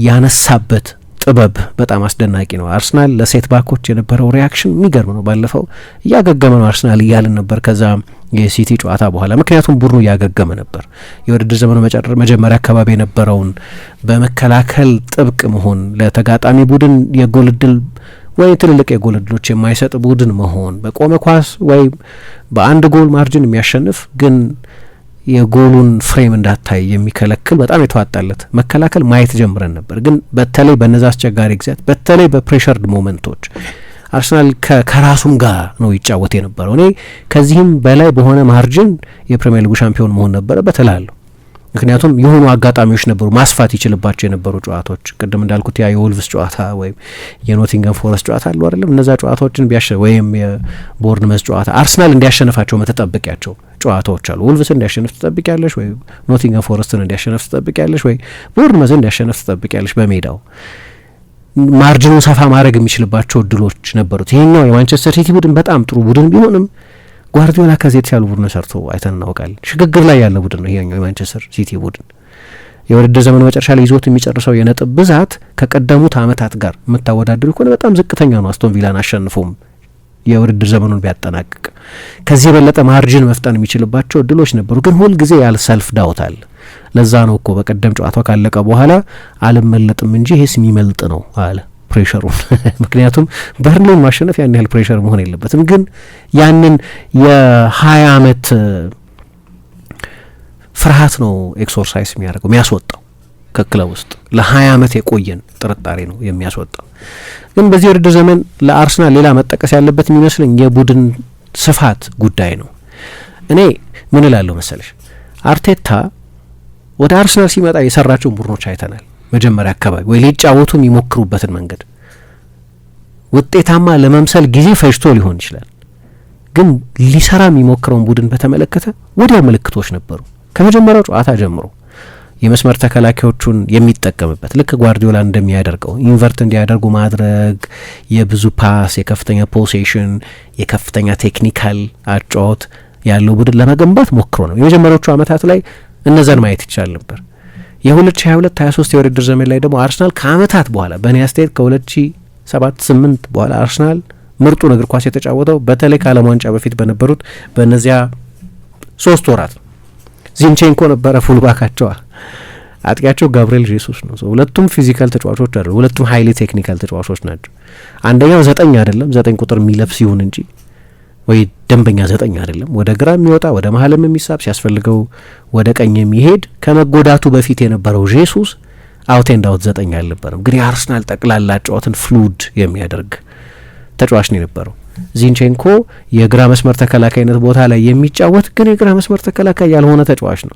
ያነሳበት ጥበብ በጣም አስደናቂ ነው። አርሰናል ለሴት ባኮች የነበረው ሪያክሽን የሚገርም ነው። ባለፈው እያገገመ ነው አርሰናል እያልን ነበር ከዛ የሲቲ ጨዋታ በኋላ፣ ምክንያቱም ቡድኑ እያገገመ ነበር። የውድድር ዘመኑ መጀመሪያ አካባቢ የነበረውን በመከላከል ጥብቅ መሆን፣ ለተጋጣሚ ቡድን የጎል እድል ወይ ትልልቅ የጎል እድሎች የማይሰጥ ቡድን መሆን፣ በቆመ ኳስ ወይ በአንድ ጎል ማርጅን የሚያሸንፍ ግን የጎሉን ፍሬም እንዳታይ የሚከለክል በጣም የተዋጣለት መከላከል ማየት ጀምረን ነበር። ግን በተለይ በነዛ አስቸጋሪ ጊዜያት በተለይ በፕሬሸርድ ሞመንቶች አርሰናል ከራሱም ጋር ነው ይጫወት የነበረው። እኔ ከዚህም በላይ በሆነ ማርጅን የፕሪሚየር ሊጉ ሻምፒዮን መሆን ነበረበት እላለሁ። ምክንያቱም የሆኑ አጋጣሚዎች ነበሩ ማስፋት ይችልባቸው የነበሩ ጨዋታዎች። ቅድም እንዳልኩት ያ የወልቭስ ጨዋታ ወይም የኖቲንገም ፎረስት ጨዋታ አሉ አይደለም፣ እነዛ ጨዋታዎችን ወይም የቦርንመዝ ጨዋታ አርሰናል እንዲያሸንፋቸው መተጠብቂያቸው ጨዋታዎች አሉ። ወልቭስን እንዲያሸንፍ ትጠብቂያለሽ፣ ወይ ኖቲንገም ፎረስትን እንዲያሸንፍ ትጠብቂያለሽ፣ ወይ ቦርንመዝን እንዲያሸንፍ ትጠብቂያለሽ። በሜዳው ማርጅኑን ሰፋ ማድረግ የሚችልባቸው እድሎች ነበሩት። ይሄኛው የማንቸስተር ሲቲ ቡድን በጣም ጥሩ ቡድን ቢሆንም ጓርዲዮላ ከዚህ የተሻሉ ቡድን ሰርቶ አይተን እናውቃለን። ሽግግር ላይ ያለ ቡድን ነው ይሄኛው የማንቸስተር ሲቲ ቡድን። የውድድር ዘመኑ መጨረሻ ላይ ይዞት የሚጨርሰው የነጥብ ብዛት ከቀደሙት አመታት ጋር የምታወዳድሩ ከሆነ በጣም ዝቅተኛ ነው። አስቶን ቪላን አሸንፎም የውድድር ዘመኑን ቢያጠናቅቅ ከዚህ የበለጠ ማርጅን መፍጠን የሚችልባቸው እድሎች ነበሩ። ግን ሁል ጊዜ ያለ ሰልፍ ዳውታል። ለዛ ነው እኮ በቀደም ጨዋታው ካለቀ በኋላ አልመለጥም እንጂ ይሄስ የሚመልጥ ነው አለ ፕሬሸሩን። ምክንያቱም በርንሌን ማሸነፍ ያን ያህል ፕሬሸር መሆን የለበትም። ግን ያንን የ20 አመት ፍርሃት ነው ኤክሰርሳይዝ የሚያደርገው የሚያስወጣው ከክለብ ውስጥ ለ20 አመት የቆየን ጥርጣሬ ነው የሚያስወጣው። ግን በዚህ ውድድር ዘመን ለአርሰናል ሌላ መጠቀስ ያለበት የሚመስለኝ የቡድን ስፋት ጉዳይ ነው። እኔ ምን እላለሁ መሰለሽ፣ አርቴታ ወደ አርሰናል ሲመጣ የሰራቸውን ቡድኖች አይተናል። መጀመሪያ አካባቢ ወይ ሊጫወቱ የሚሞክሩበትን መንገድ ውጤታማ ለመምሰል ጊዜ ፈጅቶ ሊሆን ይችላል። ግን ሊሰራ የሚሞክረውን ቡድን በተመለከተ ወዲያ ምልክቶች ነበሩ ከመጀመሪያው ጨዋታ ጀምሮ። የመስመር ተከላካዮቹን የሚጠቀምበት ልክ ጓርዲዮላ እንደሚያደርገው ኢንቨርት እንዲያደርጉ ማድረግ፣ የብዙ ፓስ፣ የከፍተኛ ፖሴሽን፣ የከፍተኛ ቴክኒካል አጫወት ያለው ቡድን ለመገንባት ሞክሮ ነው። የመጀመሪያዎቹ ዓመታት ላይ እነዛን ማየት ይቻል ነበር። የ2022-23 የውድድር ዘመን ላይ ደግሞ አርሰናል ከዓመታት በኋላ በእኔ አስተያየት ከ2007-8 በኋላ አርሰናል ምርጡን እግር ኳስ የተጫወተው በተለይ ከዓለም ዋንጫ በፊት በነበሩት በእነዚያ 3 ወራት ዚንቼንኮ ነበረ ፉልባካቸው፣ አጥቂያቸው ጋብሪኤል ጄሱስ ነው። ሁለቱም ፊዚካል ተጫዋቾች አይደሉም፣ ሁለቱም ሃይሊ ቴክኒካል ተጫዋቾች ናቸው። አንደኛው 9 አይደለም 9 ቁጥር የሚለብስ ይሁን እንጂ ወይ ደንበኛ 9 አይደለም፣ ወደ ግራ የሚወጣ ወደ መሀልም የሚሳብ ሲያስፈልገው ወደ ቀኝ የሚሄድ ከመጎዳቱ በፊት የነበረው ጄሱስ አውት ኤንድ አውት 9 አልነበረም፣ ግን የአርሰናል ጠቅላላ ጨዋታን ፍሉድ የሚያደርግ ተጫዋች ነው የነበረው። ዚንቼንኮ የግራ መስመር ተከላካይነት ቦታ ላይ የሚጫወት ግን የግራ መስመር ተከላካይ ያልሆነ ተጫዋች ነው።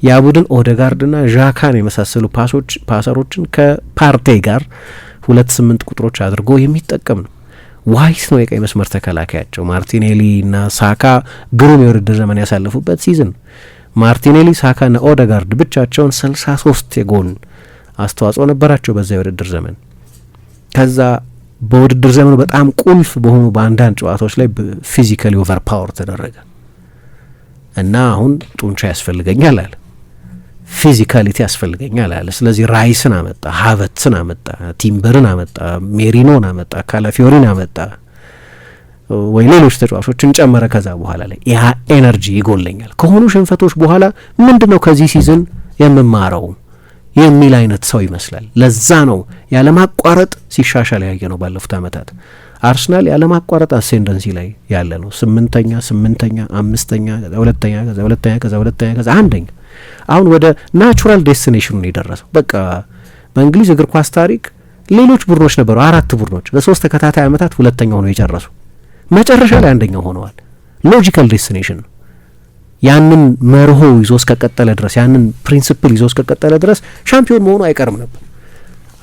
ያ ቡድን ኦዴጋርድና ዣካን የመሳሰሉ ፓሰሮችን ከፓርቴ ጋር 2-8 ቁጥሮች አድርጎ የሚጠቀም ነው። ዋይት ነው የቀኝ መስመር ተከላካያቸው። ማርቲኔሊ እና ሳካ ግሩም የውድድር ዘመን ያሳለፉበት ሲዝን። ማርቲኔሊ፣ ሳካ እና ኦዴጋርድ ብቻቸውን 63 የጎል አስተዋጽኦ ነበራቸው በዛ የውድድር ዘመን። ከዛ በውድድር ዘመኑ በጣም ቁልፍ በሆኑ በአንዳንድ ጨዋታዎች ላይ ፊዚካሊ ኦቨር ፓወር ተደረገ እና አሁን ጡንቻ ያስፈልገኛል አለ፣ ፊዚካሊቲ ያስፈልገኛል አለ። ስለዚህ ራይስን አመጣ፣ ሀቨትስን አመጣ፣ ቲምበርን አመጣ፣ ሜሪኖን አመጣ፣ ካላፊዮሪን አመጣ፣ ወይ ሌሎች ተጫዋቾችን ጨመረ። ከዛ በኋላ ላይ ያ ኤነርጂ ይጎለኛል ከሆኑ ሽንፈቶች በኋላ ምንድነው ከዚህ ሲዝን የምማረው የሚል አይነት ሰው ይመስላል። ለዛ ነው ያለማቋረጥ ሲሻሻል ያየ ነው ባለፉት ዓመታት። አርሰናል ያለማቋረጥ አሴንደንሲ ላይ ያለ ነው። 8ኛ፣ 5ኛ፣ 2ኛ፣ ከዛ 1ኛ። አሁን ወደ ናቹራል ዴስቲኔሽኑን የደረሰው በቃ በእንግሊዝ እግር ኳስ ታሪክ ሌሎች ቡድኖች ነበሩ፣ 4 ቡድኖች በ3 ተከታታይ ዓመታት 2ኛ ሆነው የጨረሱ መጨረሻ ላይ 1ኛ ሆነዋል። ሎጂካል ዴስቲኔሽን ነው። ያንን መርሆ ይዞ እስከቀጠለ ድረስ ያንን ፕሪንሲፕል ይዞ እስከቀጠለ ድረስ ሻምፒዮን መሆኑ አይቀርም ነበር።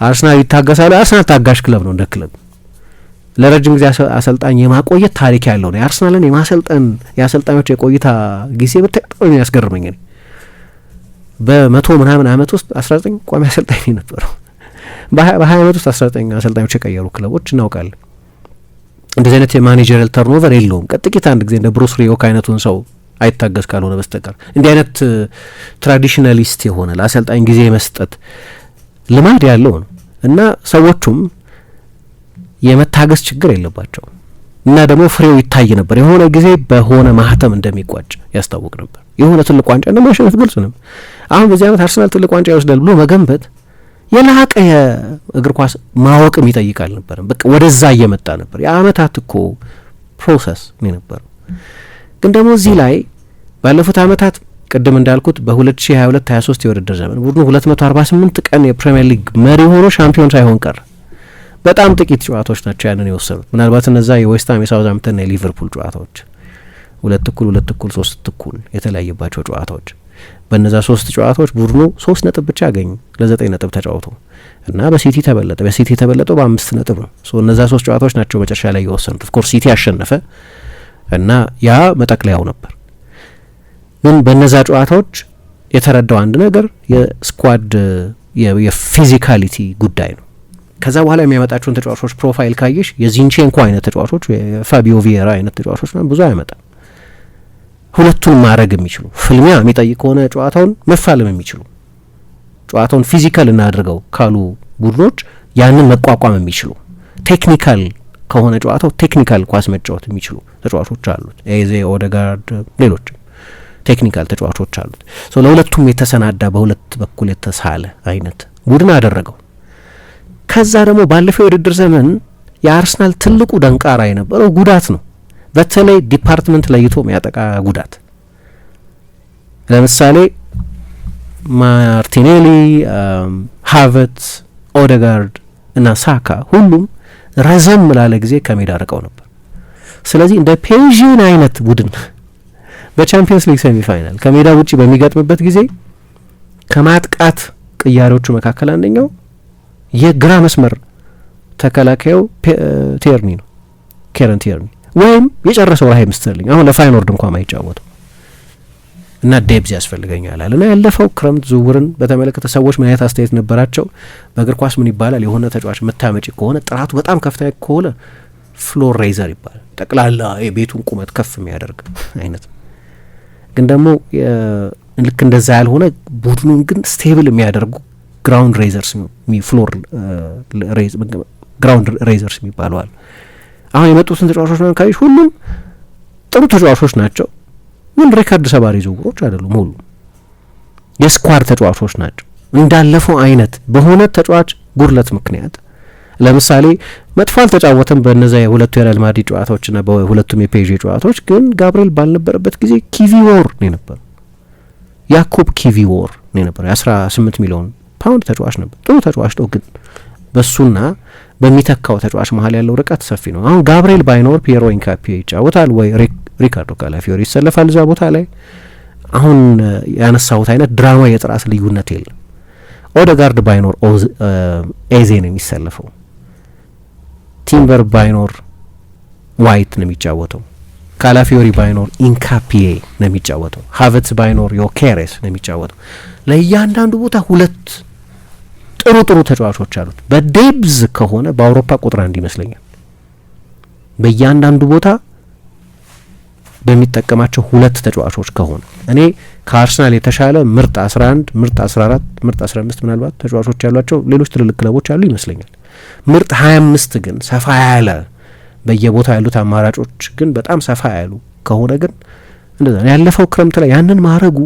አርሰናል ይታገሳል። አርሰናል ታጋሽ ክለብ ነው። እንደ ክለብ ለረጅም ጊዜ አሰልጣኝ የማቆየት ታሪክ ያለው ነው። የአርሰናልን የማሰልጠን የአሰልጣኞች የቆይታ ጊዜ በጣም ያስገርመኝ ነው። በ100 ምናምን ዓመት ውስጥ 19 ቋሚ አሰልጣኝ ነበረው። በ20 ዓመት ውስጥ 19 አሰልጣኞች የቀየሩ ክለቦች እናውቃለን። እንደዚህ አይነት የማኔጀሪያል ተርኖቨር የለውም። ጥቂት አንድ ጊዜ እንደ ብሩስ ሪዮክ አይነቱን ሰው አይታገስ ካልሆነ በስተቀር እንዲህ አይነት ትራዲሽናሊስት የሆነ ለአሰልጣኝ ጊዜ መስጠት ልማድ ያለው ነው እና ሰዎቹም የመታገስ ችግር የለባቸው እና ደግሞ ፍሬው ይታይ ነበር። የሆነ ጊዜ በሆነ ማህተም እንደሚቋጭ ያስታውቅ ነበር። የሆነ ትልቅ ዋንጫ እንደማሸነፍ ግልጽ ነው። አሁን በዚህ ዓመት አርሰናል ትልቅ ዋንጫ ይወስዳል ብሎ መገንበት የላቀ የእግር ኳስ ማወቅም ይጠይቃል ነበር። በቃ ወደዛ እየመጣ ነበር። የአመታት እኮ ፕሮሰስ ነው ነበር። ግን ደግሞ እዚህ ላይ ባለፉት ዓመታት ቅድም እንዳልኩት በ2022-23 የውድድር ዘመን ቡድኑ 248 ቀን የፕሪሚየር ሊግ መሪ ሆኖ ሻምፒዮን ሳይሆን ቀረ። በጣም ጥቂት ጨዋታዎች ናቸው ያንን የወሰኑት። ምናልባት እነዛ የዌስትሃም፣ የሳውዝሃምፕተንና የሊቨርፑል ጨዋታዎች 2-2፣ 3-3 የተለያየባቸው ጨዋታዎች። በእነዛ 3 ጨዋታዎች ቡድኑ 3 ነጥብ ብቻ አገኘ ለ9 ነጥብ ተጫውቶ እና በሲቲ ተበለጠ። በሲቲ የተበለጠው በ5 ነጥብ ነው። እነዛ 3 ጨዋታዎች ናቸው መጨረሻ ላይ የወሰኑት። ኦፍኮርስ ሲቲ አሸነፈ እና ያ መጠቅለያው ነበር። ግን በነዛ ጨዋታዎች የተረዳው አንድ ነገር የስኳድ የፊዚካሊቲ ጉዳይ ነው። ከዛ በኋላ የሚያመጣቸውን ተጫዋቾች ፕሮፋይል ካየሽ የዚንቼንኮ አይነት ተጫዋቾች፣ የፋቢዮ ቪዬራ አይነት ተጫዋቾች ብዙ አይመጣም። ሁለቱን ማድረግ የሚችሉ ፍልሚያ የሚጠይቅ ከሆነ ጨዋታውን መፋለም የሚችሉ ጨዋታውን ፊዚካል እናድርገው ካሉ ቡድኖች ያንን መቋቋም የሚችሉ ቴክኒካል ከሆነ ጨዋታው ቴክኒካል ኳስ መጫወት የሚችሉ ተጫዋቾች አሉት። ኤዜ፣ ኦዴጋርድ፣ ሌሎች ቴክኒካል ተጫዋቾች አሉት። ለሁለቱም የተሰናዳ በሁለት በኩል የተሳለ አይነት ቡድን አደረገው። ከዛ ደግሞ ባለፈው የውድድር ዘመን የአርሰናል ትልቁ ደንቃራ የነበረው ጉዳት ነው። በተለይ ዲፓርትመንት ለይቶ የሚያጠቃ ጉዳት። ለምሳሌ ማርቲኔሊ፣ ሃቨርትዝ፣ ኦዴጋርድ እና ሳካ ሁሉም ረዘም ላለ ጊዜ ከሜዳ ርቀው ነበር። ስለዚህ እንደ ፔዥን አይነት ቡድን በቻምፒየንስ ሊግ ሴሚ ፋይናል ከሜዳ ውጪ በሚገጥምበት ጊዜ ከማጥቃት ቅያሬዎቹ መካከል አንደኛው የግራ መስመር ተከላካዩ ቴርኒ ነው፣ ኬረን ቴርኒ ወይም የጨረሰው ራሂም ስተርሊንግ አሁን ለፋይኖርድ እንኳን ማይጫወተው እና ዴብዝ ያስፈልገኛል አለ እና ያለፈው ክረምት ዝውውርን በተመለከተ ሰዎች ምን አይነት አስተያየት ነበራቸው? በእግር ኳስ ምን ይባላል? የሆነ ተጫዋች መታመጪ ከሆነ ጥራቱ በጣም ከፍተኛ ከሆነ ፍሎር ሬዘር ይባላል። ጠቅላላ የቤቱን ቁመት ከፍ የሚያደርግ አይነት ግን ደግሞ ልክ እንደዛ ያልሆነ ቡድኑን ግን ስቴብል የሚያደርጉ ግራውንድ ሬዘርስ ፍሎር ግራውንድ ሬዘርስ የሚባለዋል። አሁን የመጡትን ተጫዋቾች መንካዮች ሁሉም ጥሩ ተጫዋቾች ናቸው፣ ግን ሬከርድ ሰባሪ ዝውውሮች አይደሉም። ሁሉ የስኳድ ተጫዋቾች ናቸው። እንዳለፈው አይነት በሆነ ተጫዋች ጉድለት ምክንያት ለምሳሌ መጥፎ አልተጫወተም በእነዚያ የሁለቱ የሪያል ማድሪድ ጨዋታዎችና በሁለቱም የፔዥ ጨዋታዎች፣ ግን ጋብርኤል ባልነበረበት ጊዜ ኪቪዎር ነው የነበረው። ያኩብ ኪቪዎር ነው የነበረው። የ18 ሚሊዮን ፓውንድ ተጫዋች ነበር። ጥሩ ተጫዋች ነው፣ ግን በሱና በሚተካው ተጫዋች መሀል ያለው ርቀት ሰፊ ነው። አሁን ጋብርኤል ባይኖር ፒየሮ ኢንካፒዬ ይጫወታል ወይ ሪካርዶ ካላፊዮሪ ይሰለፋል እዛ ቦታ ላይ። አሁን ያነሳሁት አይነት ድራማ የጥራት ልዩነት የለም። ኦደጋርድ ባይኖር ኤዜ ነው የሚሰለፈው። ቲምበር ባይኖር ዋይት ነው የሚጫወተው። ካላፊዮሪ ባይኖር ኢንካፒዬ ነው የሚጫወተው። ሀቨትስ ባይኖር ዮኬሬስ ነው የሚጫወተው። ለእያንዳንዱ ቦታ ሁለት ጥሩ ጥሩ ተጫዋቾች አሉት። በዴብዝ ከሆነ በአውሮፓ ቁጥር አንድ ይመስለኛል። በእያንዳንዱ ቦታ በሚጠቀማቸው ሁለት ተጫዋቾች ከሆነ እኔ ከአርሰናል የተሻለ ምርጥ 11 ምርጥ 14 ምርጥ 15 ምናልባት ተጫዋቾች ያሏቸው ሌሎች ትልልቅ ክለቦች አሉ ይመስለኛል። ምርጥ 25 ግን ሰፋ ያለ በየቦታ ያሉት አማራጮች ግን በጣም ሰፋ ያሉ ከሆነ ግን እንደዛ ያለፈው ክረምት ላይ ያንን ማረጉ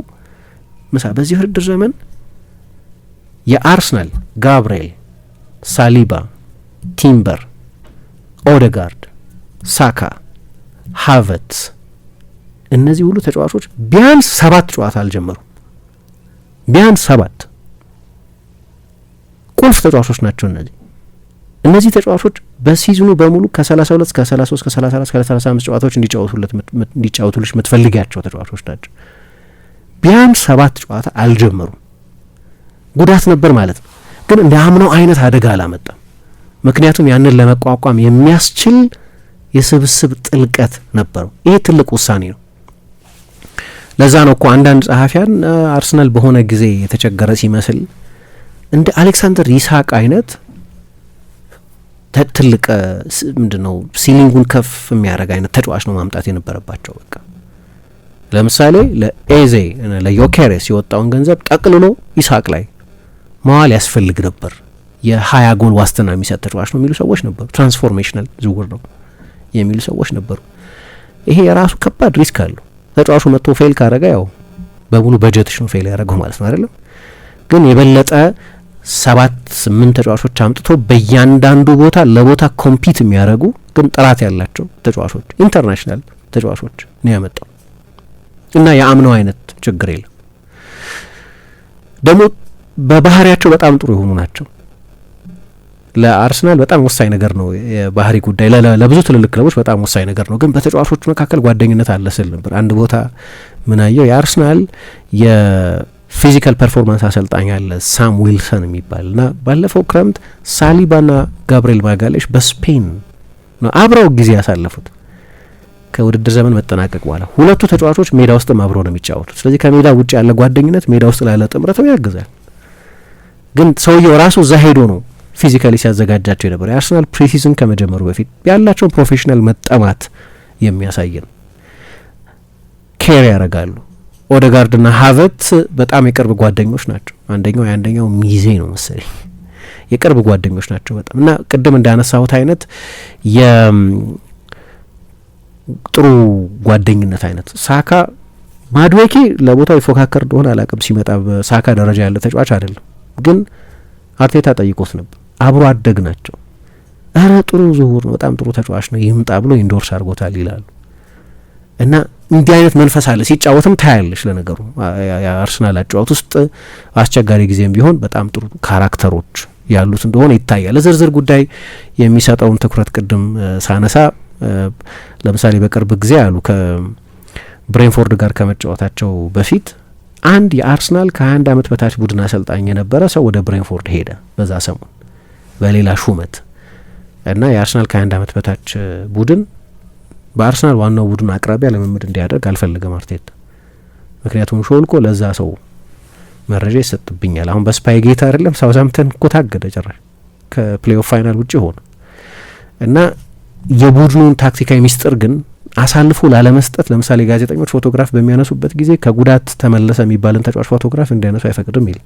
በዚህ ውድድር ዘመን የአርሰናል ጋብርኤል፣ ሳሊባ፣ ቲምበር፣ ኦደጋርድ፣ ሳካ፣ ሃቨርትዝ እነዚህ ሁሉ ተጫዋቾች ቢያንስ 7 ጨዋታ አልጀመሩም። ቢያንስ 7 ቁልፍ ተጫዋቾች ናቸው። እነዚህ ተጫዋቾች በሲዝኑ በሙሉ ከ32 እስከ 33 እስከ 34 እስከ 35 ጨዋታዎች እንዲጫወቱልሽ የምትፈልጊያቸው ተጫዋቾች ናቸው። ቢያንስ 7 ጨዋታ አልጀመሩም። ጉዳት ነበር ማለት ነው፣ ግን እንደ አምናው አይነት አደጋ አላመጣም። ምክንያቱም ያንን ለመቋቋም የሚያስችል የስብስብ ጥልቀት ነበረው። ይሄ ትልቅ ውሳኔ ነው። ለዛ ነው እኮ አንዳንድ ጸሐፊያን አርሰናል በሆነ ጊዜ የተቸገረ ሲመስል እንደ አሌክሳንደር ኢሳቅ አይነት ትልቅ ምንድነው ሲሊንጉን ከፍ የሚያደርግ አይነት ተጫዋች ነው ማምጣት የነበረባቸው። በቃ ለምሳሌ ለኤዜ ለዮኬሬስ የወጣውን ገንዘብ ጠቅልሎ ኢሳቅ ላይ መዋል ያስፈልግ ነበር። የ20 ጎል ዋስትና የሚሰጥ ተጫዋች ነው የሚሉ ሰዎች ነበሩ። ትራንስፎርሜሽናል ዝውውር ነው የሚሉ ሰዎች ነበሩ። ይሄ የራሱ ከባድ ሪስክ አለው። ተጫዋቹ መጥቶ ፌል ካረገ ያው በሙሉ በጀትሽ ነው ፌል ያደረገው ማለት ነው አይደለም። ግን የበለጠ 7-8 ተጫዋቾች አምጥቶ በእያንዳንዱ ቦታ ለቦታ ኮምፒት የሚያደርጉ ግን ጥራት ያላቸው ተጫዋቾች ኢንተርናሽናል ተጫዋቾች ነው ያመጣው እና የአምናው አይነት ችግር የለም። ደግሞ በባህሪያቸው በጣም ጥሩ የሆኑ ናቸው። ለአርሰናል በጣም ወሳኝ ነገር ነው የባህሪ ጉዳይ። ለብዙ ትልልቅ ክለቦች በጣም ወሳኝ ነገር ነው። ግን በተጫዋቾቹ መካከል ጓደኝነት አለ ስል ነበር። አንድ ቦታ ምናየው የአርሰናል የፊዚካል ፐርፎርማንስ አሰልጣኝ አለ ሳም ዊልሰን የሚባል እና ባለፈው ክረምት ሳሊባና ጋብርኤል ማጋሌሽ በስፔን ነው አብረው ጊዜ ያሳለፉት ከውድድር ዘመን መጠናቀቅ በኋላ። ሁለቱ ተጫዋቾች ሜዳ ውስጥም አብረው ነው የሚጫወቱት። ስለዚህ ከሜዳ ውጭ ያለ ጓደኝነት ሜዳ ውስጥ ላለ ጥምረትም ያግዛል። ግን ሰውየው ራሱ እዛ ሄዶ ነው ፊዚካሊ ሲያዘጋጃቸው የነበረ። የአርሰናል ፕሪሲዝን ከመጀመሩ በፊት ያላቸውን ፕሮፌሽናል መጠማት የሚያሳይ ነው። ኬር ያደርጋሉ። ኦደጋርድና ሃቨርትዝ በጣም የቅርብ ጓደኞች ናቸው። አንደኛው ሚዜ ነው መሰለኝ። የቅርብ ጓደኞች ናቸው በጣም እና ቅድም እንዳነሳሁት አይነት ጥሩ ጓደኝነት አይነት ሳካ ማድዌኬ ለቦታው ይፎካከር እንደሆነ አላቅም። ሲመጣ በሳካ ደረጃ ያለ ተጫዋች አይደለም፣ ግን አርቴታ ጠይቆት ነበር። አብሮ አደግ ናቸው። እረ ጥሩ ዝውውር ነው፣ በጣም ጥሩ ተጫዋች ነው፣ ይምጣ ብሎ ኢንዶርስ አድርጎታል ይላሉ። እና እንዲህ አይነት መንፈስ አለ። ሲጫወትም ታያለሽ። ለነገሩ የአርሰናል አጫዋት ውስጥ አስቸጋሪ ጊዜም ቢሆን በጣም ጥሩ ካራክተሮች ያሉት እንደሆነ ይታያል። ለዝርዝር ጉዳይ የሚሰጠውን ትኩረት ቅድም ሳነሳ ለምሳሌ በቅርብ ጊዜ አሉ ከብሬንፎርድ ጋር ከመጫወታቸው በፊት አንድ የአርሰናል ከ21 ዓመት በታች ቡድን አሰልጣኝ የነበረ ሰው ወደ ብሬንፎርድ ሄደ በዛ ሰሞን በሌላ ሹመት እና የአርሰናል ከ21 ዓመት በታች ቡድን በአርሰናል ዋናው ቡድን አቅራቢያ ልምምድ እንዲያደርግ አልፈለገም አርቴታ ምክንያቱም ሾልኮ ለዛ ሰው መረጃ ይሰጥብኛል። አሁን በስፓይ ጌት አይደለም ሳውዛምፕተን እኮ ታገደ ጭራሽ ከፕሌይኦፍ ፋይናል ውጪ ሆነ እና የቡድኑን ታክቲካዊ ሚስጥር ግን አሳልፎ ላለመስጠት ለምሳሌ ጋዜጠኞች ፎቶግራፍ በሚያነሱበት ጊዜ ከጉዳት ተመለሰ የሚባልን ተጫዋች ፎቶግራፍ እንዲያነሱ አይፈቅድም ይል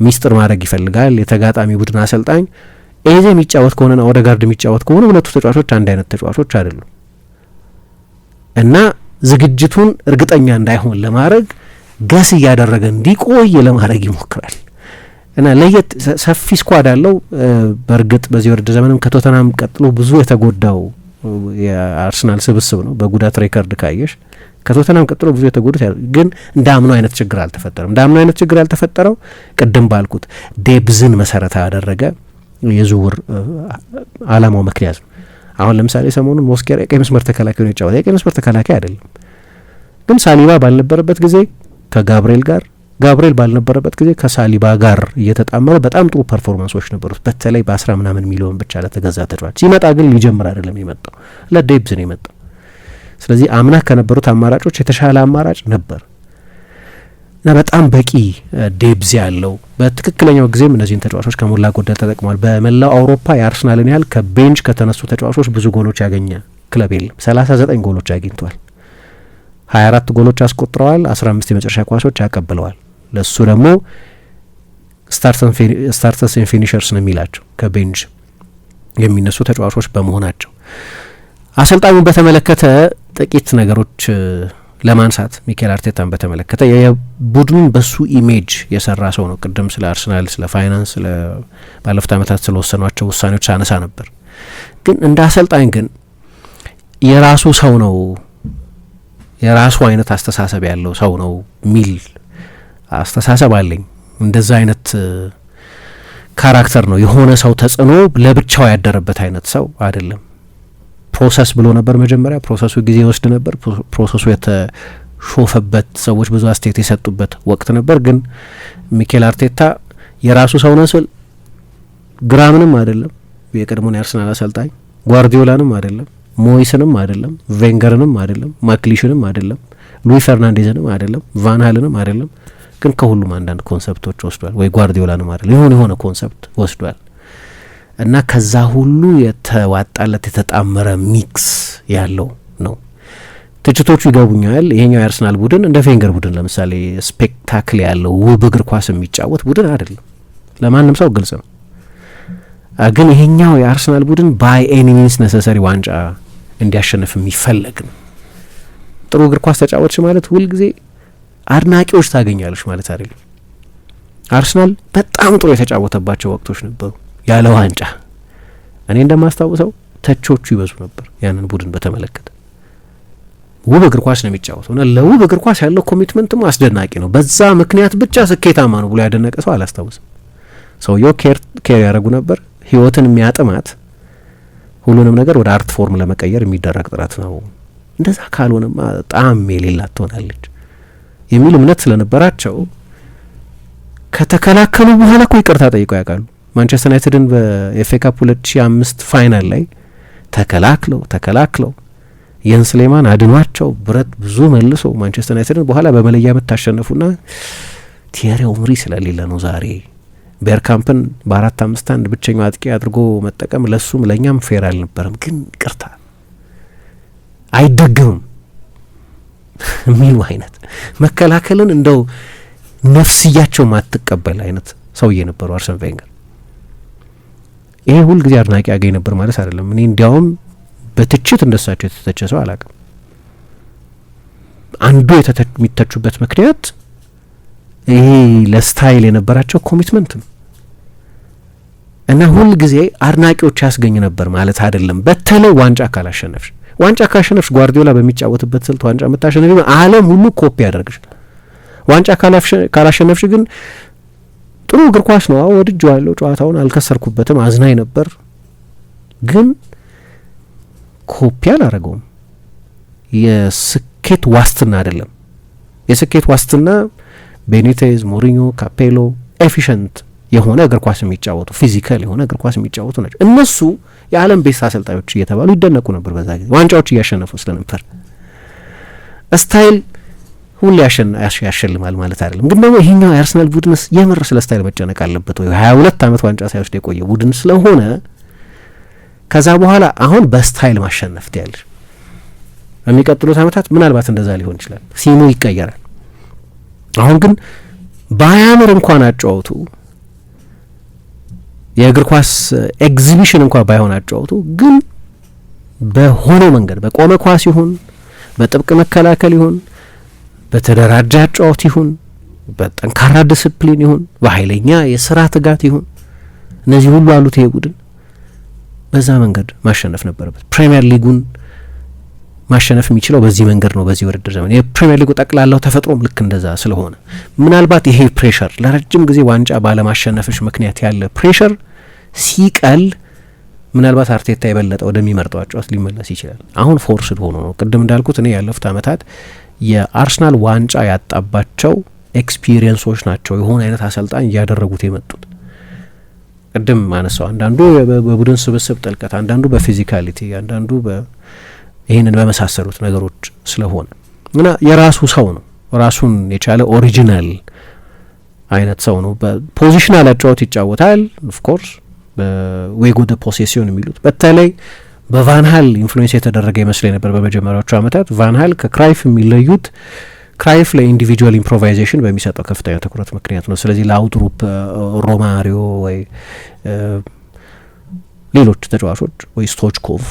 ሚስጥር ማድረግ ይፈልጋል። የተጋጣሚ ቡድን አሰልጣኝ ኤዜ የሚጫወት ከሆነና ኦዴጋርድ የሚጫወት ከሆነ ሁለቱ ተጫዋቾች አንድ አይነት ተጫዋቾች አይደሉም እና ዝግጅቱን እርግጠኛ እንዳይሆን ለማድረግ ገስ እያደረገ እንዲቆይ ለማድረግ ይሞክራል እና ለየት ሰፊ ስኳድ አለው። በእርግጥ በዚህ ወርድ ዘመንም ከቶተናም ቀጥሎ ብዙ የተጎዳው የአርሰናል ስብስብ ነው። በጉዳት ሬከርድ ካየሽ ከቶተናም ቀጥሎ ብዙ የተጎዱት ግን እንዳምኑ አይነት ችግር አልተፈጠረም። እንዳምኑ አይነት ችግር ያልተፈጠረው ቅድም ባልኩት ዴብዝን መሰረት ያደረገ የዝውውር አላማው ምክንያት ነው። አሁን ለምሳሌ ሰሞኑን ሞስኬራ የቀይ መስመር ተከላካይ ነው የጫወተው። የቀይ መስመር ተከላካይ አይደለም ግን ሳሊባ ባልነበረበት ጊዜ ከጋብርኤል ጋር ጋብርኤል ባልነበረበት ጊዜ ከሳሊባ ጋር እየተጣመረ በጣም ጥሩ ፐርፎርማንሶች ነበሩት። በተለይ በ10 ምናምን ሚሊዮን ብቻ ለተገዛ ተጫዋች ሲመጣ ግን ሊጀምር አይደለም የመጣው ለዴብዝ ነው የመጣው። ስለዚህ አምና ከነበሩት አማራጮች የተሻለ አማራጭ ነበር እና በጣም በቂ ዴብዝ ያለው በትክክለኛው ጊዜም እነዚህን ተጫዋቾች ከሞላ ጎደል ተጠቅሟል። በመላው አውሮፓ የአርሰናልን ያህል ከቤንች ከተነሱ ተጫዋቾች ብዙ ጎሎች ያገኘ ክለብ የለም። 39 ጎሎች አግኝቷል። 24 ጎሎች አስቆጥረዋል። 15 የመጨረሻ ኳሶች ያቀብለዋል። ለሱ ደግሞ ስታርተርስ ኤንድ ፊኒሸርስ ነው የሚላቸው ከቤንች የሚነሱ ተጫዋቾች በመሆናቸው። አሰልጣኙን በተመለከተ ጥቂት ነገሮች ለማንሳት ሚኬል አርቴታን በተመለከተ የቡድኑን በሱ ኢሜጅ የሰራ ሰው ነው። ቅድም ስለ አርሰናል፣ ስለ ፋይናንስ፣ ባለፉት ዓመታት ስለወሰኗቸው ውሳኔዎች አነሳ ነበር። ግን እንደ አሰልጣኝ ግን የራሱ ሰው ነው፣ የራሱ አይነት አስተሳሰብ ያለው ሰው ነው ሚል አስተሳሰብ አለኝ። እንደዛ አይነት ካራክተር ነው። የሆነ ሰው ተጽዕኖ ለብቻው ያደረበት አይነት ሰው አይደለም። ፕሮሰስ ብሎ ነበር መጀመሪያ። ፕሮሰሱ ጊዜ ይወስድ ነበር። ፕሮሰሱ የተሾፈበት ሰዎች ብዙ አስተያየት የሰጡበት ወቅት ነበር። ግን ሚኬል አርቴታ የራሱ ሰው ነው ስል ግራምንም አይደለም፣ የቀድሞውን የአርሰናል አሰልጣኝ ጓርዲዮላንም አይደለም፣ ሞይስንም አይደለም፣ ቬንገርንም አይደለም፣ ማክሊሽንም አይደለም፣ ሉዊ ፈርናንዴዝንም አይደለም፣ ቫንሃልንም አይደለም። ግን ከሁሉም አንዳንድ ኮንሰፕቶች ወስዷል። ወይ ጓርዲዮላንም አይደለም፣ የሆነ ኮንሰፕት ወስዷል እና ከዛ ሁሉ የተዋጣለት የተጣመረ ሚክስ ያለው ነው። ትችቶቹ ይገቡኛል። ይሄኛው የአርሰናል ቡድን እንደ ቬንገር ቡድን ለምሳሌ ስፔክታክል ያለው ውብ እግር ኳስ የሚጫወት ቡድን አይደለም፣ ለማንም ሰው ግልጽ ነው። ግን ይሄኛው የአርሰናል ቡድን ባይ ኤኒ ሚንስ ነሰሰሪ ዋንጫ እንዲያሸንፍ የሚፈለግ ነው። ጥሩ እግር ኳስ ተጫወትሽ ማለት ሁልጊዜ አድናቂዎች ታገኛለች ማለት አይደለም። አርሰናል በጣም ጥሩ የተጫወተባቸው ወቅቶች ነበሩ ያለ ዋንጫ። እኔ እንደማስታውሰው ተቾቹ ይበዙ ነበር ያንን ቡድን በተመለከተ። ውብ እግር ኳስ ነው የሚጫወተው እና ለውብ እግር ኳስ ያለው ኮሚትመንትም አስደናቂ ነው። በዛ ምክንያት ብቻ ስኬታማ ነው ብሎ ያደነቀ ሰው አላስታውስም። ሰውየው ኬር ያደረጉ ነበር። ህይወትን የሚያጥማት ሁሉንም ነገር ወደ አርት ፎርም ለመቀየር የሚደረግ ጥረት ነው። እንደዛ ካልሆነማ ጣም የሌላት ትሆናለች የሚል እምነት ስለነበራቸው ከተከላከሉ በኋላ እኮ ይቅርታ ጠይቀው ያውቃሉ። ማንቸስተር ዩናይትድን በኤፍኤ ካፕ 2005 ፋይናል ላይ ተከላክለው የን ስሌማን አድኗቸው ብረት ብዙ መልሶ ማንቸስተር ዩናይትድን በኋላ በመለያ ምት ታሸነፉና ቲየሪ ኦንሪ ስለሌለ ነው ዛሬ ቤርካምፕን በ4-5-1 ብቸኛው አጥቂ አድርጎ መጠቀም ለሱም ለኛም ፌር አልነበረም። ግን ይቅርታ አይደገምም የሚሉ አይነት መከላከልን እንደው ነፍስያቸው ማትቀበል አይነት ሰውዬ ነበሩ አርሰን ቬንገር። ይሄ ሁልጊዜ አድናቂ ያገኝ ነበር ማለት አይደለም። እኔ እንዲያውም በትችት እንደሳቸው የተተቸ ሰው አላውቅም። አንዱ የሚተቹበት ምክንያት ይሄ ለስታይል የነበራቸው ኮሚትመንት ነው እና ሁልጊዜ አድናቂዎች ያስገኝ ነበር ማለት አይደለም። በተለይ ዋንጫ ካላሸነፍሽ ጓርዲዮላ በሚጫወትበት ስልት ዋንጫ የምታሸነፊ ዓለም ሁሉ ኮፒ ያደርግሻል። ዋንጫ ካላሸነፍሽ ግን ጥሩ እግር ኳስ ነው፣ ወድጄዋለሁ፣ ጨዋታውን አልከሰርኩበትም፣ አዝናኝ ነበር፣ ግን ኮፒ አላረገውም። የስኬት ዋስትና አይደለም። የስኬት ዋስትና ቤኒቴዝ፣ ሞሪኞ፣ ካፔሎ ኤፊሽንት የሆነ እግር ኳስ የሚጫወቱ ፊዚካል የሆነ እግር ኳስ የሚጫወቱ ናቸው። እነሱ የዓለም ቤስት አሰልጣኞች እየተባሉ ይደነቁ ነበር። በዛ ጊዜ ዋንጫዎች እያሸነፉ ስለነበር ስታይል ሁሌ ያሸልማል ማለት አይደለም። ግን ደግሞ ይሄኛው የአርሰናል ቡድንስ የምር ስለ ስታይል መጨነቅ አለበት ወይ? 22 ዓመት ዋንጫ ሳይወስድ የቆየ ቡድን ስለሆነ ከዛ በኋላ አሁን በስታይል ማሸነፍ ትያለሽ። በሚቀጥሉት ዓመታት ምናልባት እንደዛ ሊሆን ይችላል፣ ሲሙ ይቀየራል። አሁን ግን ባያምር እንኳን አጫወቱ የእግር ኳስ ኤግዚቢሽን እንኳን ባይሆን አጫወቱ ግን በሆነው መንገድ በቆመ ኳስ ይሁን በጥብቅ መከላከል ይሁን በተደራጀ አጫወት ይሁን በጠንካራ ዲስፕሊን ይሁን በኃይለኛ የስራ ትጋት ይሁን እነዚህ ሁሉ አሉት ይሄ ቡድን በዛ መንገድ ማሸነፍ ነበረበት። ፕሪሚየር ሊጉን ማሸነፍ የሚችለው በዚህ መንገድ ነው። በዚህ ውድድር ዘመን የፕሪሚየር ሊጉ ጠቅላላው ተፈጥሮም ልክ እንደዛ ስለሆነ ምናልባት ይሄ ፕሬሸር ለረጅም ጊዜ ዋንጫ ባለማሸነፍሽ ምክንያት ያለ ፕሬሸር ሲቀል ምናልባት አርቴታ የበለጠ ወደሚመርጠው አጫዋች ሊመለስ ይችላል። አሁን ፎርስድ ሆኖ ነው። ቅድም እንዳልኩት እኔ ያለፉት ዓመታት የአርሰናል ዋንጫ ያጣባቸው ኤክስፒሪየንሶች ናቸው የሆነ አይነት አሰልጣኝ እያደረጉት የመጡት። ቅድም ማነሳው አንዳንዱ በቡድን ስብስብ ጥልቀት፣ አንዳንዱ በፊዚካሊቲ፣ አንዳንዱ ይህንን በመሳሰሉት ነገሮች ስለሆነ እና የራሱ ሰው ነው፣ ራሱን የቻለ ኦሪጂናል አይነት ሰው ነው። በፖዚሽናል አጫወት ይጫወታል ኦፍኮርስ በዌጎ ደ ፖሴሲዮን የሚሉት በተለይ በቫንሃል ኢንፍሉዌንስ የተደረገ ይመስለኝ ነበር በመጀመሪያዎቹ ዓመታት። ቫንሃል ከክራይፍ የሚለዩት ክራይፍ ለኢንዲቪጁዋል ኢምፕሮቫይዜሽን በሚሰጠው ከፍተኛ ትኩረት ምክንያት ነው። ስለዚህ ላውድሩፕ፣ ሮማሪዮ ወይ ሌሎች ተጫዋቾች ወይ ስቶችኮቭ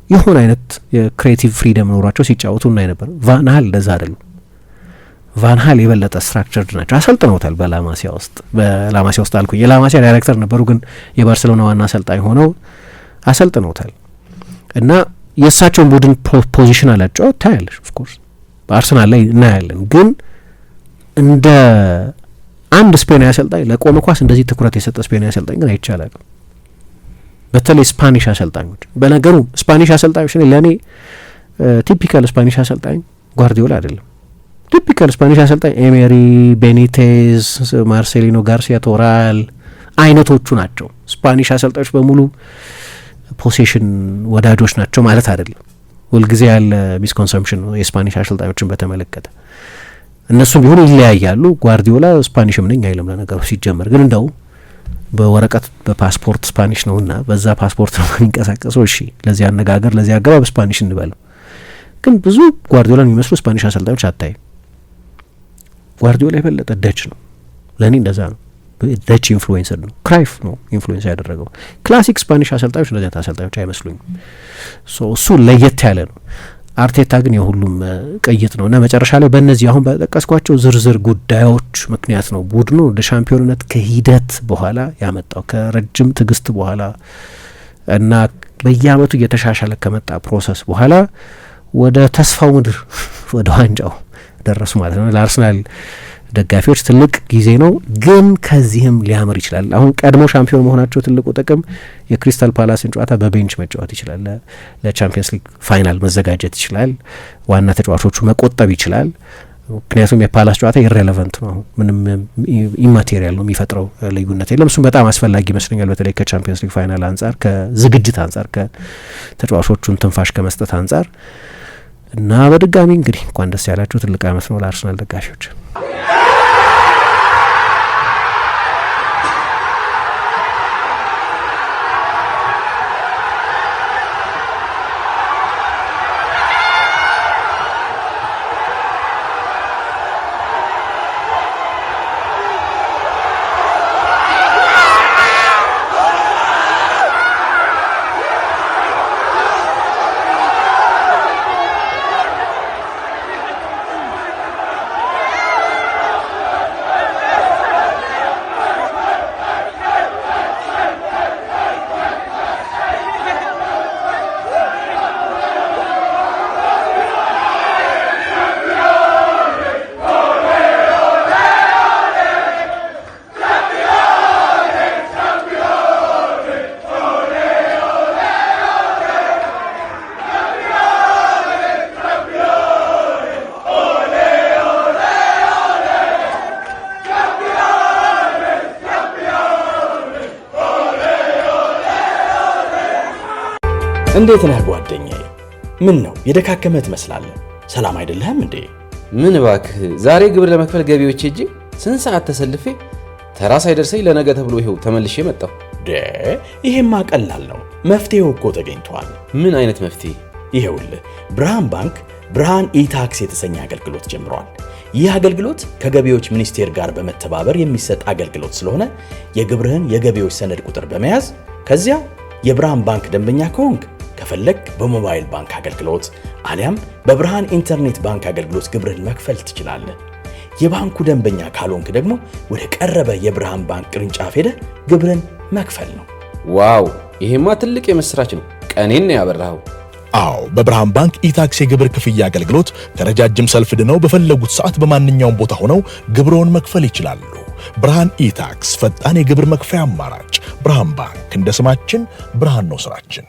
የሆነ አይነት የክሬቲቭ ፍሪደም ኖሯቸው ሲጫወቱ እናይ ነበር። ቫንሃል እንደዛ አይደሉም። ቫንሃል የበለጠ ስትራክቸርድ ናቸው። አሰልጥነውታል በላማሲያ ውስጥ አልኩኝ። የላማሲያ ዳይሬክተር ነበሩ፣ ግን የባርሴሎና ዋና አሰልጣኝ ሆነው አሰልጥነውታል። እና የእሳቸውን ቡድን ፖዚሽናል አጫወት ታያለሽ። ኦፍኮርስ በአርሰናል ላይ እናያለን። ግን እንደ አንድ ስፔናዊ አሰልጣኝ ለቆመ ኳስ እንደዚህ ትኩረት የሰጠ ስፔናዊ አሰልጣኝ ግን አይቻላል። በተለይ ስፓኒሽ አሰልጣኞች፣ በነገሩ ስፓኒሽ አሰልጣኞች ለእኔ ቲፒካል ስፓኒሽ አሰልጣኝ ጓርዲዮላ አይደለም። ቲፒካል ስፓኒሽ አሰልጣኝ ኤሜሪ፣ ቤኒቴዝ፣ ማርሴሊኖ ጋርሲያ ቶራል አይነቶቹ ናቸው። ስፓኒሽ አሰልጣኞች በሙሉ ፖሴሽን ወዳጆች ናቸው ማለት አይደለም። ሁልጊዜ ያለ ሚስኮንሰምፕሽን ነው የስፓኒሽ አሰልጣኞችን በተመለከተ። እነሱም ቢሆኑ ይለያያሉ። ጓርዲዮላ ስፓኒሽም ነኝ አይልም ለነገሩ ሲጀመር። ግን እንደው በወረቀት በፓስፖርት ስፓኒሽ ነውና በዛ ፓስፖርት ነው የሚንቀሳቀሰው። እሺ ለዚህ አነጋገር ለዚህ አገባብ ስፓኒሽ እንበለው። ግን ብዙ ጓርዲዮላን የሚመስሉ ስፓኒሽ አሰልጣኞች አታይ። ጓርዲዮላ የበለጠ ደች ነው። ለእኔ እንደዛ ነው። ደች ኢንፍሉዌንሰር ነው። ክራይፍ ነው ኢንፍሉዌንስ ያደረገው። ክላሲክ ስፓኒሽ አሰልጣኞች እንደዚህ አሰልጣኞች አይመስሉኝም። እሱ ለየት ያለ ነው። አርቴታ ግን የሁሉም ቅይጥ ነው እና መጨረሻ ላይ በእነዚህ አሁን በጠቀስኳቸው ዝርዝር ጉዳዮች ምክንያት ነው ቡድኑ ወደ ሻምፒዮንነት ከሂደት በኋላ ያመጣው ከረጅም ትግስት በኋላ እና በየአመቱ እየተሻሻለ ከመጣ ፕሮሰስ በኋላ ወደ ተስፋው ምድር ወደ ዋንጫው ደረሱ ማለት ነው። ለአርሰናል ደጋፊዎች ትልቅ ጊዜ ነው፣ ግን ከዚህም ሊያምር ይችላል። አሁን ቀድሞ ሻምፒዮን መሆናቸው ትልቁ ጥቅም የክሪስታል ፓላስን ጨዋታ በቤንች መጫወት ይችላል። ለቻምፒየንስ ሊግ ፋይናል መዘጋጀት ይችላል። ዋና ተጫዋቾቹ መቆጠብ ይችላል። ምክንያቱም የፓላስ ጨዋታ ኢሬሌቨንት ነው፣ ምንም ኢማቴሪያል ነው፣ የሚፈጥረው ልዩነት የለም። እሱም በጣም አስፈላጊ ይመስለኛል፣ በተለይ ከቻምፒየንስ ሊግ ፋይናል አንጻር፣ ከዝግጅት አንጻር፣ ከተጫዋቾቹን ትንፋሽ ከመስጠት አንጻር እና በድጋሚ እንግዲህ እንኳን ደስ ያላችሁ። ትልቅ አመት ነው ለአርሰናል ደጋፊዎች። እንዴት ነህ ጓደኛዬ? ምን ነው የደካከመ ትመስላለህ? ሰላም አይደለህም እንዴ? ምን እባክህ ዛሬ ግብር ለመክፈል ገቢዎች ሄጄ ስንት ሰዓት ተሰልፌ ተራ ሳይደርሰኝ ለነገ ተብሎ ይሄው ተመልሼ መጣሁ። ይሄማ ቀላል ነው፣ መፍትሄው እኮ ተገኝቷል። ምን አይነት መፍትሄ? ይሄውልህ ብርሃን ባንክ ብርሃን ኢታክስ የተሰኘ አገልግሎት ጀምሯል። ይህ አገልግሎት ከገቢዎች ሚኒስቴር ጋር በመተባበር የሚሰጥ አገልግሎት ስለሆነ የግብርህን የገቢዎች ሰነድ ቁጥር በመያዝ ከዚያ የብርሃን ባንክ ደንበኛ ከሆንክ ከፈለግ በሞባይል ባንክ አገልግሎት አሊያም በብርሃን ኢንተርኔት ባንክ አገልግሎት ግብርህን መክፈል ትችላለህ። የባንኩ ደንበኛ ካልሆንክ ደግሞ ወደ ቀረበ የብርሃን ባንክ ቅርንጫፍ ሄደህ ግብርህን መክፈል ነው። ዋው ይሄማ ትልቅ የምስራች ነው። ቀኔን ነው ያበራኸው። አዎ በብርሃን ባንክ ኢታክስ የግብር ክፍያ አገልግሎት ከረጃጅም ሰልፍ ድነው በፈለጉት ሰዓት በማንኛውም ቦታ ሆነው ግብርዎን መክፈል ይችላሉ። ብርሃን ኢታክስ ፈጣን የግብር መክፈያ አማራጭ። ብርሃን ባንክ እንደ ስማችን ብርሃን ነው ስራችን።